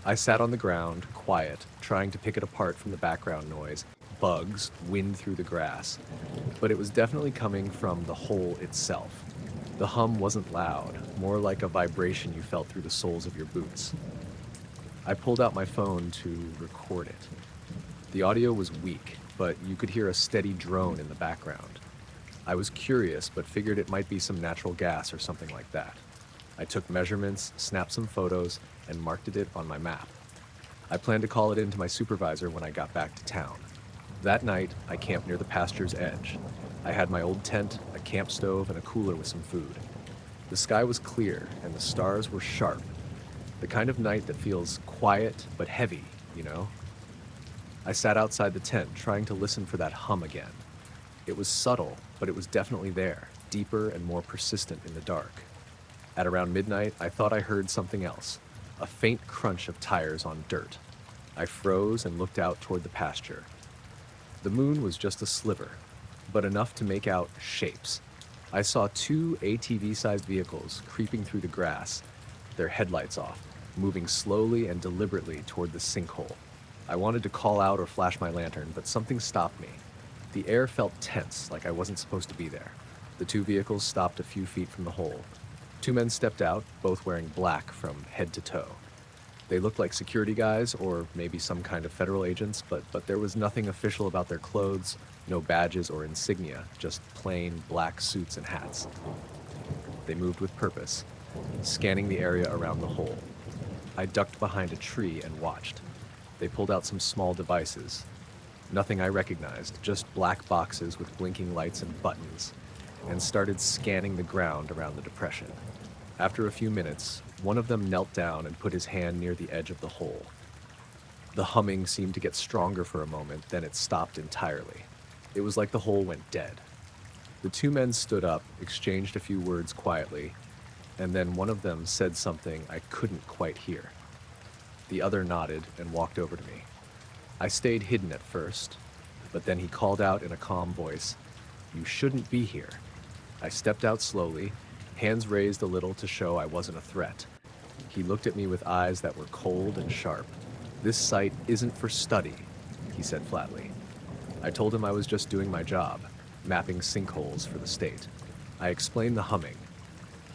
I sat on the ground, quiet, trying to pick it apart from the background noise, bugs, wind through the grass, but it was definitely coming from the hole itself. The hum wasn't loud, more like a vibration you felt through the soles of your boots. I pulled out my phone to record it. The audio was weak, but you could hear a steady drone in the background. I was curious, but figured it might be some natural gas or something like that. I took measurements, snapped some photos, and marked it on my map. I planned to call it in to my supervisor when I got back to town. That night, I camped near the pasture's edge. I had my old tent, a camp stove, and a cooler with some food. The sky was clear, and the stars were sharp. The kind of night that feels quiet but heavy, you know? I sat outside the tent, trying to listen for that hum again. It was subtle, but it was definitely there, deeper and more persistent in the dark. At around midnight, I thought I heard something else, a faint crunch of tires on dirt. I froze and looked out toward the pasture. The moon was just a sliver, but enough to make out shapes. I saw 2 ATV-sized vehicles creeping through the grass, their headlights off, moving slowly and deliberately toward the sinkhole. I wanted to call out or flash my lantern, but something stopped me. The air felt tense, like I wasn't supposed to be there. The 2 vehicles stopped a few feet from the hole. 2 men stepped out, both wearing black from head to toe. They looked like security guys or maybe some kind of federal agents, but there was nothing official about their clothes, no badges or insignia, just plain black suits and hats. They moved with purpose, scanning the area around the hole. I ducked behind a tree and watched. They pulled out some small devices. Nothing I recognized, just black boxes with blinking lights and buttons, and started scanning the ground around the depression. After a few minutes, one of them knelt down and put his hand near the edge of the hole. The humming seemed to get stronger for a moment, then it stopped entirely. It was like the hole went dead. The 2 men stood up, exchanged a few words quietly, and then one of them said something I couldn't quite hear. The other nodded and walked over to me. I stayed hidden at first, but then he called out in a calm voice, "You shouldn't be here." I stepped out slowly, hands raised a little to show I wasn't a threat. He looked at me with eyes that were cold and sharp. "This site isn't for study," he said flatly. I told him I was just doing my job, mapping sinkholes for the state. I explained the humming.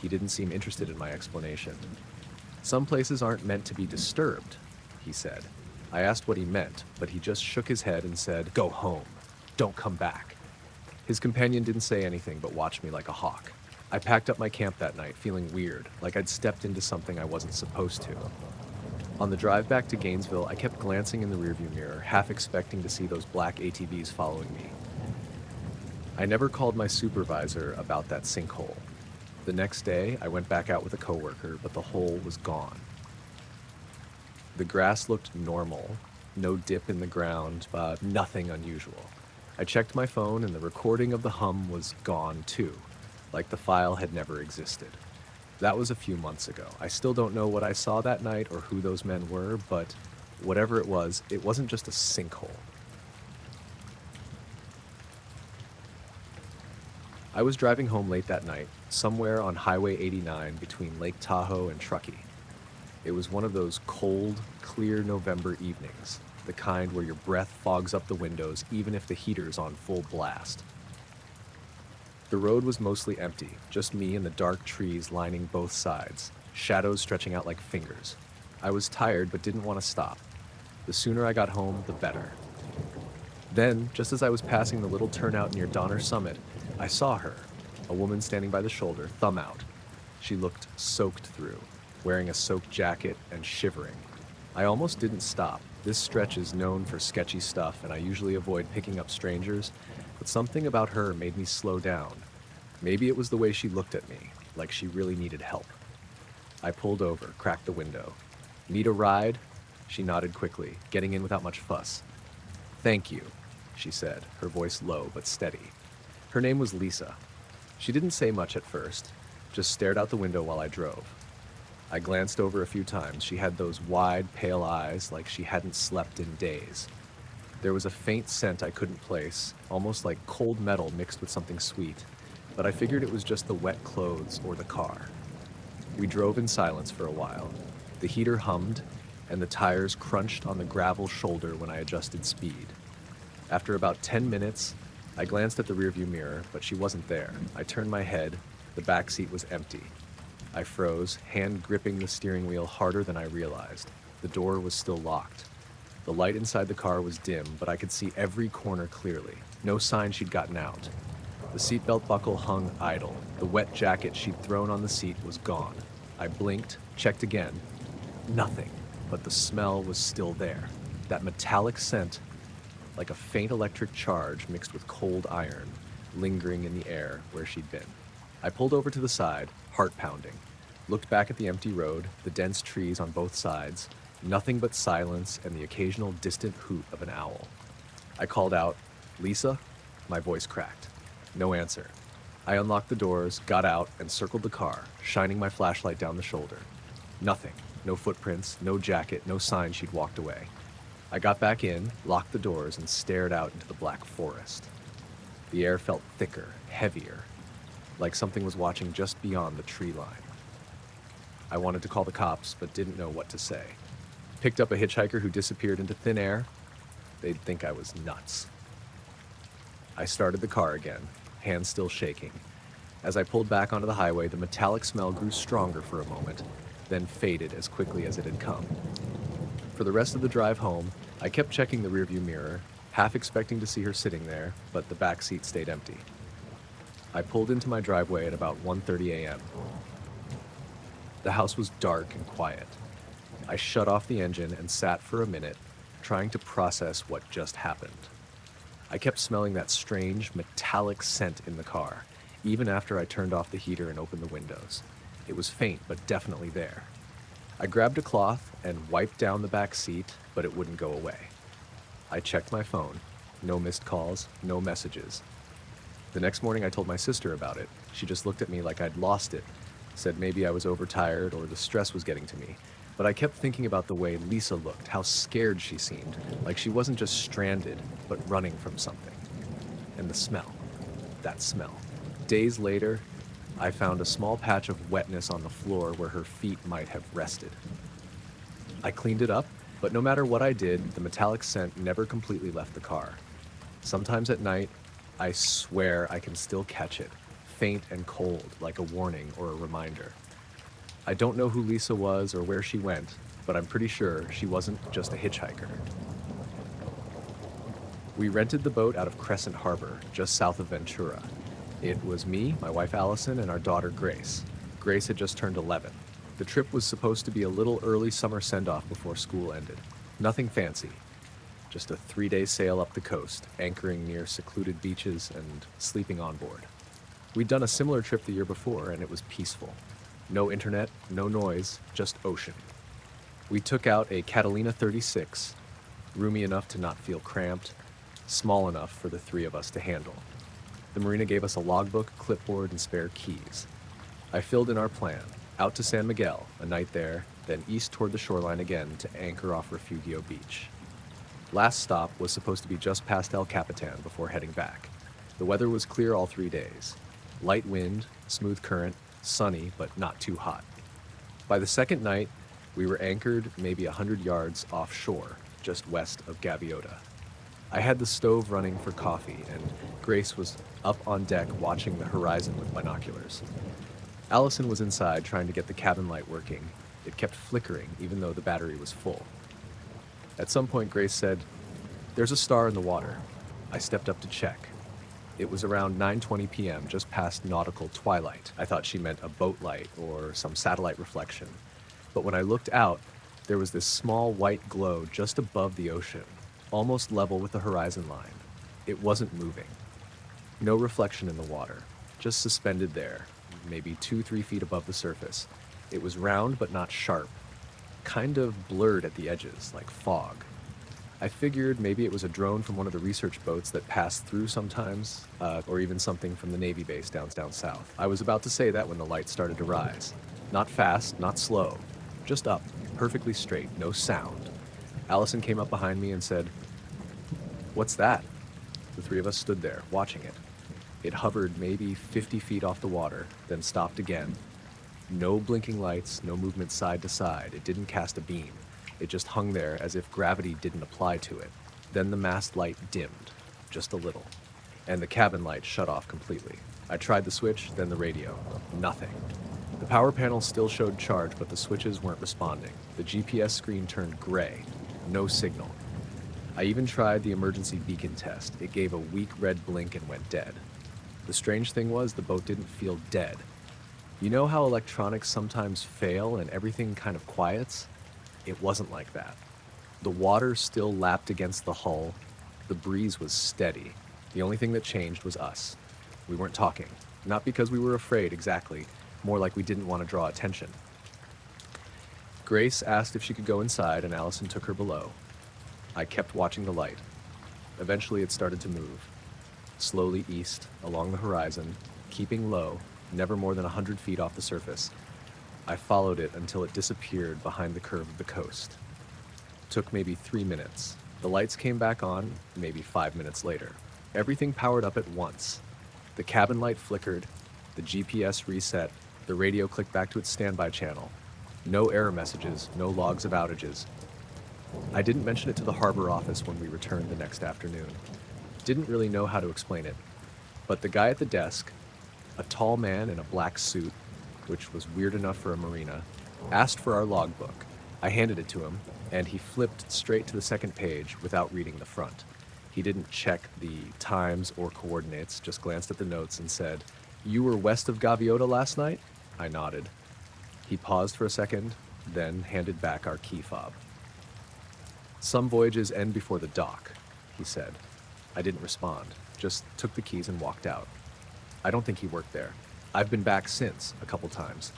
He didn't seem interested in my explanation. "Some places aren't meant to be disturbed," he said. I asked what he meant, but he just shook his head and said, "Go home. Don't come back." His companion didn't say anything but watched me like a hawk. I packed up my camp that night, feeling weird, like I'd stepped into something I wasn't supposed to. On the drive back to Gainesville, I kept glancing in the rearview mirror, half expecting to see those black ATVs following me. I never called my supervisor about that sinkhole. The next day, I went back out with a coworker, but the hole was gone. The grass looked normal, no dip in the ground, nothing unusual. I checked my phone and the recording of the hum was gone too, like the file had never existed. That was a few months ago. I still don't know what I saw that night or who those men were, but whatever it wasn't just a sinkhole. I was driving home late that night, somewhere on Highway 89 between Lake Tahoe and Truckee. It was one of those cold, clear November evenings, the kind where your breath fogs up the windows even if the heater's on full blast. The road was mostly empty, just me and the dark trees lining both sides, shadows stretching out like fingers. I was tired but didn't want to stop. The sooner I got home, the better. Then, just as I was passing the little turnout near Donner Summit, I saw her, a woman standing by the shoulder, thumb out. She looked soaked through, wearing a soaked jacket and shivering. I almost didn't stop. This stretch is known for sketchy stuff, and I usually avoid picking up strangers, but something about her made me slow down. Maybe it was the way she looked at me, like she really needed help. I pulled over, cracked the window. "Need a ride?" She nodded quickly, getting in without much fuss. "Thank you," she said, her voice low but steady. Her name was Lisa. She didn't say much at first, just stared out the window while I drove. I glanced over a few times. She had those wide, pale eyes like she hadn't slept in days. There was a faint scent I couldn't place, almost like cold metal mixed with something sweet, but I figured it was just the wet clothes or the car. We drove in silence for a while. The heater hummed, and the tires crunched on the gravel shoulder when I adjusted speed. After about 10 minutes, I glanced at the rearview mirror, but she wasn't there. I turned my head. The back seat was empty. I froze, hand gripping the steering wheel harder than I realized. The door was still locked. The light inside the car was dim, but I could see every corner clearly. No sign she'd gotten out. The seatbelt buckle hung idle. The wet jacket she'd thrown on the seat was gone. I blinked, checked again. Nothing, but the smell was still there. That metallic scent, like a faint electric charge mixed with cold iron, lingering in the air where she'd been. I pulled over to the side, heart pounding, looked back at the empty road, the dense trees on both sides, nothing but silence and the occasional distant hoot of an owl. I called out, "Lisa?" My voice cracked. No answer. I unlocked the doors, got out, and circled the car, shining my flashlight down the shoulder. Nothing. No footprints, no jacket, no sign she'd walked away. I got back in, locked the doors, and stared out into the black forest. The air felt thicker, heavier, like something was watching just beyond the tree line. I wanted to call the cops, but didn't know what to say. Picked up a hitchhiker who disappeared into thin air. They'd think I was nuts. I started the car again, hands still shaking. As I pulled back onto the highway, the metallic smell grew stronger for a moment, then faded as quickly as it had come. For the rest of the drive home, I kept checking the rearview mirror, half expecting to see her sitting there, but the back seat stayed empty. I pulled into my driveway at about 1:30 a.m. The house was dark and quiet. I shut off the engine and sat for a minute, trying to process what just happened. I kept smelling that strange, metallic scent in the car, even after I turned off the heater and opened the windows. It was faint, but definitely there. I grabbed a cloth and wiped down the back seat, but it wouldn't go away. I checked my phone. No missed calls, no messages. The next morning I told my sister about it. She just looked at me like I'd lost it, said maybe I was overtired or the stress was getting to me. But I kept thinking about the way Lisa looked, how scared she seemed, like she wasn't just stranded, but running from something. And the smell, that smell. Days later, I found a small patch of wetness on the floor where her feet might have rested. I cleaned it up, but no matter what I did, the metallic scent never completely left the car. Sometimes at night, I swear I can still catch it, faint and cold, like a warning or a reminder. I don't know who Lisa was or where she went, but I'm pretty sure she wasn't just a hitchhiker. We rented the boat out of Crescent Harbor, just south of Ventura. It was me, my wife Allison, and our daughter Grace. Grace had just turned 11. The trip was supposed to be a little early summer send-off before school ended. Nothing fancy. Just a 3-day sail up the coast, anchoring near secluded beaches and sleeping on board. We'd done a similar trip the year before, and it was peaceful. No internet, no noise, just ocean. We took out a Catalina 36, roomy enough to not feel cramped, small enough for the three of us to handle. The marina gave us a logbook, clipboard, and spare keys. I filled in our plan, out to San Miguel, a night there, then east toward the shoreline again to anchor off Refugio Beach. Last stop was supposed to be just past El Capitan before heading back. The weather was clear all 3 days. Light wind, smooth current, sunny, but not too hot. By the second night, we were anchored maybe 100 yards offshore, just west of Gaviota. I had the stove running for coffee, and Grace was up on deck watching the horizon with binoculars. Allison was inside trying to get the cabin light working. It kept flickering even though the battery was full. At some point, Grace said, "There's a star in the water." I stepped up to check. It was around 9:20 p.m., just past nautical twilight. I thought she meant a boat light or some satellite reflection. But when I looked out, there was this small white glow just above the ocean, almost level with the horizon line. It wasn't moving. No reflection in the water, just suspended there, maybe 2-3 feet above the surface. It was round but not sharp, kind of blurred at the edges, like fog. I figured maybe it was a drone from one of the research boats that passed through sometimes, or even something from the Navy base down south. I was about to say that when the lights started to rise. Not fast, not slow, just up, perfectly straight, no sound. Allison came up behind me and said, "What's that?" The three of us stood there, watching it. It hovered maybe 50 feet off the water, then stopped again. No blinking lights, no movement side to side. It didn't cast a beam. It just hung there as if gravity didn't apply to it. Then the mast light dimmed, just a little, and the cabin light shut off completely. I tried the switch, then the radio. Nothing. The power panel still showed charge, but the switches weren't responding. The GPS screen turned gray. No signal. I even tried the emergency beacon test. It gave a weak red blink and went dead. The strange thing was the boat didn't feel dead. You know how electronics sometimes fail and everything kind of quiets? It wasn't like that. The water still lapped against the hull. The breeze was steady. The only thing that changed was us. We weren't talking. Not because we were afraid, exactly. More like we didn't want to draw attention. Grace asked if she could go inside, and Allison took her below. I kept watching the light. Eventually it started to move. Slowly east, along the horizon, keeping low, never more than 100 feet off the surface. I followed it until it disappeared behind the curve of the coast. Took maybe 3 minutes. The lights came back on, maybe 5 minutes later. Everything powered up at once. The cabin light flickered, the GPS reset, the radio clicked back to its standby channel. No error messages, no logs of outages. I didn't mention it to the harbor office when we returned the next afternoon. Didn't really know how to explain it. But the guy at the desk, a tall man in a black suit, which was weird enough for a marina, asked for our logbook. I handed it to him, and he flipped straight to the second page without reading the front. He didn't check the times or coordinates, just glanced at the notes and said, "You were west of Gaviota last night?" I nodded. He paused for a second, then handed back our key fob. "Some voyages end before the dock," he said. I didn't respond, just took the keys and walked out. I don't think he worked there. I've been back since, a couple times.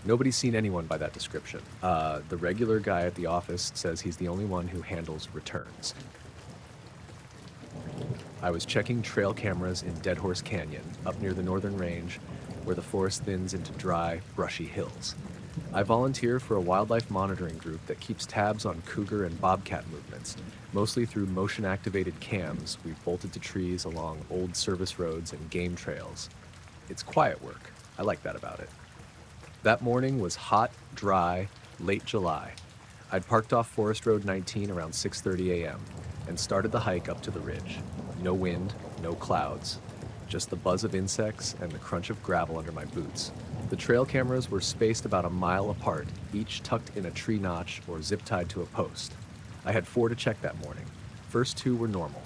Nobody's seen anyone by that description. The regular guy at the office says he's the only one who handles returns. I was checking trail cameras in Dead Horse Canyon, up near the northern range, where the forest thins into dry, brushy hills. I volunteer for a wildlife monitoring group that keeps tabs on cougar and bobcat movements, mostly through motion-activated cams we've bolted to trees along old service roads and game trails. It's quiet work. I like that about it. That morning was hot, dry, late July. I'd parked off Forest Road 19 around 6:30 a.m. and started the hike up to the ridge. No wind, no clouds, just the buzz of insects and the crunch of gravel under my boots. The trail cameras were spaced about a mile apart, each tucked in a tree notch or zip-tied to a post. I had 4 to check that morning. First 2 were normal.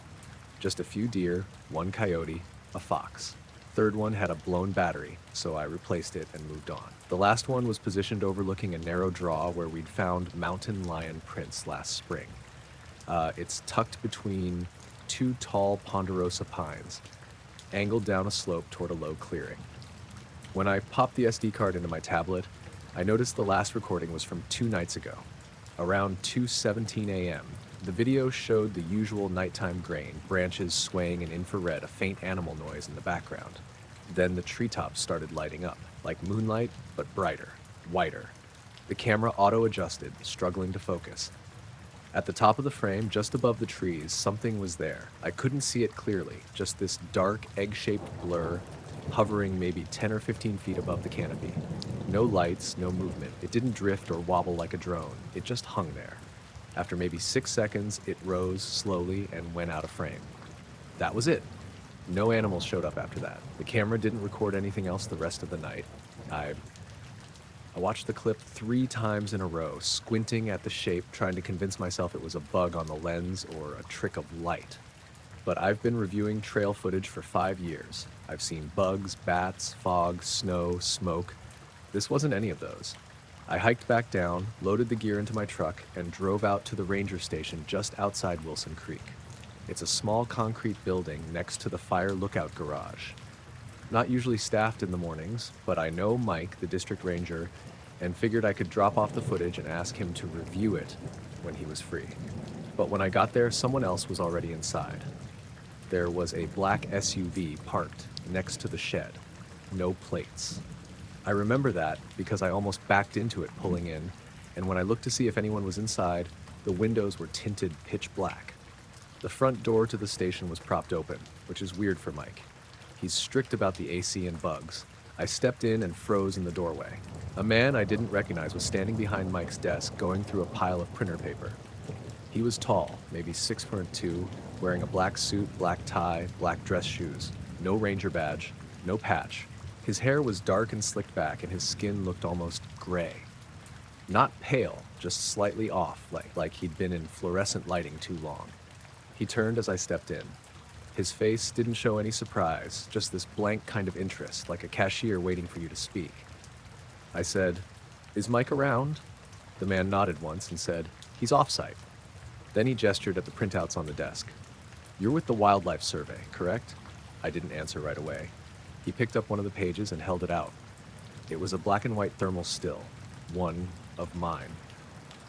Just a few deer, 1 coyote, a fox. Third one had a blown battery, so I replaced it and moved on. The last one was positioned overlooking a narrow draw where we'd found mountain lion prints last spring. It's tucked between 2 tall ponderosa pines, angled down a slope toward a low clearing. When I popped the SD card into my tablet, I noticed the last recording was from 2 nights ago. Around 2:17 a.m., the video showed the usual nighttime grain, branches swaying in infrared, a faint animal noise in the background. Then the treetops started lighting up, like moonlight, but brighter, whiter. The camera auto-adjusted, struggling to focus. At the top of the frame, just above the trees, something was there. I couldn't see it clearly, just this dark, egg-shaped blur, hovering maybe 10 or 15 feet above the canopy. No lights, no movement. It didn't drift or wobble like a drone. It just hung there. After maybe 6 seconds, it rose slowly and went out of frame. That was it. No animals showed up after that. The camera didn't record anything else the rest of the night. I watched the clip 3 times in a row, squinting at the shape, trying to convince myself it was a bug on the lens or a trick of light. But I've been reviewing trail footage for 5 years. I've seen bugs, bats, fog, snow, smoke. This wasn't any of those. I hiked back down, loaded the gear into my truck, and drove out to the ranger station just outside Wilson Creek. It's a small concrete building next to the fire lookout garage. Not usually staffed in the mornings, but I know Mike, the district ranger, and figured I could drop off the footage and ask him to review it when he was free. But when I got there, someone else was already inside. There was a black SUV parked next to the shed. No plates. I remember that because I almost backed into it pulling in, and when I looked to see if anyone was inside, the windows were tinted pitch black. The front door to the station was propped open, which is weird for Mike. He's strict about the AC and bugs. I stepped in and froze in the doorway. A man I didn't recognize was standing behind Mike's desk, going through a pile of printer paper. He was tall, maybe 6'2", wearing a black suit, black tie, black dress shoes. No ranger badge, no patch. His hair was dark and slicked back, and his skin looked almost gray. Not pale, just slightly off, like he'd been in fluorescent lighting too long. He turned as I stepped in. His face didn't show any surprise, just this blank kind of interest, like a cashier waiting for you to speak. I said, "Is Mike around?" The man nodded once and said, "He's off-site." Then he gestured at the printouts on the desk. "You're with the Wildlife Survey, correct?" I didn't answer right away. He picked up one of the pages and held it out. It was a black and white thermal still, one of mine,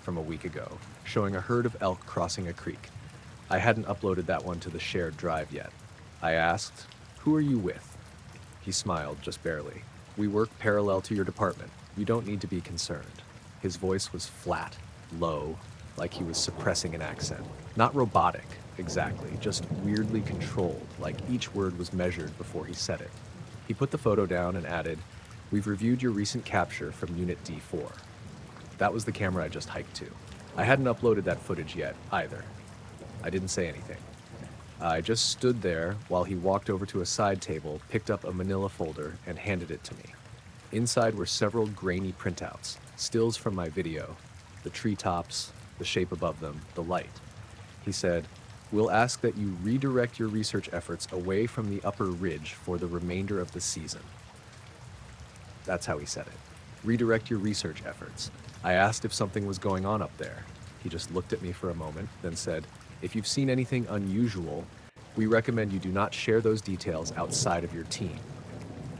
from a week ago, showing a herd of elk crossing a creek. I hadn't uploaded that one to the shared drive yet. I asked, "Who are you with?" He smiled, just barely. "We work parallel to your department. You don't need to be concerned." His voice was flat, low, like he was suppressing an accent. Not robotic, exactly, just weirdly controlled, like each word was measured before he said it. He put the photo down and added, "We've reviewed your recent capture from Unit D4. That was the camera I just hiked to. I hadn't uploaded that footage yet, either. I didn't say anything. I just stood there while he walked over to a side table, picked up a manila folder, and handed it to me. Inside were several grainy printouts, stills from my video, the treetops, the shape above them, the light. He said, "We'll ask that you redirect your research efforts away from the upper ridge for the remainder of the season." That's how he said it. Redirect your research efforts. I asked if something was going on up there. He just looked at me for a moment, then said, "If you've seen anything unusual, we recommend you do not share those details outside of your team."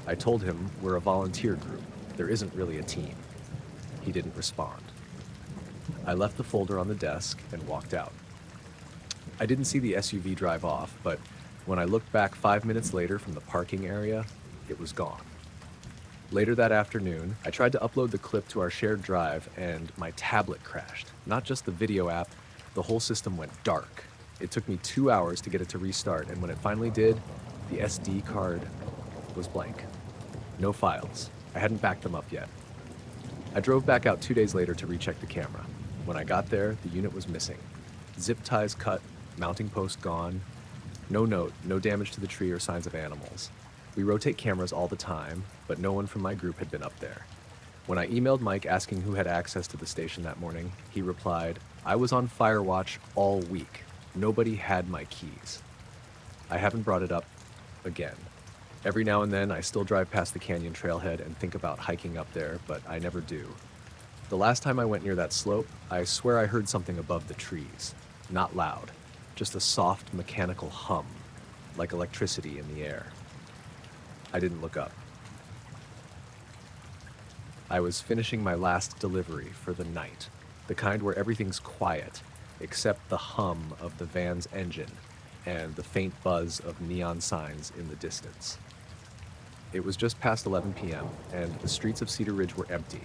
I told him we're a volunteer group. There isn't really a team. He didn't respond. I left the folder on the desk and walked out. I didn't see the SUV drive off, but when I looked back 5 minutes later from the parking area, it was gone. Later that afternoon, I tried to upload the clip to our shared drive and my tablet crashed. Not just the video app, the whole system went dark. It took me 2 hours to get it to restart, and when it finally did, the SD card was blank. No files. I hadn't backed them up yet. I drove back out 2 days later to recheck the camera. When I got there, the unit was missing. Zip ties cut, mounting post gone. No note, no damage to the tree or signs of animals. We rotate cameras all the time, but no one from my group had been up there. When I emailed Mike asking who had access to the station that morning, he replied, "I was on fire watch all week. Nobody had my keys." I haven't brought it up again. Every now and then, I still drive past the canyon trailhead and think about hiking up there, but I never do. The last time I went near that slope, I swear I heard something above the trees. Not loud, just a soft mechanical hum, like electricity in the air. I didn't look up. I was finishing my last delivery for the night, the kind where everything's quiet, except the hum of the van's engine and the faint buzz of neon signs in the distance. It was just past 11 p.m., and the streets of Cedar Ridge were empty,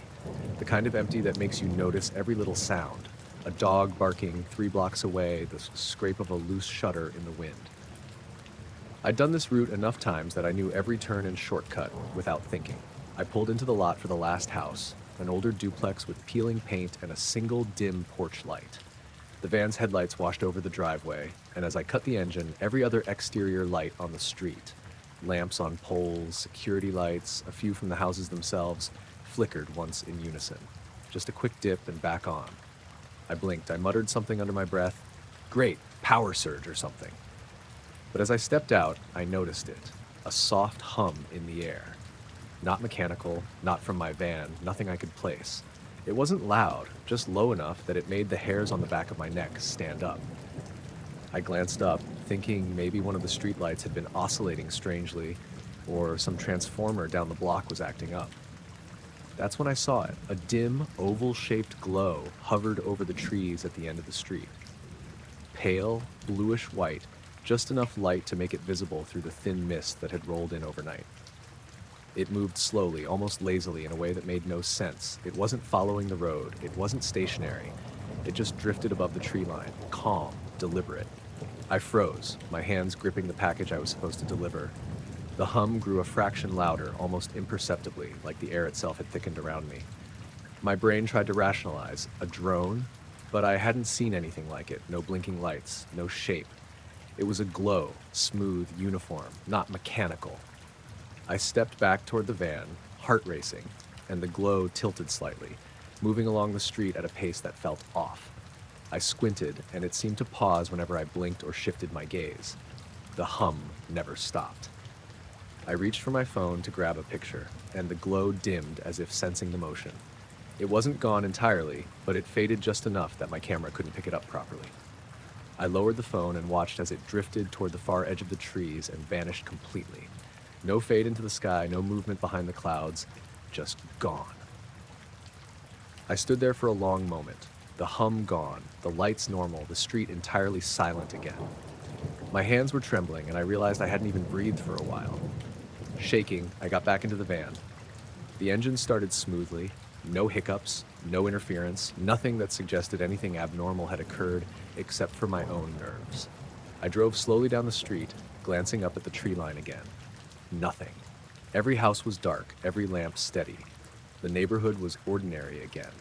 the kind of empty that makes you notice every little sound, a dog barking 3 blocks away, the scrape of a loose shutter in the wind. I'd done this route enough times that I knew every turn and shortcut without thinking. I pulled into the lot for the last house, an older duplex with peeling paint and a single dim porch light. The van's headlights washed over the driveway, and as I cut the engine, every other exterior light on the street, lamps on poles, security lights, a few from the houses themselves, flickered once in unison. Just a quick dip and back on. I blinked. I muttered something under my breath. Great, power surge or something. But as I stepped out, I noticed it. A soft hum in the air. Not mechanical, not from my van, nothing I could place. It wasn't loud, just low enough that it made the hairs on the back of my neck stand up. I glanced up, thinking maybe one of the streetlights had been oscillating strangely, or some transformer down the block was acting up. That's when I saw it. A dim, oval-shaped glow hovered over the trees at the end of the street. Pale, bluish-white, just enough light to make it visible through the thin mist that had rolled in overnight. It moved slowly, almost lazily, in a way that made no sense. It wasn't following the road. It wasn't stationary. It just drifted above the tree line, calm, deliberate. I froze, my hands gripping the package I was supposed to deliver. The hum grew a fraction louder, almost imperceptibly, like the air itself had thickened around me. My brain tried to rationalize. A drone? But I hadn't seen anything like it. No blinking lights, no shape. It was a glow, smooth, uniform, not mechanical. I stepped back toward the van, heart racing, and the glow tilted slightly, moving along the street at a pace that felt off. I squinted, and it seemed to pause whenever I blinked or shifted my gaze. The hum never stopped. I reached for my phone to grab a picture, and the glow dimmed as if sensing the motion. It wasn't gone entirely, but it faded just enough that my camera couldn't pick it up properly. I lowered the phone and watched as it drifted toward the far edge of the trees and vanished completely. No fade into the sky, no movement behind the clouds, just gone. I stood there for a long moment, the hum gone, the lights normal, the street entirely silent again. My hands were trembling, and I realized I hadn't even breathed for a while. Shaking, I got back into the van. The engine started smoothly, no hiccups, no interference, nothing that suggested anything abnormal had occurred except for my own nerves. I drove slowly down the street, glancing up at the tree line again. Nothing. Every house was dark, every lamp steady. The neighborhood was ordinary again.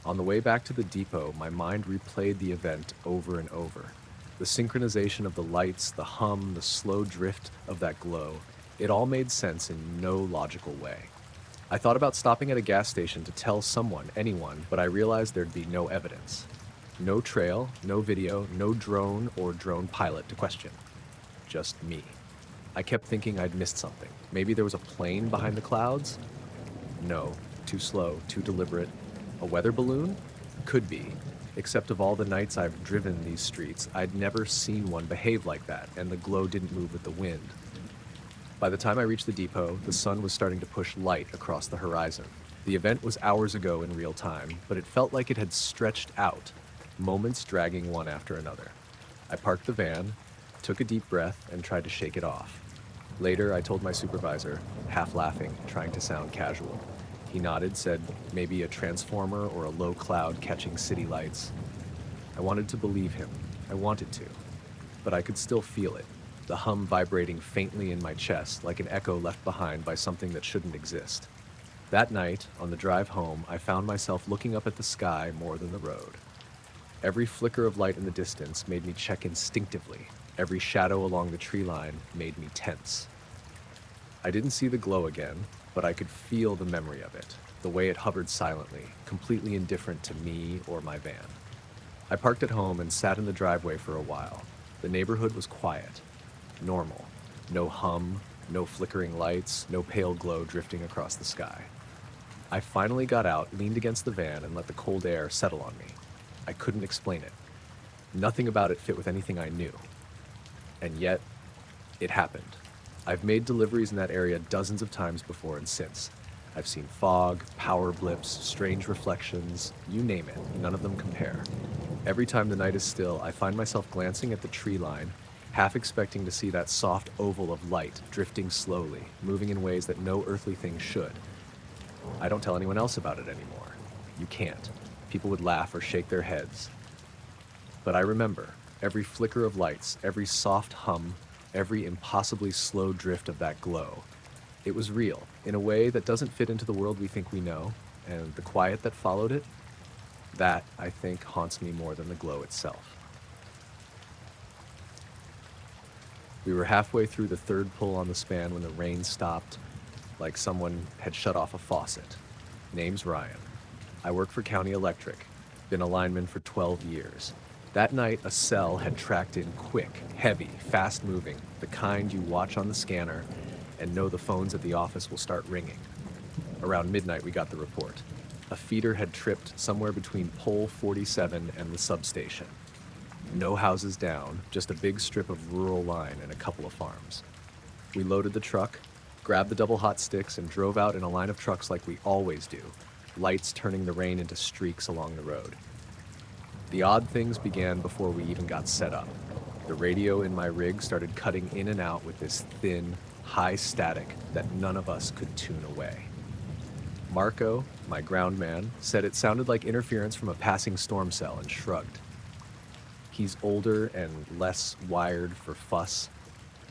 On the way back to the depot, my mind replayed the event over and over. The synchronization of the lights, the hum, the slow drift of that glow, it all made sense in no logical way. I thought about stopping at a gas station to tell someone, anyone, but I realized there'd be no evidence. No trail, no video, no drone or drone pilot to question. Just me. I kept thinking I'd missed something. Maybe there was a plane behind the clouds? No, too slow, too deliberate. A weather balloon? Could be. Except of all the nights I've driven these streets, I'd never seen one behave like that, and the glow didn't move with the wind. By the time I reached the depot, the sun was starting to push light across the horizon. The event was hours ago in real time, but it felt like it had stretched out, moments dragging one after another. I parked the van, took a deep breath, and tried to shake it off. Later, I told my supervisor, half laughing, trying to sound casual. He nodded, said maybe a transformer or a low cloud catching city lights. I wanted to believe him. I wanted to. But I could still feel it, the hum vibrating faintly in my chest like an echo left behind by something that shouldn't exist. That night, on the drive home, I found myself looking up at the sky more than the road. Every flicker of light in the distance made me check instinctively. Every shadow along the tree line made me tense. I didn't see the glow again, but I could feel the memory of it, the way it hovered silently, completely indifferent to me or my van. I parked at home and sat in the driveway for a while. The neighborhood was quiet, normal. No hum, no flickering lights, no pale glow drifting across the sky. I finally got out, leaned against the van, and let the cold air settle on me. I couldn't explain it. Nothing about it fit with anything I knew. And yet, it happened. I've made deliveries in that area dozens of times before and since. I've seen fog, power blips, strange reflections, you name it, none of them compare. Every time the night is still, I find myself glancing at the tree line, half expecting to see that soft oval of light drifting slowly, moving in ways that no earthly thing should. I don't tell anyone else about it anymore. You can't. People would laugh or shake their heads. But I remember every flicker of lights, every soft hum, every impossibly slow drift of that glow. It was real, in a way that doesn't fit into the world we think we know, and the quiet that followed it, that, I think, haunts me more than the glow itself. We were halfway through the third pull on the span when the rain stopped, like someone had shut off a faucet. Name's Ryan. I work for County Electric, been a lineman for 12 years. That night, a cell had tracked in quick, heavy, fast-moving, the kind you watch on the scanner and know the phones at the office will start ringing. Around midnight, we got the report. A feeder had tripped somewhere between pole 47 and the substation. No houses down, just a big strip of rural line and a couple of farms. We loaded the truck, grabbed the double hot sticks, and drove out in a line of trucks like we always do, lights turning the rain into streaks along the road. The odd things began before we even got set up. The radio in my rig started cutting in and out with this thin, high static that none of us could tune away. Marco, my ground man, said it sounded like interference from a passing storm cell and shrugged. He's older and less wired for fuss,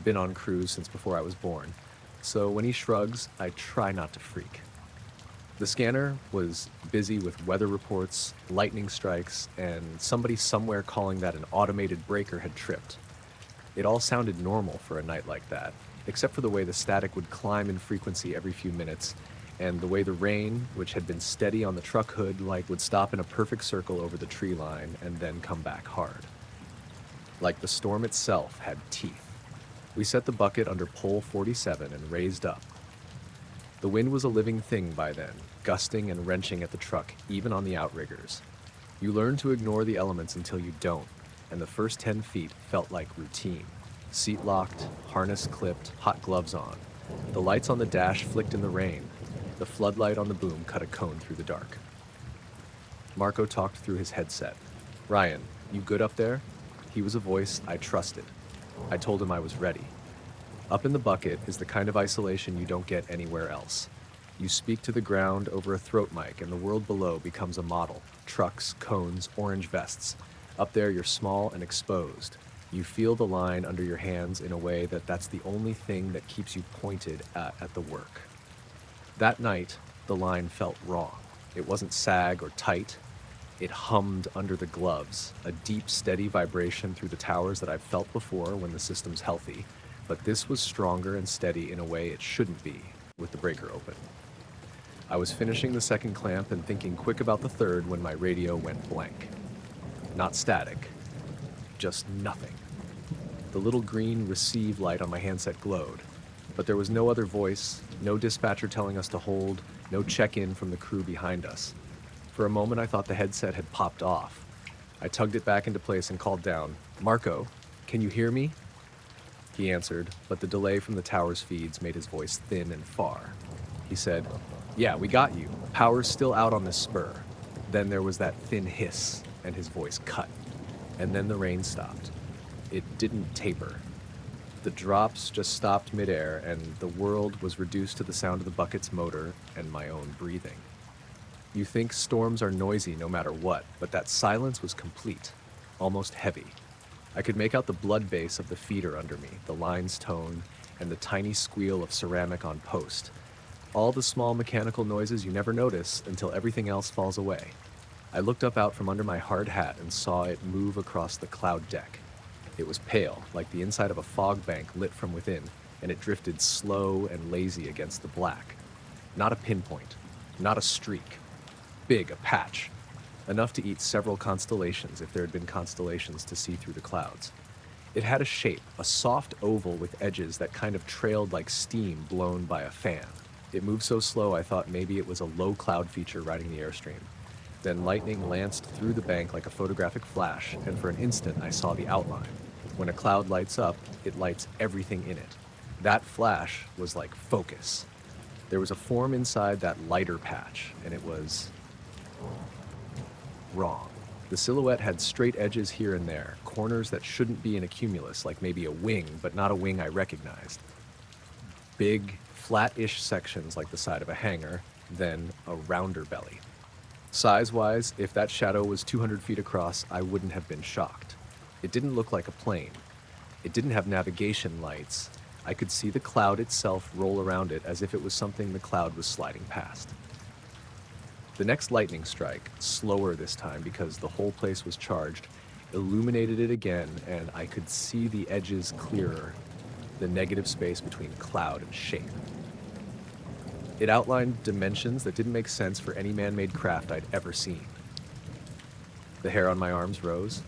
been on crews since before I was born, so when he shrugs, I try not to freak. The scanner was busy with weather reports, lightning strikes, and somebody somewhere calling that an automated breaker had tripped. It all sounded normal for a night like that, except for the way the static would climb in frequency every few minutes, and the way the rain, which had been steady on the truck hood, would stop in a perfect circle over the tree line and then come back hard. Like the storm itself had teeth. We set the bucket under pole 47 and raised up. The wind was a living thing by then, gusting and wrenching at the truck, even on the outriggers. You learn to ignore the elements until you don't, and the first 10 feet felt like routine. Seat locked, harness clipped, hot gloves on. The lights on the dash flicked in the rain. The floodlight on the boom cut a cone through the dark. Marco talked through his headset. "Ryan, you good up there?" He was a voice I trusted. I told him I was ready. Up in the bucket is the kind of isolation you don't get anywhere else. You speak to the ground over a throat mic and the world below becomes a model. Trucks, cones, orange vests. Up there you're small and exposed. You feel the line under your hands in a way that's the only thing that keeps you pointed at the work. That night, the line felt wrong. It wasn't sag or tight. It hummed under the gloves, a deep, steady vibration through the towers that I've felt before when the system's healthy. But this was stronger and steady in a way it shouldn't be, with the breaker open. I was finishing the second clamp and thinking quick about the third when my radio went blank. Not static, just nothing. The little green receive light on my handset glowed, but there was no other voice, no dispatcher telling us to hold, no check-in from the crew behind us. For a moment I thought the headset had popped off. I tugged it back into place and called down, "Marco, can you hear me?" He answered, but the delay from the tower's feeds made his voice thin and far. He said, "Yeah, we got you. Power's still out on this spur." Then there was that thin hiss, and his voice cut. And then the rain stopped. It didn't taper. The drops just stopped midair, and the world was reduced to the sound of the bucket's motor and my own breathing. You think storms are noisy no matter what, but that silence was complete, almost heavy. I could make out the blood bass of the feeder under me, the line's tone, and the tiny squeal of ceramic on post. All the small mechanical noises you never notice until everything else falls away. I looked up out from under my hard hat and saw it move across the cloud deck. It was pale, like the inside of a fog bank lit from within, and it drifted slow and lazy against the black. Not a pinpoint, not a streak. Big, a patch. Enough to eat several constellations if there had been constellations to see through the clouds. It had a shape, a soft oval with edges that kind of trailed like steam blown by a fan. It moved so slow I thought maybe it was a low cloud feature riding the airstream. Then lightning lanced through the bank like a photographic flash, and for an instant I saw the outline. When a cloud lights up, it lights everything in it. That flash was like focus. There was a form inside that lighter patch, and it was wrong. The silhouette had straight edges here and there, corners that shouldn't be in a cumulus, like maybe a wing, but not a wing I recognized. Big, flat-ish sections like the side of a hangar, then a rounder belly. Size-wise, if that shadow was 200 feet across, I wouldn't have been shocked. It didn't look like a plane. It didn't have navigation lights. I could see the cloud itself roll around it as if it was something the cloud was sliding past. The next lightning strike, slower this time because the whole place was charged, illuminated it again, and I could see the edges clearer, the negative space between cloud and shape. It outlined dimensions that didn't make sense for any man-made craft I'd ever seen. The hair on my arms rose.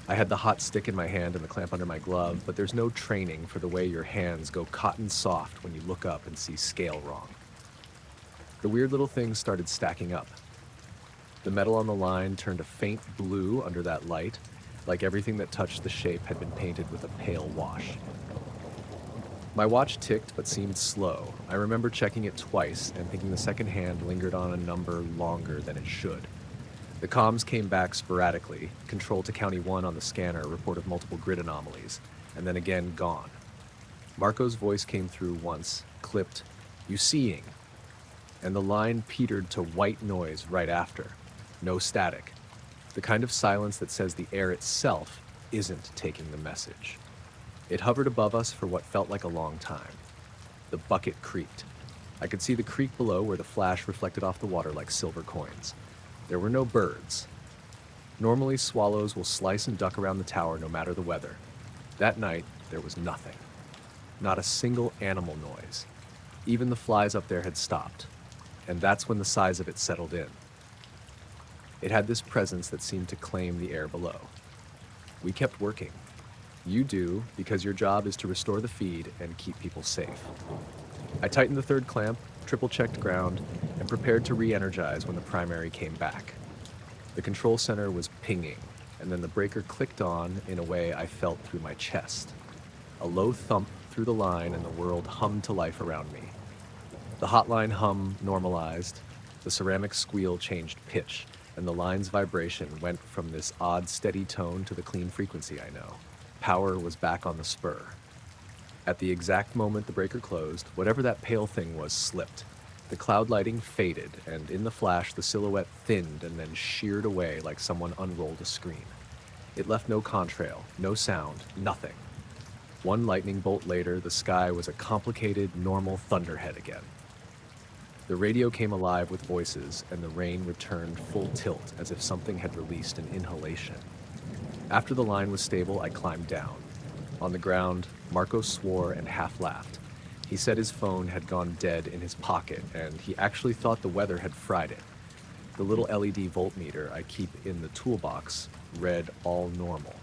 I had the hot stick in my hand and the clamp under my glove, but there's no training for the way your hands go cotton soft when you look up and see scale wrong. The weird little things started stacking up. The metal on the line turned a faint blue under that light, like everything that touched the shape had been painted with a pale wash. My watch ticked but seemed slow. I remember checking it twice and thinking the second hand lingered on a number longer than it should. The comms came back sporadically, control to County 1 on the scanner, report of multiple grid anomalies, and then again gone. Marco's voice came through once, clipped, "You seeing?" And the line petered to white noise right after. No static. The kind of silence that says the air itself isn't taking the message. It hovered above us for what felt like a long time. The bucket creaked. I could see the creek below where the flash reflected off the water like silver coins. There were no birds. Normally, swallows will slice and duck around the tower no matter the weather. That night, there was nothing. Not a single animal noise. Even the flies up there had stopped. And that's when the size of it settled in. It had this presence that seemed to claim the air below. We kept working. You do, because your job is to restore the feed and keep people safe. I tightened the third clamp, triple-checked ground, and prepared to re-energize when the primary came back. The control center was pinging, and then the breaker clicked on in a way I felt through my chest. A low thump through the line and the world hummed to life around me. The hotline hum normalized, the ceramic squeal changed pitch, and the line's vibration went from this odd steady tone to the clean frequency I know. Power was back on the spur. At the exact moment the breaker closed, whatever that pale thing was slipped. The cloud lighting faded, and in the flash the silhouette thinned and then sheared away like someone unrolled a screen. It left no contrail, no sound, nothing. One lightning bolt later, the sky was a complicated, normal thunderhead again. The radio came alive with voices, and the rain returned full tilt as if something had released an inhalation. After the line was stable, I climbed down. On the ground, Marco swore and half laughed. He said his phone had gone dead in his pocket, and he actually thought the weather had fried it. The little LED voltmeter I keep in the toolbox read all normal.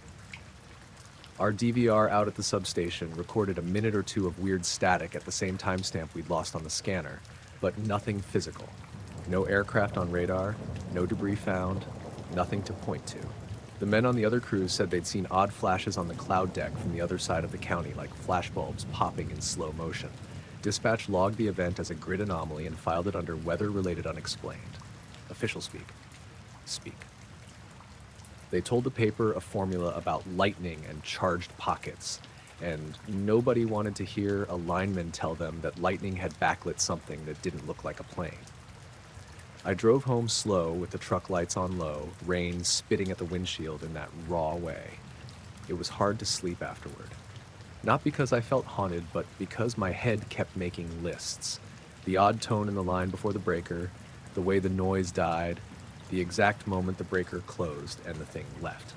Our DVR out at the substation recorded a minute or two of weird static at the same timestamp we'd lost on the scanner, but nothing physical. No aircraft on radar, no debris found, nothing to point to. The men on the other crews said they'd seen odd flashes on the cloud deck from the other side of the county, like flashbulbs popping in slow motion. Dispatch logged the event as a grid anomaly and filed it under weather-related unexplained. Official speak. Speak. They told the paper a formula about lightning and charged pockets, and nobody wanted to hear a lineman tell them that lightning had backlit something that didn't look like a plane. I drove home slow with the truck lights on low, rain spitting at the windshield in that raw way. It was hard to sleep afterward. Not because I felt haunted, but because my head kept making lists. The odd tone in the line before the breaker, the way the noise died, the exact moment the breaker closed and the thing left.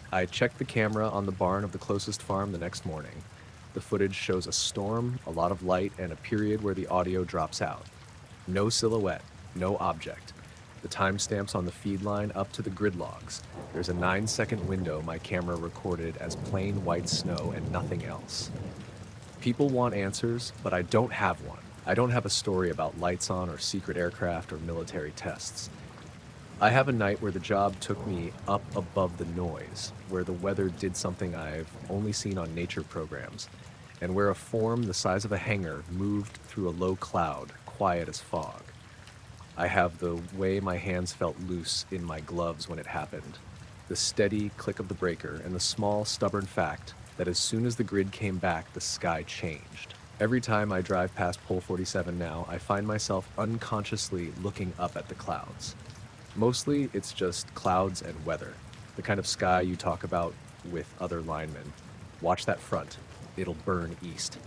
I checked the camera on the barn of the closest farm the next morning. The footage shows a storm, a lot of light, and a period where the audio drops out. No silhouette, no object. The timestamps on the feed line up to the grid logs. There's a 9-second window my camera recorded as plain white snow and nothing else. People want answers, but I don't have one. I don't have a story about lights on or secret aircraft or military tests. I have a night where the job took me up above the noise, where the weather did something I've only seen on nature programs, and where a form the size of a hangar moved through a low cloud, quiet as fog. I have the way my hands felt loose in my gloves when it happened, the steady click of the breaker, and the small, stubborn fact that as soon as the grid came back, the sky changed. Every time I drive past Pole 47 now, I find myself unconsciously looking up at the clouds. Mostly, it's just clouds and weather, the kind of sky you talk about with other linemen. Watch that front, it'll burn east.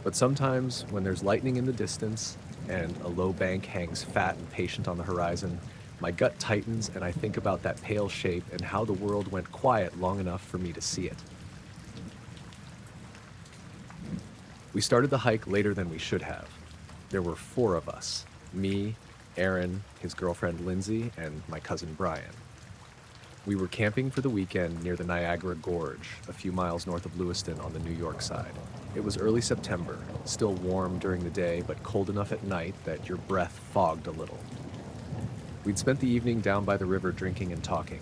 But sometimes, when there's lightning in the distance and a low bank hangs fat and patient on the horizon, my gut tightens and I think about that pale shape and how the world went quiet long enough for me to see it. We started the hike later than we should have. There were 4 of us, me, Aaron, his girlfriend Lindsay, and my cousin Brian. We were camping for the weekend near the Niagara Gorge, a few miles north of Lewiston on the New York side. It was early September, still warm during the day, but cold enough at night that your breath fogged a little. We'd spent the evening down by the river drinking and talking.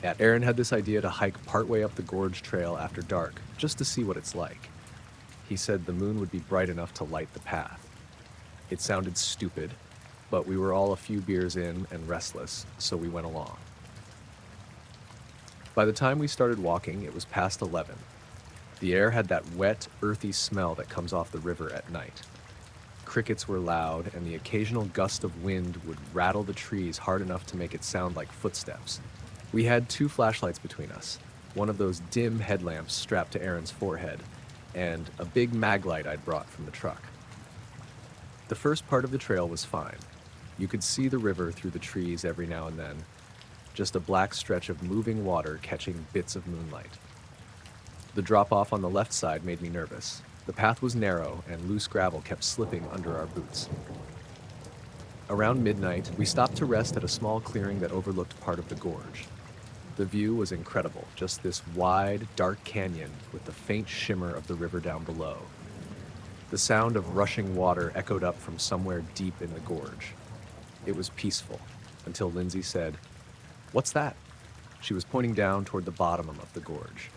Aaron had this idea to hike partway up the gorge trail after dark, just to see what it's like. He said the moon would be bright enough to light the path. It sounded stupid, but we were all a few beers in and restless, so we went along. By the time we started walking, it was past 11. The air had that wet, earthy smell that comes off the river at night. Crickets were loud, and the occasional gust of wind would rattle the trees hard enough to make it sound like footsteps. We had 2 flashlights between us, one of those dim headlamps strapped to Aaron's forehead, and a big mag light I'd brought from the truck. The first part of the trail was fine. You could see the river through the trees every now and then, just a black stretch of moving water catching bits of moonlight. The drop-off on the left side made me nervous. The path was narrow, and loose gravel kept slipping under our boots. Around midnight, we stopped to rest at a small clearing that overlooked part of the gorge. The view was incredible, just this wide, dark canyon with the faint shimmer of the river down below. The sound of rushing water echoed up from somewhere deep in the gorge. It was peaceful, until Lindsay said, "What's that?" She was pointing down toward the bottom of the gorge.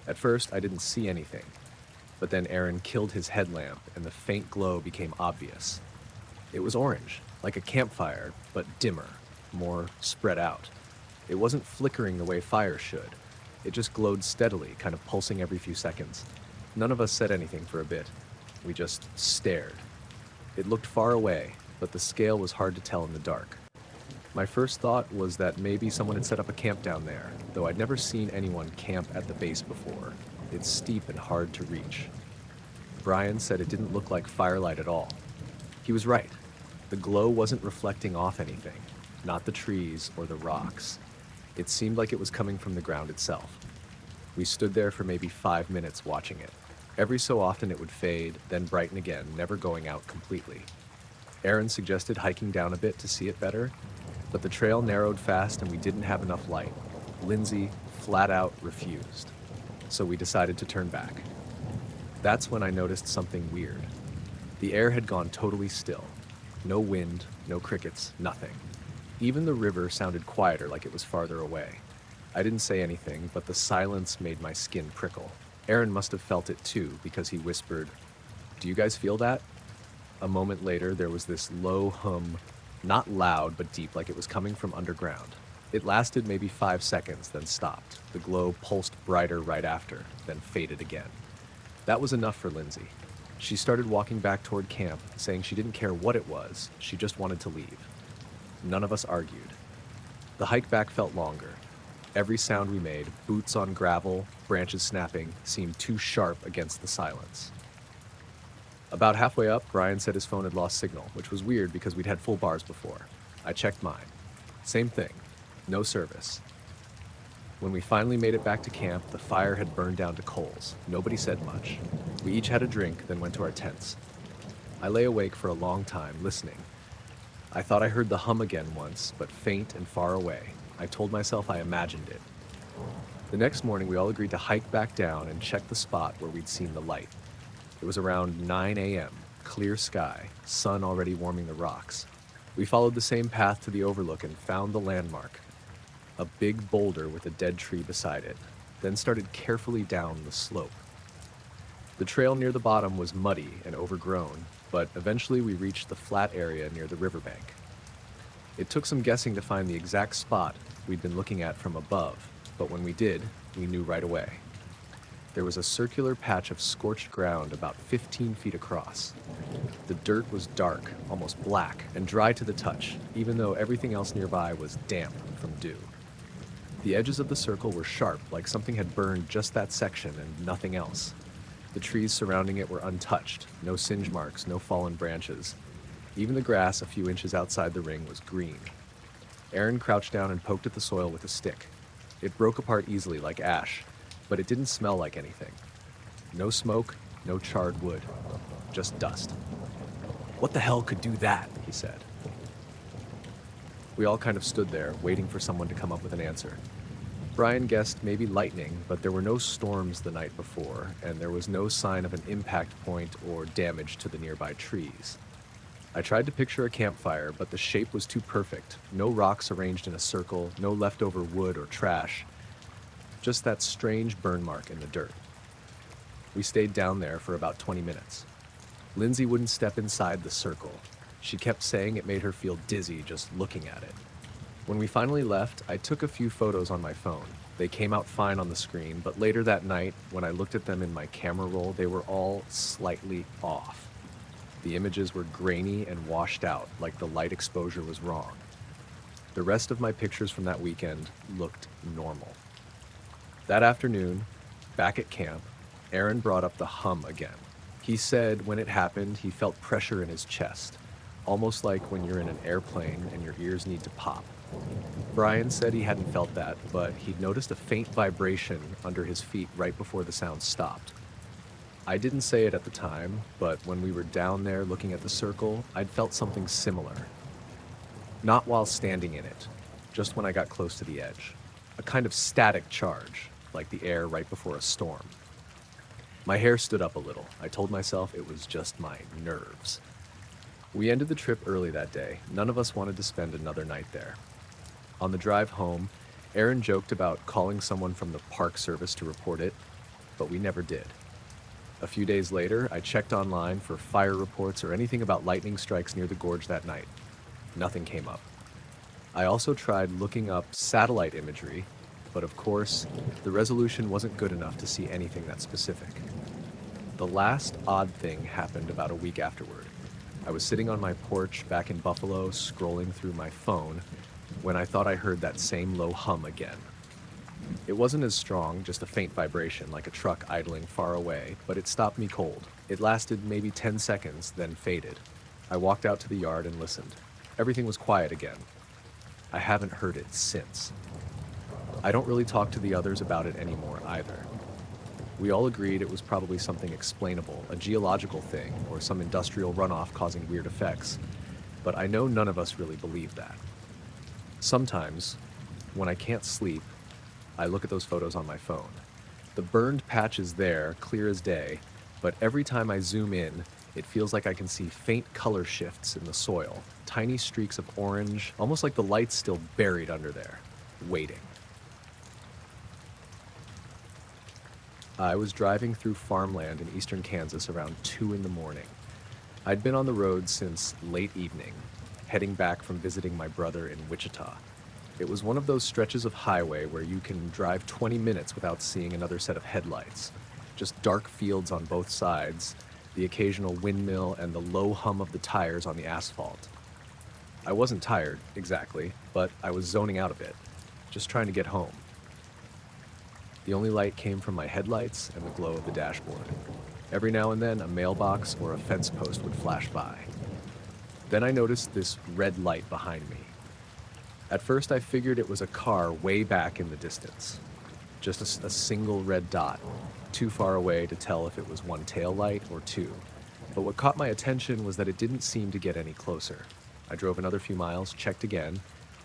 At first, I didn't see anything, but then Aaron killed his headlamp and the faint glow became obvious. It was orange, like a campfire, but dimmer, more spread out. It wasn't flickering the way fire should. It just glowed steadily, kind of pulsing every few seconds. None of us said anything for a bit. We just stared. It looked far away, but the scale was hard to tell in the dark. My first thought was that maybe someone had set up a camp down there, though I'd never seen anyone camp at the base before. It's steep and hard to reach. Brian said it didn't look like firelight at all. He was right. The glow wasn't reflecting off anything, not the trees or the rocks. It seemed like it was coming from the ground itself. We stood there for maybe 5 minutes watching it. Every so often it would fade, then brighten again, never going out completely. Aaron suggested hiking down a bit to see it better, but the trail narrowed fast and we didn't have enough light. Lindsay flat out refused, so we decided to turn back. That's when I noticed something weird. The air had gone totally still. No wind, no crickets, nothing. Even the river sounded quieter, like it was farther away. I didn't say anything, but the silence made my skin prickle. Aaron must have felt it too, because he whispered, "Do you guys feel that?" A moment later, there was this low hum, not loud, but deep, like it was coming from underground. It lasted maybe 5 seconds, then stopped. The glow pulsed brighter right after, then faded again. That was enough for Lindsay. She started walking back toward camp, saying she didn't care what it was, she just wanted to leave. None of us argued. The hike back felt longer. Every sound we made, boots on gravel, branches snapping, seemed too sharp against the silence. About halfway up, Brian said his phone had lost signal, which was weird because we'd had full bars before. I checked mine. Same thing. No service. When we finally made it back to camp, the fire had burned down to coals. Nobody said much. We each had a drink, then went to our tents. I lay awake for a long time, listening. I thought I heard the hum again once, but faint and far away. I told myself I imagined it. The next morning, we all agreed to hike back down and check the spot where we'd seen the light. It was around 9 a.m., clear sky, sun already warming the rocks. We followed the same path to the overlook and found the landmark, a big boulder with a dead tree beside it, then started carefully down the slope. The trail near the bottom was muddy and overgrown, but eventually we reached the flat area near the riverbank. It took some guessing to find the exact spot we'd been looking at from above, but when we did, we knew right away. There was a circular patch of scorched ground about 15 feet across. The dirt was dark, almost black, and dry to the touch, even though everything else nearby was damp from dew. The edges of the circle were sharp, like something had burned just that section and nothing else. The trees surrounding it were untouched, no singe marks, no fallen branches. Even the grass a few inches outside the ring was green. Aaron crouched down and poked at the soil with a stick. It broke apart easily like ash, but it didn't smell like anything. No smoke, no charred wood, just dust. "What the hell could do that?" he said. We all kind of stood there, waiting for someone to come up with an answer. Brian guessed maybe lightning, but there were no storms the night before, and there was no sign of an impact point or damage to the nearby trees. I tried to picture a campfire, but the shape was too perfect. No rocks arranged in a circle, no leftover wood or trash, just that strange burn mark in the dirt. We stayed down there for about 20 minutes. Lindsay wouldn't step inside the circle. She kept saying it made her feel dizzy just looking at it. When we finally left, I took a few photos on my phone. They came out fine on the screen, but later that night, when I looked at them in my camera roll, they were all slightly off. The images were grainy and washed out, like the light exposure was wrong. The rest of my pictures from that weekend looked normal. That afternoon, back at camp, Aaron brought up the hum again. He said when it happened, he felt pressure in his chest, almost like when you're in an airplane and your ears need to pop. Brian said he hadn't felt that, but he'd noticed a faint vibration under his feet right before the sound stopped. I didn't say it at the time, but when we were down there looking at the circle, I'd felt something similar. Not while standing in it, just when I got close to the edge. A kind of static charge, like the air right before a storm. My hair stood up a little. I told myself it was just my nerves. We ended the trip early that day. None of us wanted to spend another night there. On the drive home, Aaron joked about calling someone from the park service to report it, but we never did. A few days later, I checked online for fire reports or anything about lightning strikes near the gorge that night. Nothing came up. I also tried looking up satellite imagery, but of course, the resolution wasn't good enough to see anything that specific. The last odd thing happened about a week afterward. I was sitting on my porch back in Buffalo, scrolling through my phone, when I thought I heard that same low hum again. It wasn't as strong, just a faint vibration like a truck idling far away, but it stopped me cold. It lasted maybe 10 seconds, then faded. I walked out to the yard and listened. Everything was quiet again. I haven't heard it since. I don't really talk to the others about it anymore either. We all agreed it was probably something explainable, a geological thing, or some industrial runoff causing weird effects, but I know none of us really believe that. Sometimes, when I can't sleep, I look at those photos on my phone. The burned patch is there, clear as day, but every time I zoom in, it feels like I can see faint color shifts in the soil, tiny streaks of orange, almost like the light's still buried under there, waiting. I was driving through farmland in eastern Kansas around 2 in the morning. I'd been on the road since late evening, heading back from visiting my brother in Wichita. It was one of those stretches of highway where you can drive 20 minutes without seeing another set of headlights. Just dark fields on both sides, the occasional windmill, and the low hum of the tires on the asphalt. I wasn't tired, exactly, but I was zoning out a bit, just trying to get home. The only light came from my headlights and the glow of the dashboard. Every now and then, a mailbox or a fence post would flash by. Then I noticed this red light behind me. At first, I figured it was a car way back in the distance. just a single red dot, too far away to tell if it was one tail light or two. But what caught my attention was that it didn't seem to get any closer. I drove another few miles, checked again.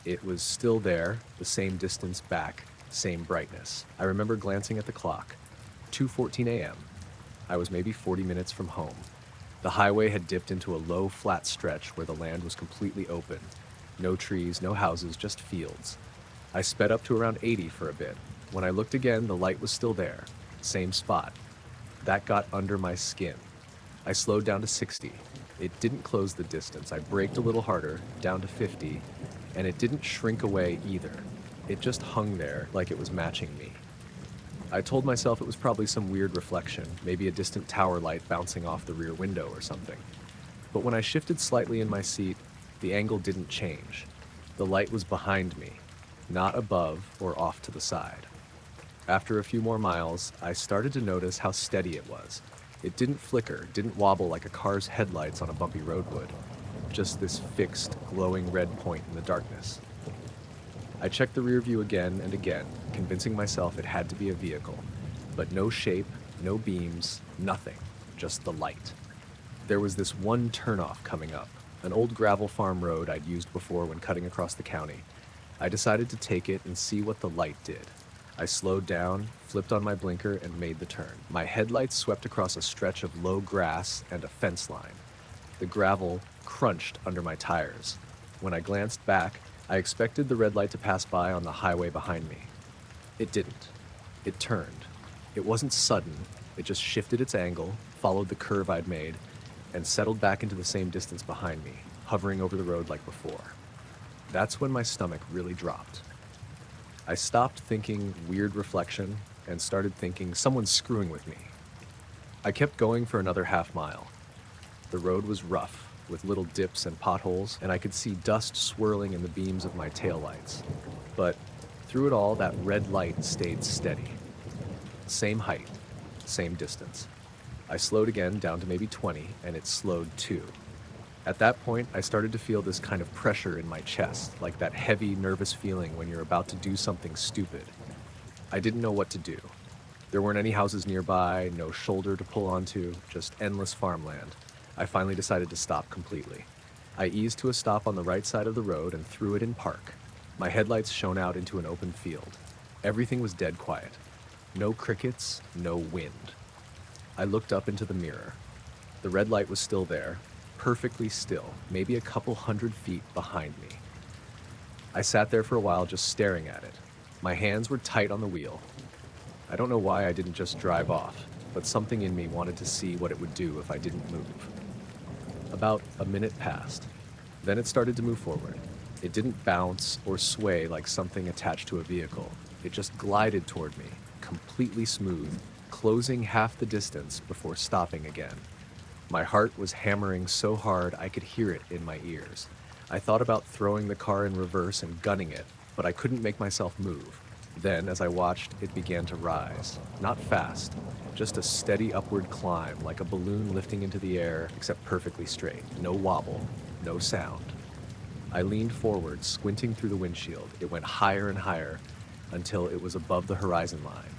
It was still there, the same distance back, same brightness. I remember glancing at the clock. 2:14 a.m. I was maybe 40 minutes from home. The highway had dipped into a low, flat stretch where the land was completely open. No trees, no houses, just fields. I sped up to around 80 for a bit. When I looked again, the light was still there, same spot. That got under my skin. I slowed down to 60. It didn't close the distance. I braked a little harder, down to 50, and it didn't shrink away either. It just hung there like it was matching me. I told myself it was probably some weird reflection, maybe a distant tower light bouncing off the rear window or something. But when I shifted slightly in my seat, the angle didn't change. The light was behind me, not above or off to the side. After a few more miles, I started to notice how steady it was. It didn't flicker, didn't wobble like a car's headlights on a bumpy road would. Just this fixed, glowing red point in the darkness. I checked the rear view again and again, convincing myself it had to be a vehicle. But no shape, no beams, nothing, just the light. There was this one turnoff coming up, an old gravel farm road I'd used before when cutting across the county. I decided to take it and see what the light did. I slowed down, flipped on my blinker, and made the turn. My headlights swept across a stretch of low grass and a fence line. The gravel crunched under my tires. When I glanced back, I expected the red light to pass by on the highway behind me. It didn't. It turned. It wasn't sudden. It just shifted its angle, followed the curve I'd made, and settled back into the same distance behind me, hovering over the road like before. That's when my stomach really dropped. I stopped thinking weird reflection and started thinking someone's screwing with me. I kept going for another half mile. The road was rough, with little dips and potholes, and I could see dust swirling in the beams of my taillights. But through it all, that red light stayed steady. Same height, same distance. I slowed again down to maybe 20, and it slowed too. At that point, I started to feel this kind of pressure in my chest, like that heavy, nervous feeling when you're about to do something stupid. I didn't know what to do. There weren't any houses nearby, no shoulder to pull onto, just endless farmland. I finally decided to stop completely. I eased to a stop on the right side of the road and threw it in park. My headlights shone out into an open field. Everything was dead quiet. No crickets, no wind. I looked up into the mirror. The red light was still there, perfectly still, maybe a couple 100 feet behind me. I sat there for a while just staring at it. My hands were tight on the wheel. I don't know why I didn't just drive off, but something in me wanted to see what it would do if I didn't move. About a minute passed. Then it started to move forward. It didn't bounce or sway like something attached to a vehicle. It just glided toward me, completely smooth, closing half the distance before stopping again. My heart was hammering so hard I could hear it in my ears. I thought about throwing the car in reverse and gunning it, but I couldn't make myself move. Then, as I watched, it began to rise. Not fast, just a steady upward climb, like a balloon lifting into the air, except perfectly straight. No wobble, no sound. I leaned forward, squinting through the windshield. It went higher and higher until it was above the horizon line.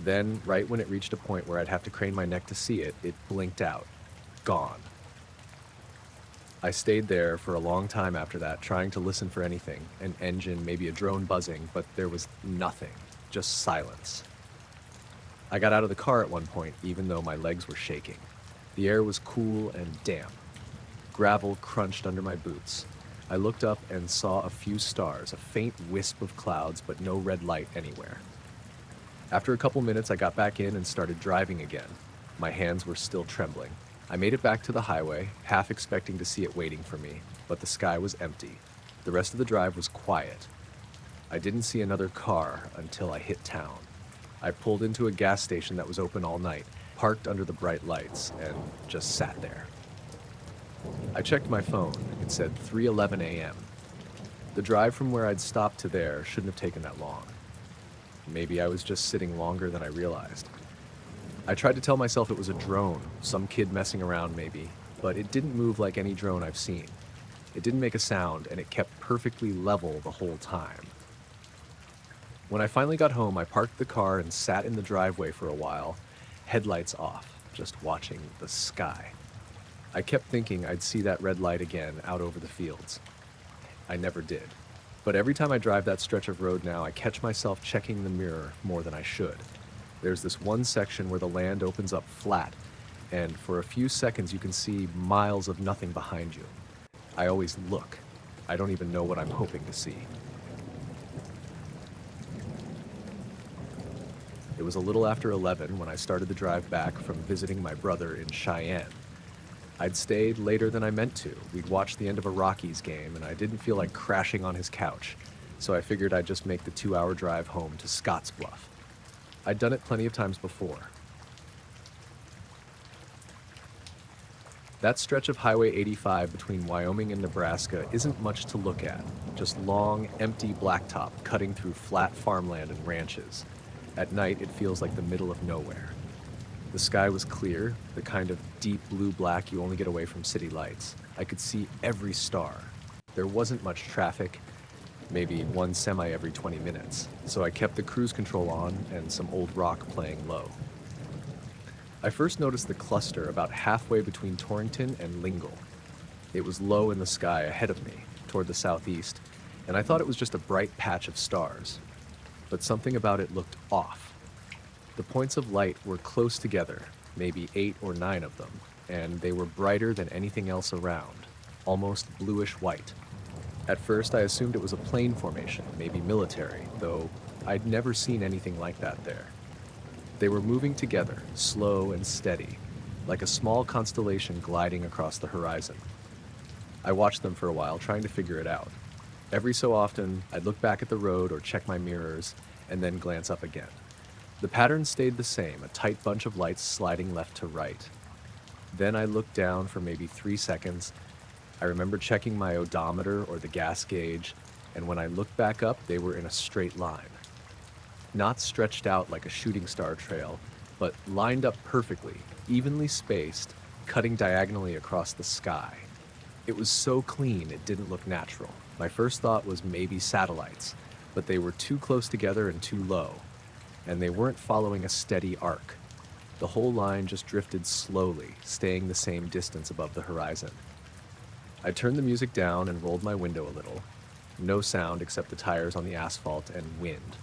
Then, right when it reached a point where I'd have to crane my neck to see it, it blinked out. Gone. I stayed there for a long time after that, trying to listen for anything, an engine, maybe a drone buzzing, but there was nothing, just silence. I got out of the car at one point, even though my legs were shaking. The air was cool and damp. Gravel crunched under my boots. I looked up and saw a few stars, a faint wisp of clouds, but no red light anywhere. After a couple minutes, I got back in and started driving again. My hands were still trembling. I made it back to the highway, half expecting to see it waiting for me, but the sky was empty. The rest of the drive was quiet. I didn't see another car until I hit town. I pulled into a gas station that was open all night, parked under the bright lights, and just sat there. I checked my phone. It said 3:11 a.m. The drive from where I'd stopped to there shouldn't have taken that long. Maybe I was just sitting longer than I realized. I tried to tell myself it was a drone, some kid messing around maybe, but it didn't move like any drone I've seen. It didn't make a sound, and it kept perfectly level the whole time. When I finally got home, I parked the car and sat in the driveway for a while, headlights off, just watching the sky. I kept thinking I'd see that red light again out over the fields. I never did. But every time I drive that stretch of road now, I catch myself checking the mirror more than I should. There's this one section where the land opens up flat, and for a few seconds you can see miles of nothing behind you. I always look. I don't even know what I'm hoping to see. It was a little after 11 when I started the drive back from visiting my brother in Cheyenne. I'd stayed later than I meant to. We'd watched the end of a Rockies game, and I didn't feel like crashing on his couch, so I figured I'd just make the 2-hour drive home to Scottsbluff. I'd done it plenty of times before. That stretch of Highway 85 between Wyoming and Nebraska isn't much to look at, just long, empty blacktop cutting through flat farmland and ranches. At night, it feels like the middle of nowhere. The sky was clear, the kind of deep blue-black you only get away from city lights. I could see every star. There wasn't much traffic, maybe one semi every 20 minutes, so I kept the cruise control on and some old rock playing low. I first noticed the cluster about halfway between Torrington and Lingle. It was low in the sky ahead of me, toward the southeast, and I thought it was just a bright patch of stars. But something about it looked off. The points of light were close together, maybe 8 or 9 of them, and they were brighter than anything else around, almost bluish-white. At first, I assumed it was a plane formation, maybe military, though I'd never seen anything like that there. They were moving together, slow and steady, like a small constellation gliding across the horizon. I watched them for a while, trying to figure it out. Every so often, I'd look back at the road or check my mirrors, and then glance up again. The pattern stayed the same, a tight bunch of lights sliding left to right. Then I looked down for maybe 3 seconds. I remember checking my odometer or the gas gauge, and when I looked back up, they were in a straight line. Not stretched out like a shooting star trail, but lined up perfectly, evenly spaced, cutting diagonally across the sky. It was so clean it didn't look natural. My first thought was maybe satellites, but they were too close together and too low, and they weren't following a steady arc. The whole line just drifted slowly, staying the same distance above the horizon. I turned the music down and rolled my window a little. No sound except the tires on the asphalt and wind.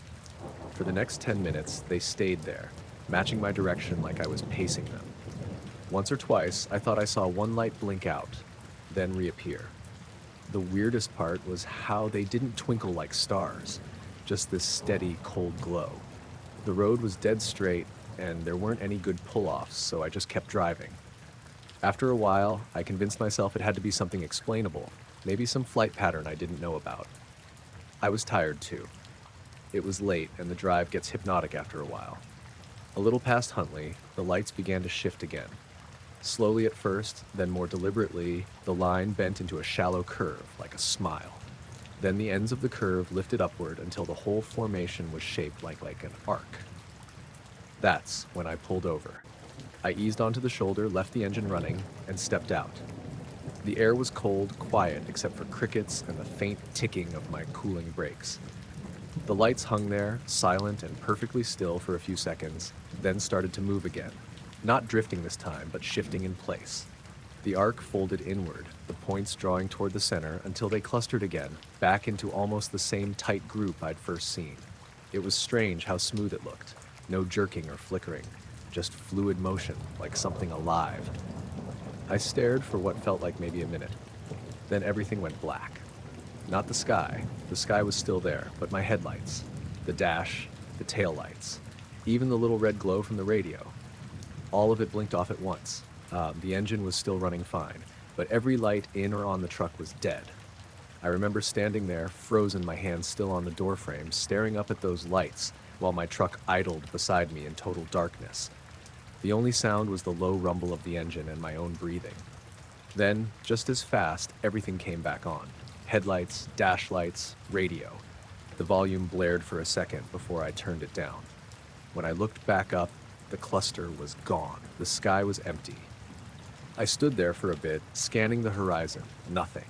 For the next 10 minutes, they stayed there, matching my direction like I was pacing them. Once or twice, I thought I saw one light blink out, then reappear. The weirdest part was how they didn't twinkle like stars, just this steady, cold glow. The road was dead straight, and there weren't any good pull-offs, so I just kept driving. After a while, I convinced myself it had to be something explainable, maybe some flight pattern I didn't know about. I was tired too. It was late, and the drive gets hypnotic after a while. A little past Huntley, the lights began to shift again. Slowly at first, then more deliberately, the line bent into a shallow curve, like a smile. Then the ends of the curve lifted upward until the whole formation was shaped like an arc. That's when I pulled over. I eased onto the shoulder, left the engine running, and stepped out. The air was cold, quiet, except for crickets and the faint ticking of my cooling brakes. The lights hung there, silent and perfectly still for a few seconds, then started to move again. Not drifting this time, but shifting in place. The arc folded inward, the points drawing toward the center until they clustered again, back into almost the same tight group I'd first seen. It was strange how smooth it looked. No jerking or flickering, just fluid motion, like something alive. I stared for what felt like maybe a minute. Then everything went black. Not the sky. The sky was still there, but my headlights, the dash, the taillights, even the little red glow from the radio. All of it blinked off at once. The engine was still running fine, but every light in or on the truck was dead. I remember standing there, frozen, my hands still on the doorframe, staring up at those lights while my truck idled beside me in total darkness. The only sound was the low rumble of the engine and my own breathing. Then, just as fast, everything came back on. Headlights, dash lights, radio. The volume blared for a second before I turned it down. When I looked back up, the cluster was gone. The sky was empty. I stood there for a bit, scanning the horizon. Nothing.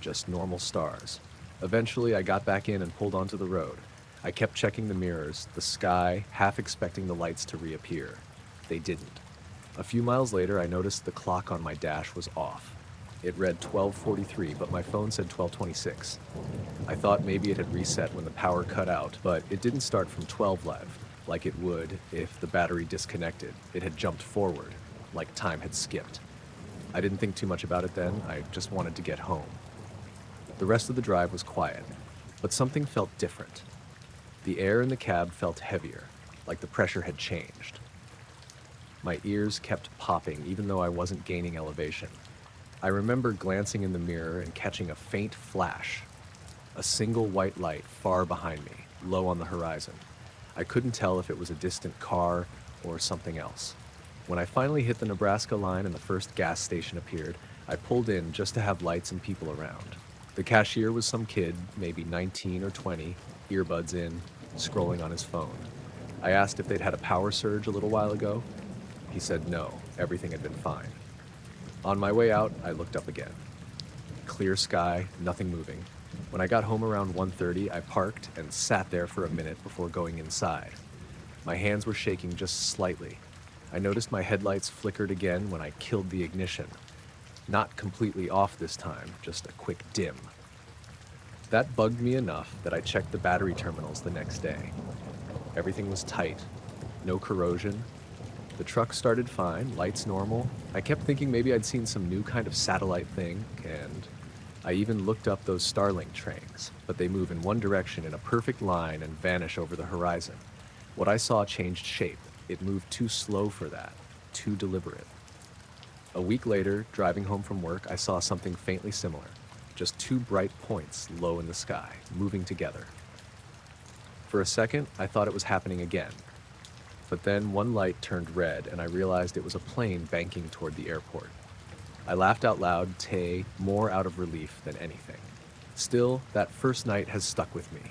Just normal stars. Eventually, I got back in and pulled onto the road. I kept checking the mirrors, the sky, half expecting the lights to reappear. They didn't. A few miles later, I noticed the clock on my dash was off. It read 12:43, but my phone said 12:26. I thought maybe it had reset when the power cut out, but it didn't start from 12 live, like it would if the battery disconnected. It had jumped forward, like time had skipped. I didn't think too much about it then, I just wanted to get home. The rest of the drive was quiet, but something felt different. The air in the cab felt heavier, like the pressure had changed. My ears kept popping even though I wasn't gaining elevation. I remember glancing in the mirror and catching a faint flash. A single white light far behind me, low on the horizon. I couldn't tell if it was a distant car or something else. When I finally hit the Nebraska line and the first gas station appeared, I pulled in just to have lights and people around. The cashier was some kid, maybe 19 or 20, earbuds in, scrolling on his phone. I asked if they'd had a power surge a little while ago. He said no, everything had been fine. On my way out, I looked up again. Clear sky, nothing moving. When I got home around 1:30, I parked and sat there for a minute before going inside. My hands were shaking just slightly. I noticed my headlights flickered again when I killed the ignition. Not completely off this time, just a quick dim. That bugged me enough that I checked the battery terminals the next day. Everything was tight, no corrosion. The truck started fine, lights normal. I kept thinking maybe I'd seen some new kind of satellite thing, and I even looked up those Starlink trains, but they move in one direction in a perfect line and vanish over the horizon. What I saw changed shape. It moved too slow for that, too deliberate. A week later, driving home from work, I saw something faintly similar. Just two bright points low in the sky, moving together. For a second, I thought it was happening again. But then one light turned red and I realized it was a plane banking toward the airport. I laughed out loud, more out of relief than anything. Still, that first night has stuck with me.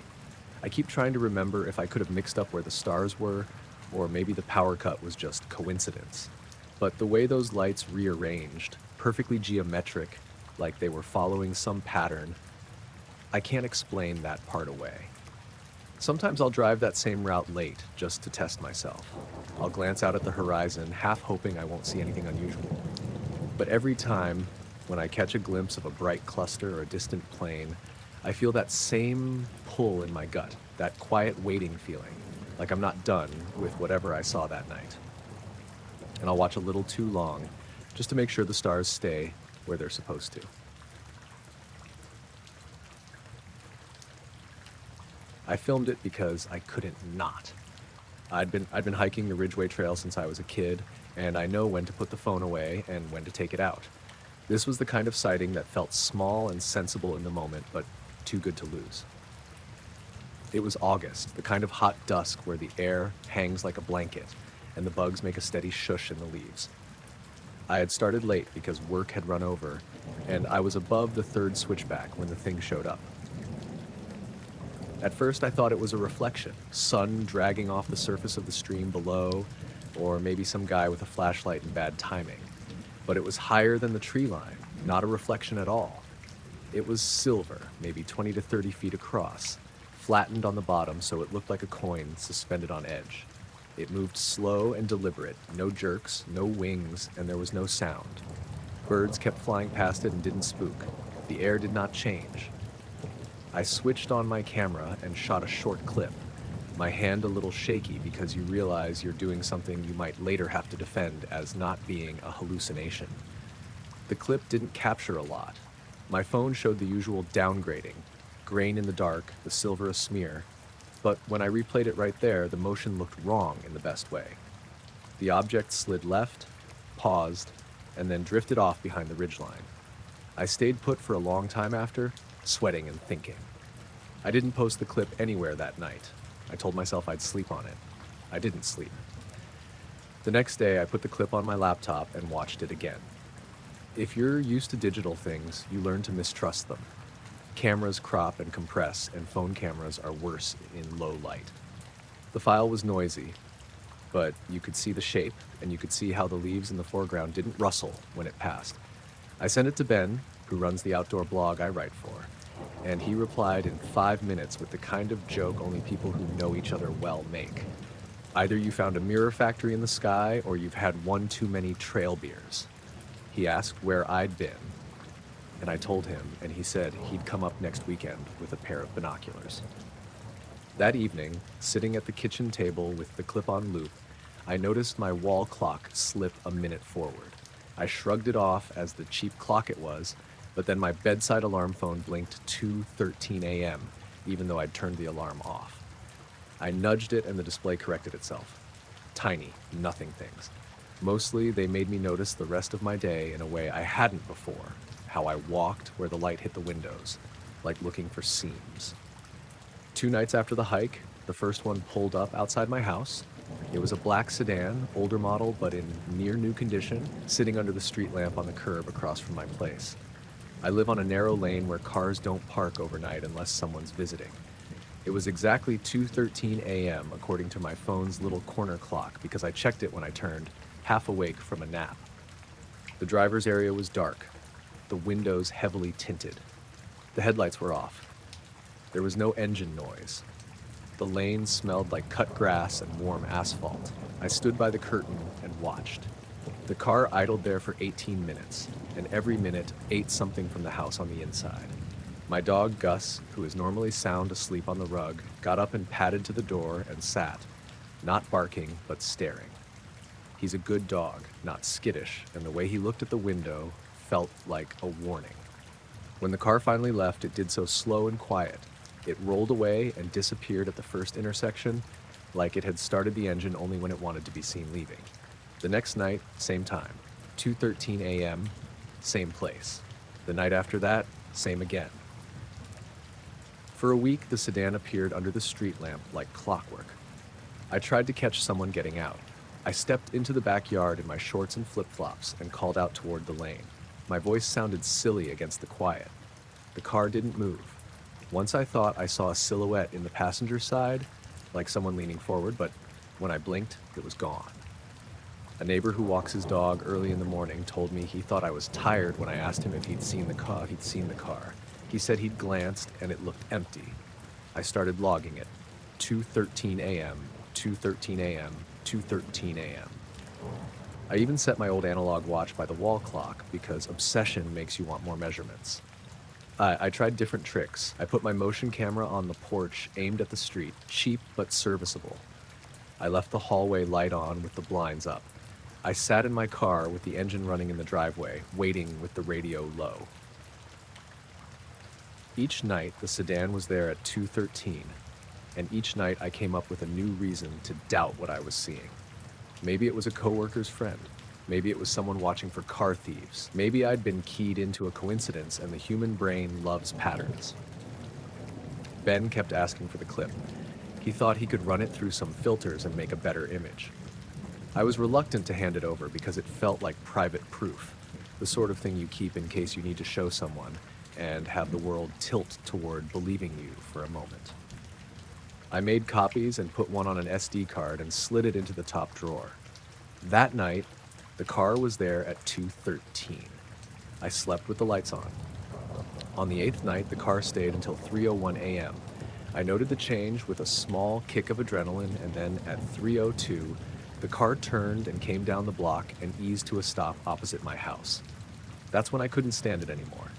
I keep trying to remember if I could have mixed up where the stars were, or maybe the power cut was just coincidence. But the way those lights rearranged, perfectly geometric, like they were following some pattern, I can't explain that part away. Sometimes I'll drive that same route late just to test myself. I'll glance out at the horizon, half hoping I won't see anything unusual. But every time, when I catch a glimpse of a bright cluster or a distant plane, I feel that same pull in my gut, that quiet waiting feeling, like I'm not done with whatever I saw that night. And I'll watch a little too long, just to make sure the stars stay where they're supposed to. I filmed it because I couldn't not. I'd been hiking the Ridgeway Trail since I was a kid, and I know when to put the phone away and when to take it out. This was the kind of sighting that felt small and sensible in the moment, but too good to lose. It was August, the kind of hot dusk where the air hangs like a blanket, and the bugs make a steady shush in the leaves. I had started late because work had run over, and I was above the third switchback when the thing showed up. At first I thought it was a reflection, sun dragging off the surface of the stream below, or maybe some guy with a flashlight and bad timing. But it was higher than the tree line, not a reflection at all. It was silver, maybe 20 to 30 feet across, flattened on the bottom so it looked like a coin suspended on edge. It moved slow and deliberate, no jerks, no wings, and there was no sound. Birds kept flying past it and didn't spook. The air did not change. I switched on my camera and shot a short clip, my hand a little shaky because you realize you're doing something you might later have to defend as not being a hallucination. The clip didn't capture a lot. My phone showed the usual downgrading, grain in the dark, the silver a smear, but when I replayed it right there, the motion looked wrong in the best way. The object slid left, paused, and then drifted off behind the ridgeline. I stayed put for a long time after, sweating and thinking. I didn't post the clip anywhere that night. I told myself I'd sleep on it. I didn't sleep. The next day, I put the clip on my laptop and watched it again. If you're used to digital things, you learn to mistrust them. Cameras crop and compress, and phone cameras are worse in low light. The file was noisy, but you could see the shape, and you could see how the leaves in the foreground didn't rustle when it passed. I sent it to Ben, who runs the outdoor blog I write for. and he replied in 5 minutes with the kind of joke only people who know each other well make. Either you found a mirror factory in the sky, or you've had one too many trail beers. He asked where I'd been, and I told him, and he said he'd come up next weekend with a pair of binoculars. That evening, sitting at the kitchen table with the clip-on loop, I noticed my wall clock slip a minute forward. I shrugged it off as the cheap clock it was, but then my bedside alarm phone blinked 2:13 a.m., even though I'd turned the alarm off. I nudged it and the display corrected itself. Tiny, nothing things. Mostly, they made me notice the rest of my day in a way I hadn't before. How I walked where the light hit the windows, like looking for seams. 2 nights after the hike, the first one pulled up outside my house. It was a black sedan, older model but in near new condition, sitting under the street lamp on the curb across from my place. I live on a narrow lane where cars don't park overnight unless someone's visiting. It was exactly 2:13 a.m. according to my phone's little corner clock because I checked it when I turned, half awake from a nap. The driver's area was dark, the windows heavily tinted. The headlights were off. There was no engine noise. The lane smelled like cut grass and warm asphalt. I stood by the curtain and watched. The car idled there for 18 minutes, and every minute ate something from the house on the inside. My dog, Gus, who is normally sound asleep on the rug, got up and padded to the door and sat, not barking, but staring. He's a good dog, not skittish, and the way he looked at the window felt like a warning. When the car finally left, it did so slow and quiet. It rolled away and disappeared at the first intersection, like it had started the engine only when it wanted to be seen leaving. The next night, same time, 2:13 a.m., same place. The night after that, same again. For a week, the sedan appeared under the street lamp like clockwork. I tried to catch someone getting out. I stepped into the backyard in my shorts and flip-flops and called out toward the lane. My voice sounded silly against the quiet. The car didn't move. Once I thought I saw a silhouette in the passenger side, like someone leaning forward, but when I blinked, it was gone. A neighbor who walks his dog early in the morning told me he thought I was tired when I asked him if he'd seen the car. He said he'd glanced and it looked empty. I started logging it. 2:13 a.m., 2:13 a.m., 2:13 a.m. I even set my old analog watch by the wall clock because obsession makes you want more measurements. I tried different tricks. I put my motion camera on the porch aimed at the street, cheap but serviceable. I left the hallway light on with the blinds up. I sat in my car with the engine running in the driveway, waiting with the radio low. Each night, the sedan was there at 2:13, and each night I came up with a new reason to doubt what I was seeing. Maybe it was a coworker's friend. Maybe it was someone watching for car thieves. Maybe I'd been keyed into a coincidence and the human brain loves patterns. Ben kept asking for the clip. He thought he could run it through some filters and make a better image. I was reluctant to hand it over because it felt like private proof, the sort of thing you keep in case you need to show someone and have the world tilt toward believing you for a moment. I made copies and put one on an SD card and slid it into the top drawer. That night, the car was there at 2:13. I slept with the lights on. On the 8th night, the car stayed until 3:01 a.m. I noted the change with a small kick of adrenaline, and then at 3:02, the car turned and came down the block and eased to a stop opposite my house. That's when I couldn't stand it anymore.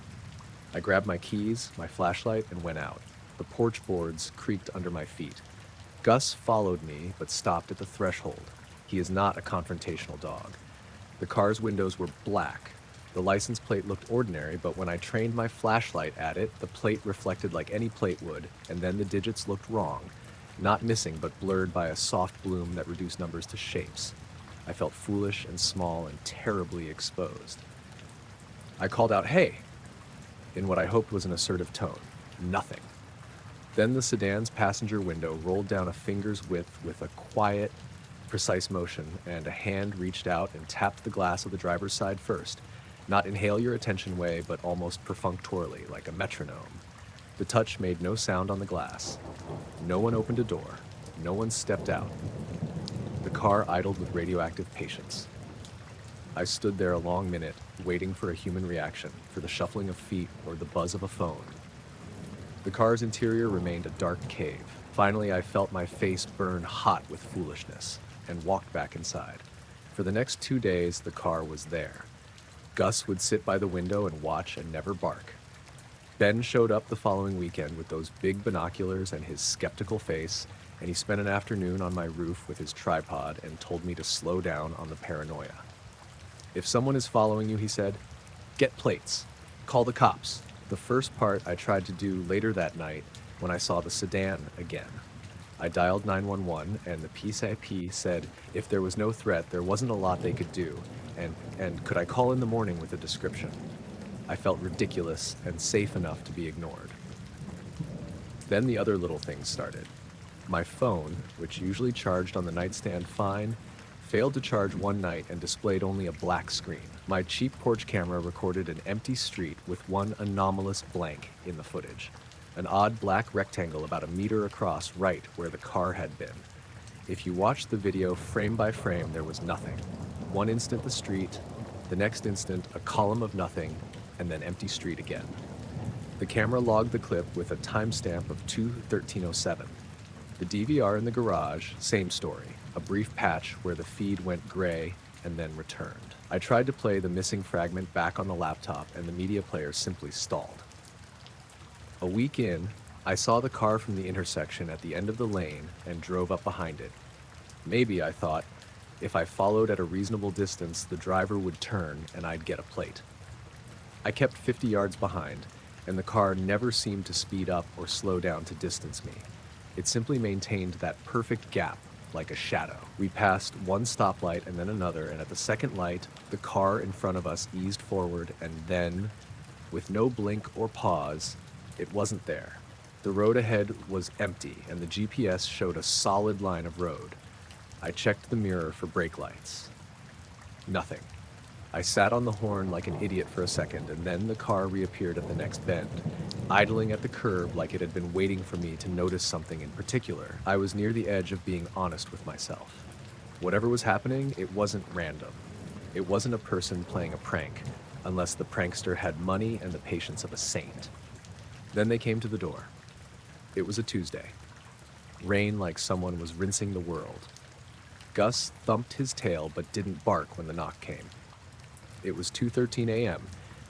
I grabbed my keys, my flashlight, and went out. The porch boards creaked under my feet. Gus followed me, but stopped at the threshold. He is not a confrontational dog. The car's windows were black. The license plate looked ordinary, but when I trained my flashlight at it, the plate reflected like any plate would, and then the digits looked wrong. Not missing, but blurred by a soft bloom that reduced numbers to shapes. I felt foolish and small and terribly exposed. I called out, "Hey!" in what I hoped was an assertive tone. Nothing. Then the sedan's passenger window rolled down a finger's width with a quiet, precise motion, and a hand reached out and tapped the glass of the driver's side first, not in hail your attention way, but almost perfunctorily, like a metronome. The touch made no sound on the glass. No one opened a door. No one stepped out. The car idled with radioactive patience. I stood there a long minute, waiting for a human reaction, for the shuffling of feet or the buzz of a phone. The car's interior remained a dark cave. Finally, I felt my face burn hot with foolishness and walked back inside. For the next 2 days, the car was there. Gus would sit by the window and watch and never bark. Ben showed up the following weekend with those big binoculars and his skeptical face, and he spent an afternoon on my roof with his tripod and told me to slow down on the paranoia. If someone is following you, he said, get plates. Call the cops. The first part I tried to do later that night when I saw the sedan again. I dialed 911 and the PCP said if there was no threat, there wasn't a lot they could do, and could I call in the morning with a description. I felt ridiculous and safe enough to be ignored. Then the other little things started. My phone, which usually charged on the nightstand fine, failed to charge one night and displayed only a black screen. My cheap porch camera recorded an empty street with one anomalous blank in the footage. An odd black rectangle about a meter across right where the car had been. If you watched the video frame by frame, there was nothing. One instant the street, the next instant a column of nothing, and then empty street again. The camera logged the clip with a timestamp of 2:13:07. The DVR in the garage, same story. A brief patch where the feed went gray and then returned. I tried to play the missing fragment back on the laptop and the media player simply stalled. A week in, I saw the car from the intersection at the end of the lane and drove up behind it. Maybe, I thought, if I followed at a reasonable distance, the driver would turn and I'd get a plate. I kept 50 yards behind, and the car never seemed to speed up or slow down to distance me. It simply maintained that perfect gap, like a shadow. We passed one stoplight and then another, and at the second light, the car in front of us eased forward, and then, with no blink or pause, it wasn't there. The road ahead was empty, and the GPS showed a solid line of road. I checked the mirror for brake lights. Nothing. I sat on the horn like an idiot for a second, and then the car reappeared at the next bend, idling at the curb like it had been waiting for me to notice something in particular. I was near the edge of being honest with myself. Whatever was happening, it wasn't random. It wasn't a person playing a prank, unless the prankster had money and the patience of a saint. Then they came to the door. It was a Tuesday. Rain like someone was rinsing the world. Gus thumped his tail but didn't bark when the knock came. It was 2:13 a.m.,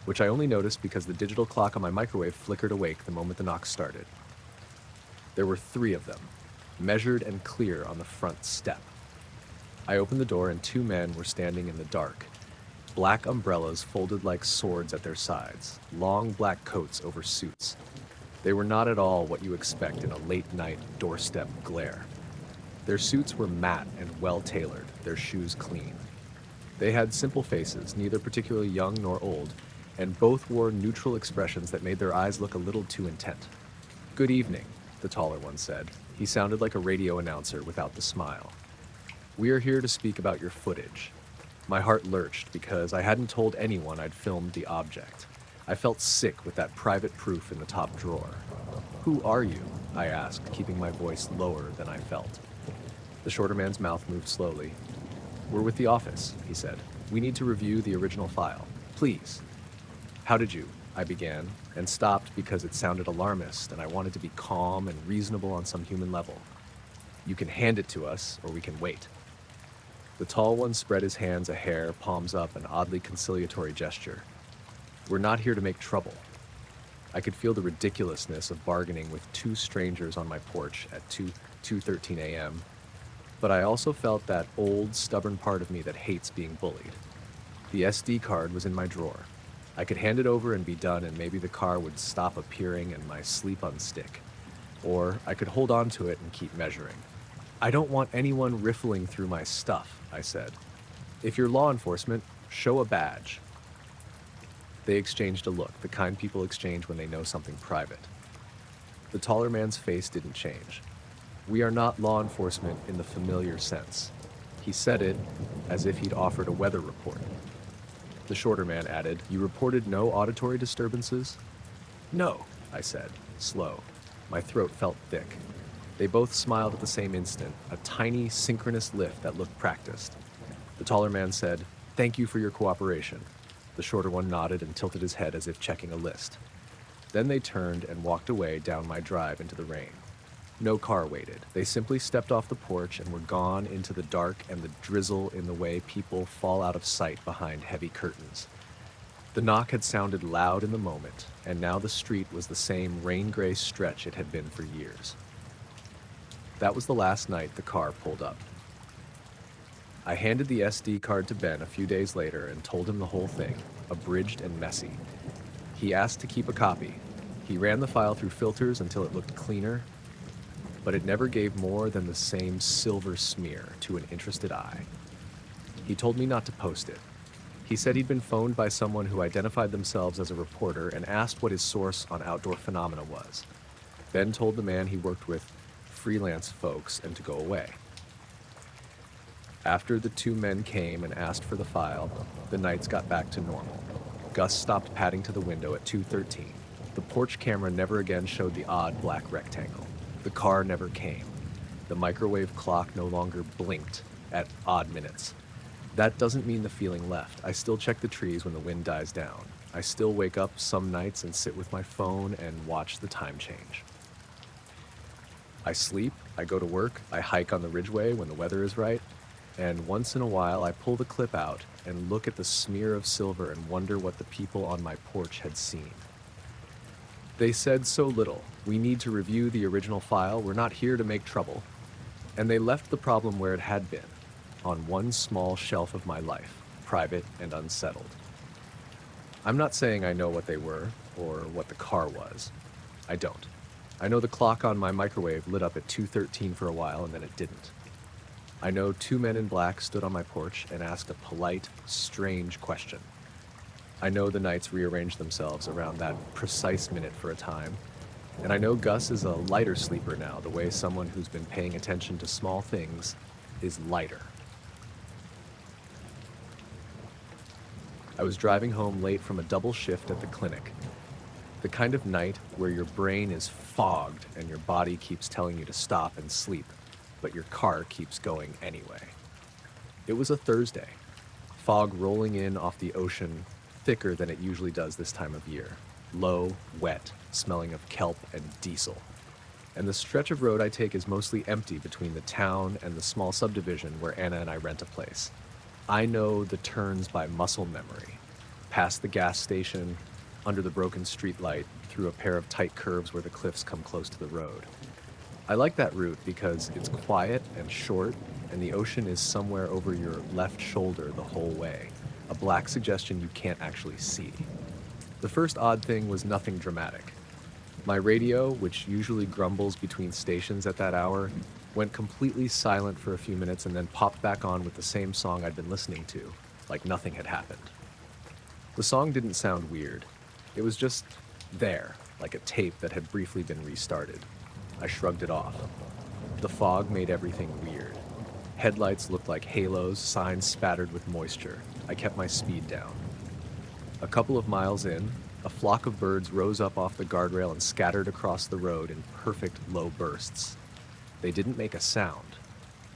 which I only noticed because the digital clock on my microwave flickered awake the moment the knock started. There were 3 of them, measured and clear on the front step. I opened the door and 2 men were standing in the dark, black umbrellas folded like swords at their sides, long black coats over suits. They were not at all what you expect in a late-night doorstep glare. Their suits were matte and well-tailored, their shoes clean. They had simple faces, neither particularly young nor old, and both wore neutral expressions that made their eyes look a little too intent. "Good evening," the taller one said. He sounded like a radio announcer without the smile. "We are here to speak about your footage." My heart lurched because I hadn't told anyone I'd filmed the object. I felt sick with that private proof in the top drawer. "Who are you?" I asked, keeping my voice lower than I felt. The shorter man's mouth moved slowly. "We're with the office," he said. "We need to review the original file. Please." "How did you?" I began, and stopped because it sounded alarmist, and I wanted to be calm and reasonable on some human level. "You can hand it to us, or we can wait." The tall one spread his hands a hair, palms up, an oddly conciliatory gesture. "We're not here to make trouble." I could feel the ridiculousness of bargaining with 2 strangers on my porch at 2:13 a.m., but I also felt that old, stubborn part of me that hates being bullied. The SD card was in my drawer. I could hand it over and be done, and maybe the car would stop appearing and my sleep unstick. Or I could hold on to it and keep measuring. "I don't want anyone riffling through my stuff," I said. "If you're law enforcement, show a badge." They exchanged a look, the kind people exchange when they know something private. The taller man's face didn't change. "We are not law enforcement in the familiar sense." He said it as if he'd offered a weather report. The shorter man added, "You reported no auditory disturbances?" "No," I said, slow. My throat felt thick. They both smiled at the same instant, a tiny, synchronous lift that looked practiced. The taller man said, "Thank you for your cooperation." The shorter one nodded and tilted his head as if checking a list. Then they turned and walked away down my drive into the rain. No car waited. They simply stepped off the porch and were gone into the dark and the drizzle in the way people fall out of sight behind heavy curtains. The knock had sounded loud in the moment, and now the street was the same rain-gray stretch it had been for years. That was the last night the car pulled up. I handed the SD card to Ben a few days later and told him the whole thing, abridged and messy. He asked to keep a copy. He ran the file through filters until it looked cleaner, but it never gave more than the same silver smear to an interested eye. He told me not to post it. He said he'd been phoned by someone who identified themselves as a reporter and asked what his source on outdoor phenomena was. Ben told the man he worked with freelance folks and to go away. After the two men came and asked for the file, the nights got back to normal. Gus stopped padding to the window at 2:13. The porch camera never again showed the odd black rectangle. The car never came. The microwave clock no longer blinked at odd minutes. That doesn't mean the feeling left. I still check the trees when the wind dies down. I still wake up some nights and sit with my phone and watch the time change. I sleep, I go to work, I hike on the ridgeway when the weather is right, and once in a while I pull the clip out and look at the smear of silver and wonder what the people on my porch had seen. They said so little. We need to review the original file. We're not here to make trouble. And they left the problem where it had been, on one small shelf of my life, private and unsettled. I'm not saying I know what they were or what the car was. I don't. I know the clock on my microwave lit up at 2:13 for a while and then it didn't. I know two men in black stood on my porch and asked a polite, strange question. I know the nights rearranged themselves around that precise minute for a time. And I know Gus is a lighter sleeper now, the way someone who's been paying attention to small things is lighter. I was driving home late from a double shift at the clinic. The kind of night where your brain is fogged and your body keeps telling you to stop and sleep, but your car keeps going anyway. It was a Thursday. Fog rolling in off the ocean, thicker than it usually does this time of year. Low, wet, smelling of kelp and diesel. And the stretch of road I take is mostly empty between the town and the small subdivision where Anna and I rent a place. I know the turns by muscle memory. Past the gas station, under the broken streetlight, through a pair of tight curves where the cliffs come close to the road. I like that route because it's quiet and short, and the ocean is somewhere over your left shoulder the whole way, a black suggestion you can't actually see. The first odd thing was nothing dramatic. My radio, which usually grumbles between stations at that hour, went completely silent for a few minutes and then popped back on with the same song I'd been listening to, like nothing had happened. The song didn't sound weird. It was just there, like a tape that had briefly been restarted. I shrugged it off. The fog made everything weird. Headlights looked like halos, signs spattered with moisture. I kept my speed down. A couple of miles in, a flock of birds rose up off the guardrail and scattered across the road in perfect low bursts. They didn't make a sound.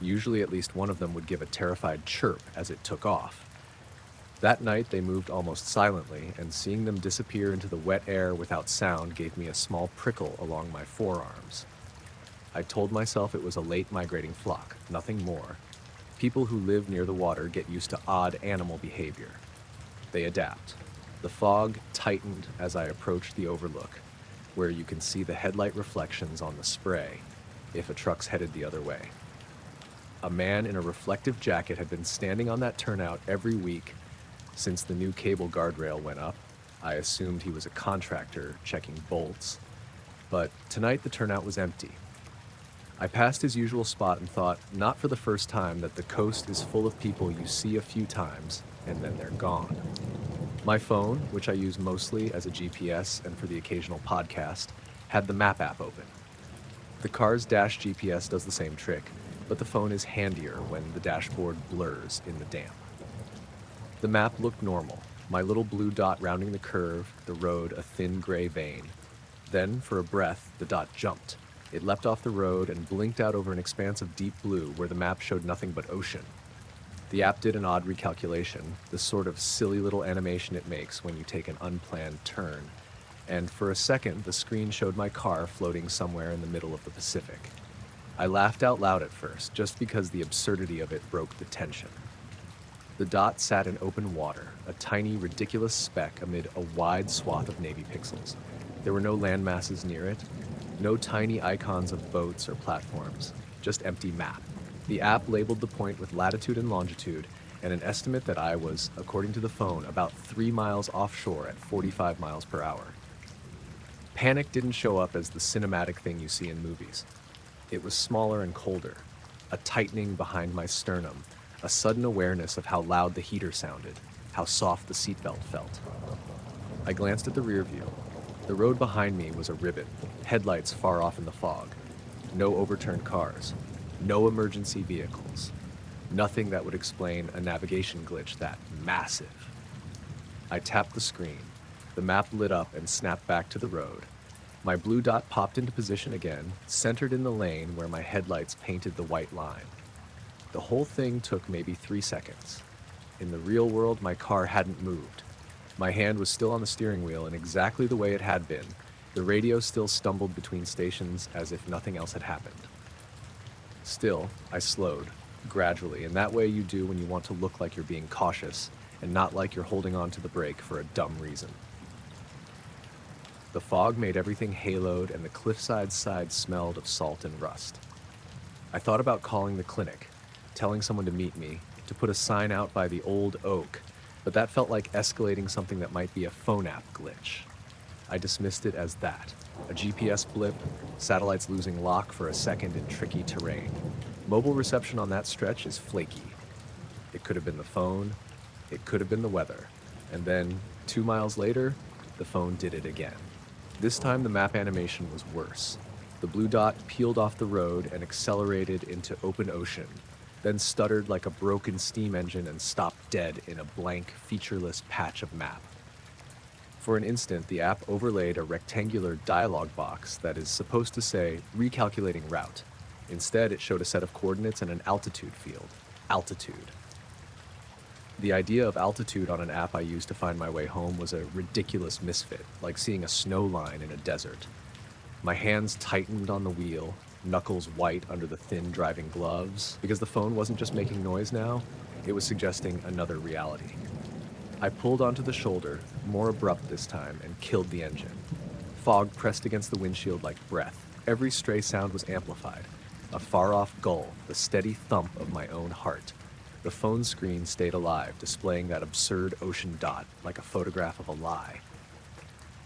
Usually at least one of them would give a terrified chirp as it took off. That night they moved almost silently, and seeing them disappear into the wet air without sound gave me a small prickle along my forearms. I told myself it was a late migrating flock, nothing more. People who live near the water get used to odd animal behavior. They adapt. The fog tightened as I approached the overlook, where you can see the headlight reflections on the spray if a truck's headed the other way. A man in a reflective jacket had been standing on that turnout every week since the new cable guardrail went up. I assumed he was a contractor checking bolts, but tonight the turnout was empty. I passed his usual spot and thought, not for the first time, that the coast is full of people you see a few times and then they're gone. My phone, which I use mostly as a GPS and for the occasional podcast, had the map app open. The car's dash GPS does the same trick, but the phone is handier when the dashboard blurs in the damp. The map looked normal, my little blue dot rounding the curve, the road a thin gray vein. Then, for a breath, the dot jumped. It leapt off the road and blinked out over an expanse of deep blue where the map showed nothing but ocean. The app did an odd recalculation, the sort of silly little animation it makes when you take an unplanned turn, and for a second the screen showed my car floating somewhere in the middle of the Pacific. I laughed out loud at first, just because the absurdity of it broke the tension. The dot sat in open water, a tiny, ridiculous speck amid a wide swath of navy pixels. There were no land masses near it, no tiny icons of boats or platforms, just empty map. The app labeled the point with latitude and longitude, and an estimate that I was, according to the phone, about 3 miles offshore at 45 miles per hour. Panic didn't show up as the cinematic thing you see in movies. It was smaller and colder, a tightening behind my sternum, a sudden awareness of how loud the heater sounded, how soft the seatbelt felt. I glanced at the rear view. The road behind me was a ribbon, headlights far off in the fog. No overturned cars, no emergency vehicles, nothing that would explain a navigation glitch that massive. I tapped the screen. The map lit up and snapped back to the road. My blue dot popped into position again, centered in the lane where my headlights painted the white line. The whole thing took maybe 3 seconds. In the real world, my car hadn't moved. My hand was still on the steering wheel in exactly the way it had been. The radio still stumbled between stations as if nothing else had happened. Still, I slowed, gradually, in that way you do when you want to look like you're being cautious and not like you're holding on to the brake for a dumb reason. The fog made everything haloed and the cliffside side smelled of salt and rust. I thought about calling the clinic, telling someone to meet me, to put a sign out by the old oak, but that felt like escalating something that might be a phone app glitch. I dismissed it as that, a GPS blip, satellites losing lock for a second in tricky terrain. Mobile reception on that stretch is flaky. It could have been the phone, it could have been the weather, and then 2 miles later, the phone did it again. This time the map animation was worse. The blue dot peeled off the road and accelerated into open ocean, then stuttered like a broken steam engine and stopped dead in a blank, featureless patch of map. For an instant, the app overlaid a rectangular dialog box that is supposed to say, recalculating route. Instead, it showed a set of coordinates and an altitude field. Altitude. The idea of altitude on an app I used to find my way home was a ridiculous misfit, like seeing a snow line in a desert. My hands tightened on the wheel, knuckles white under the thin driving gloves, because the phone wasn't just making noise now, it was suggesting another reality. I pulled onto the shoulder, more abrupt this time, and killed the engine. Fog pressed against the windshield like breath. Every stray sound was amplified. A far-off gull, the steady thump of my own heart. The phone screen stayed alive, displaying that absurd ocean dot, like a photograph of a lie.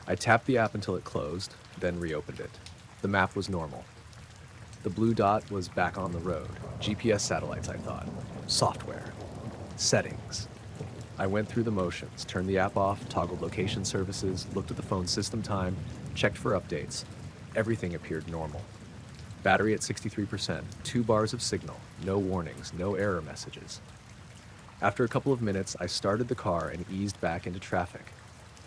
I tapped the app until it closed, then reopened it. The map was normal. The blue dot was back on the road. GPS satellites, I thought. Software. Settings. I went through the motions, turned the app off, toggled location services, looked at the phone system time, checked for updates. Everything appeared normal. Battery at 63%, 2 bars of signal, no warnings, no error messages. After a couple of minutes, I started the car and eased back into traffic.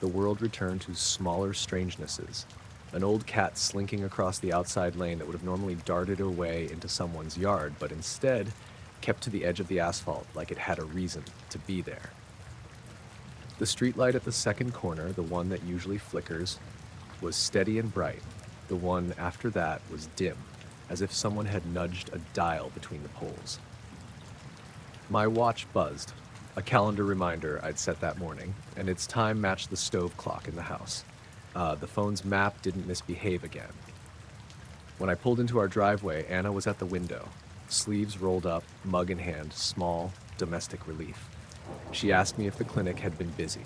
The world returned to smaller strangenesses. An old cat slinking across the outside lane that would have normally darted away into someone's yard, but instead kept to the edge of the asphalt like it had a reason to be there. The streetlight at the second corner, the one that usually flickers, was steady and bright. The one after that was dim, as if someone had nudged a dial between the poles. My watch buzzed, a calendar reminder I'd set that morning, and its time matched the stove clock in the house. The phone's map didn't misbehave again. When I pulled into our driveway, Anna was at the window, sleeves rolled up, mug in hand, small, domestic relief. She asked me if the clinic had been busy.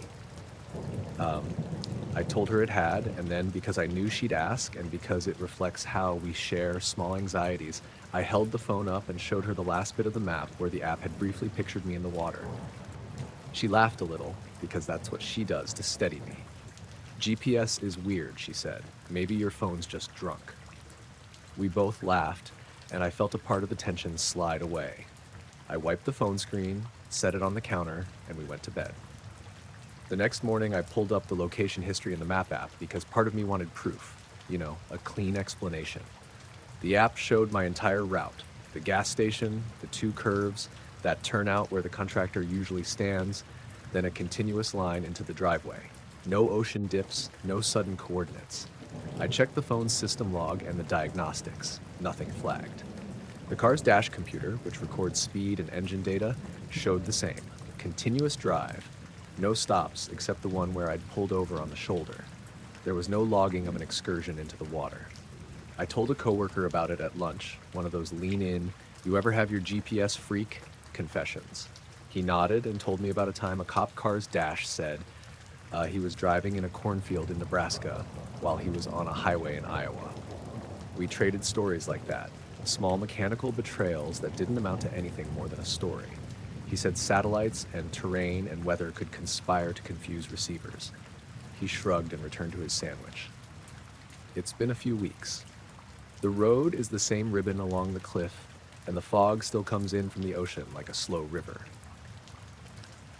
I told her it had, and then because I knew she'd ask and because it reflects how we share small anxieties, I held the phone up and showed her the last bit of the map where the app had briefly pictured me in the water. She laughed a little, because that's what she does to steady me. GPS is weird, she said. Maybe your phone's just drunk. We both laughed, and I felt a part of the tension slide away. I wiped the phone screen, set it on the counter, and we went to bed. The next morning, I pulled up the location history in the map app because part of me wanted proof, a clean explanation. The app showed my entire route, the gas station, the 2 curves, that turnout where the contractor usually stands, then a continuous line into the driveway. No ocean dips, no sudden coordinates. I checked the phone's system log and the diagnostics. Nothing flagged. The car's dash computer, which records speed and engine data, showed the same. Continuous drive. No stops except the one where I'd pulled over on the shoulder. There was no logging of an excursion into the water. I told a coworker about it at lunch, one of those lean in, you ever have your GPS freak confessions. He nodded and told me about a time a cop car's dash said he was driving in a cornfield in Nebraska while he was on a highway in Iowa. We traded stories like that, small mechanical betrayals that didn't amount to anything more than a story. He said satellites and terrain and weather could conspire to confuse receivers. He shrugged and returned to his sandwich. It's been a few weeks. The road is the same ribbon along the cliff, and the fog still comes in from the ocean like a slow river.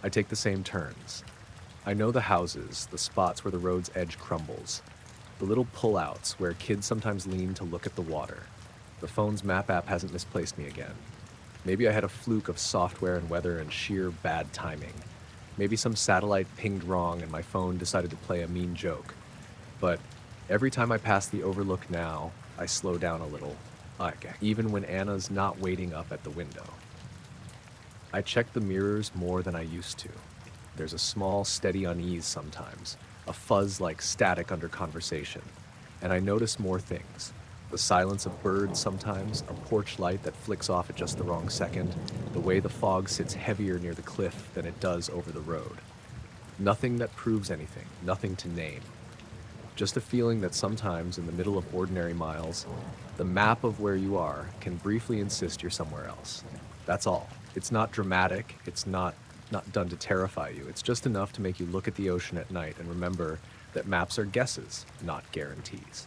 I take the same turns. I know the houses, the spots where the road's edge crumbles, the little pullouts where kids sometimes lean to look at the water. The phone's map app hasn't misplaced me again. Maybe I had a fluke of software and weather and sheer bad timing. Maybe some satellite pinged wrong and my phone decided to play a mean joke. But every time I pass the overlook now, I slow down a little, even when Anna's not waiting up at the window. I check the mirrors more than I used to. There's a small, steady unease sometimes, a fuzz like static under conversation, and I notice more things. The silence of birds sometimes, a porch light that flicks off at just the wrong second, the way the fog sits heavier near the cliff than it does over the road. Nothing that proves anything, nothing to name. Just a feeling that sometimes in the middle of ordinary miles, the map of where you are can briefly insist you're somewhere else. That's all. It's not dramatic, it's not done to terrify you. It's just enough to make you look at the ocean at night and remember that maps are guesses, not guarantees.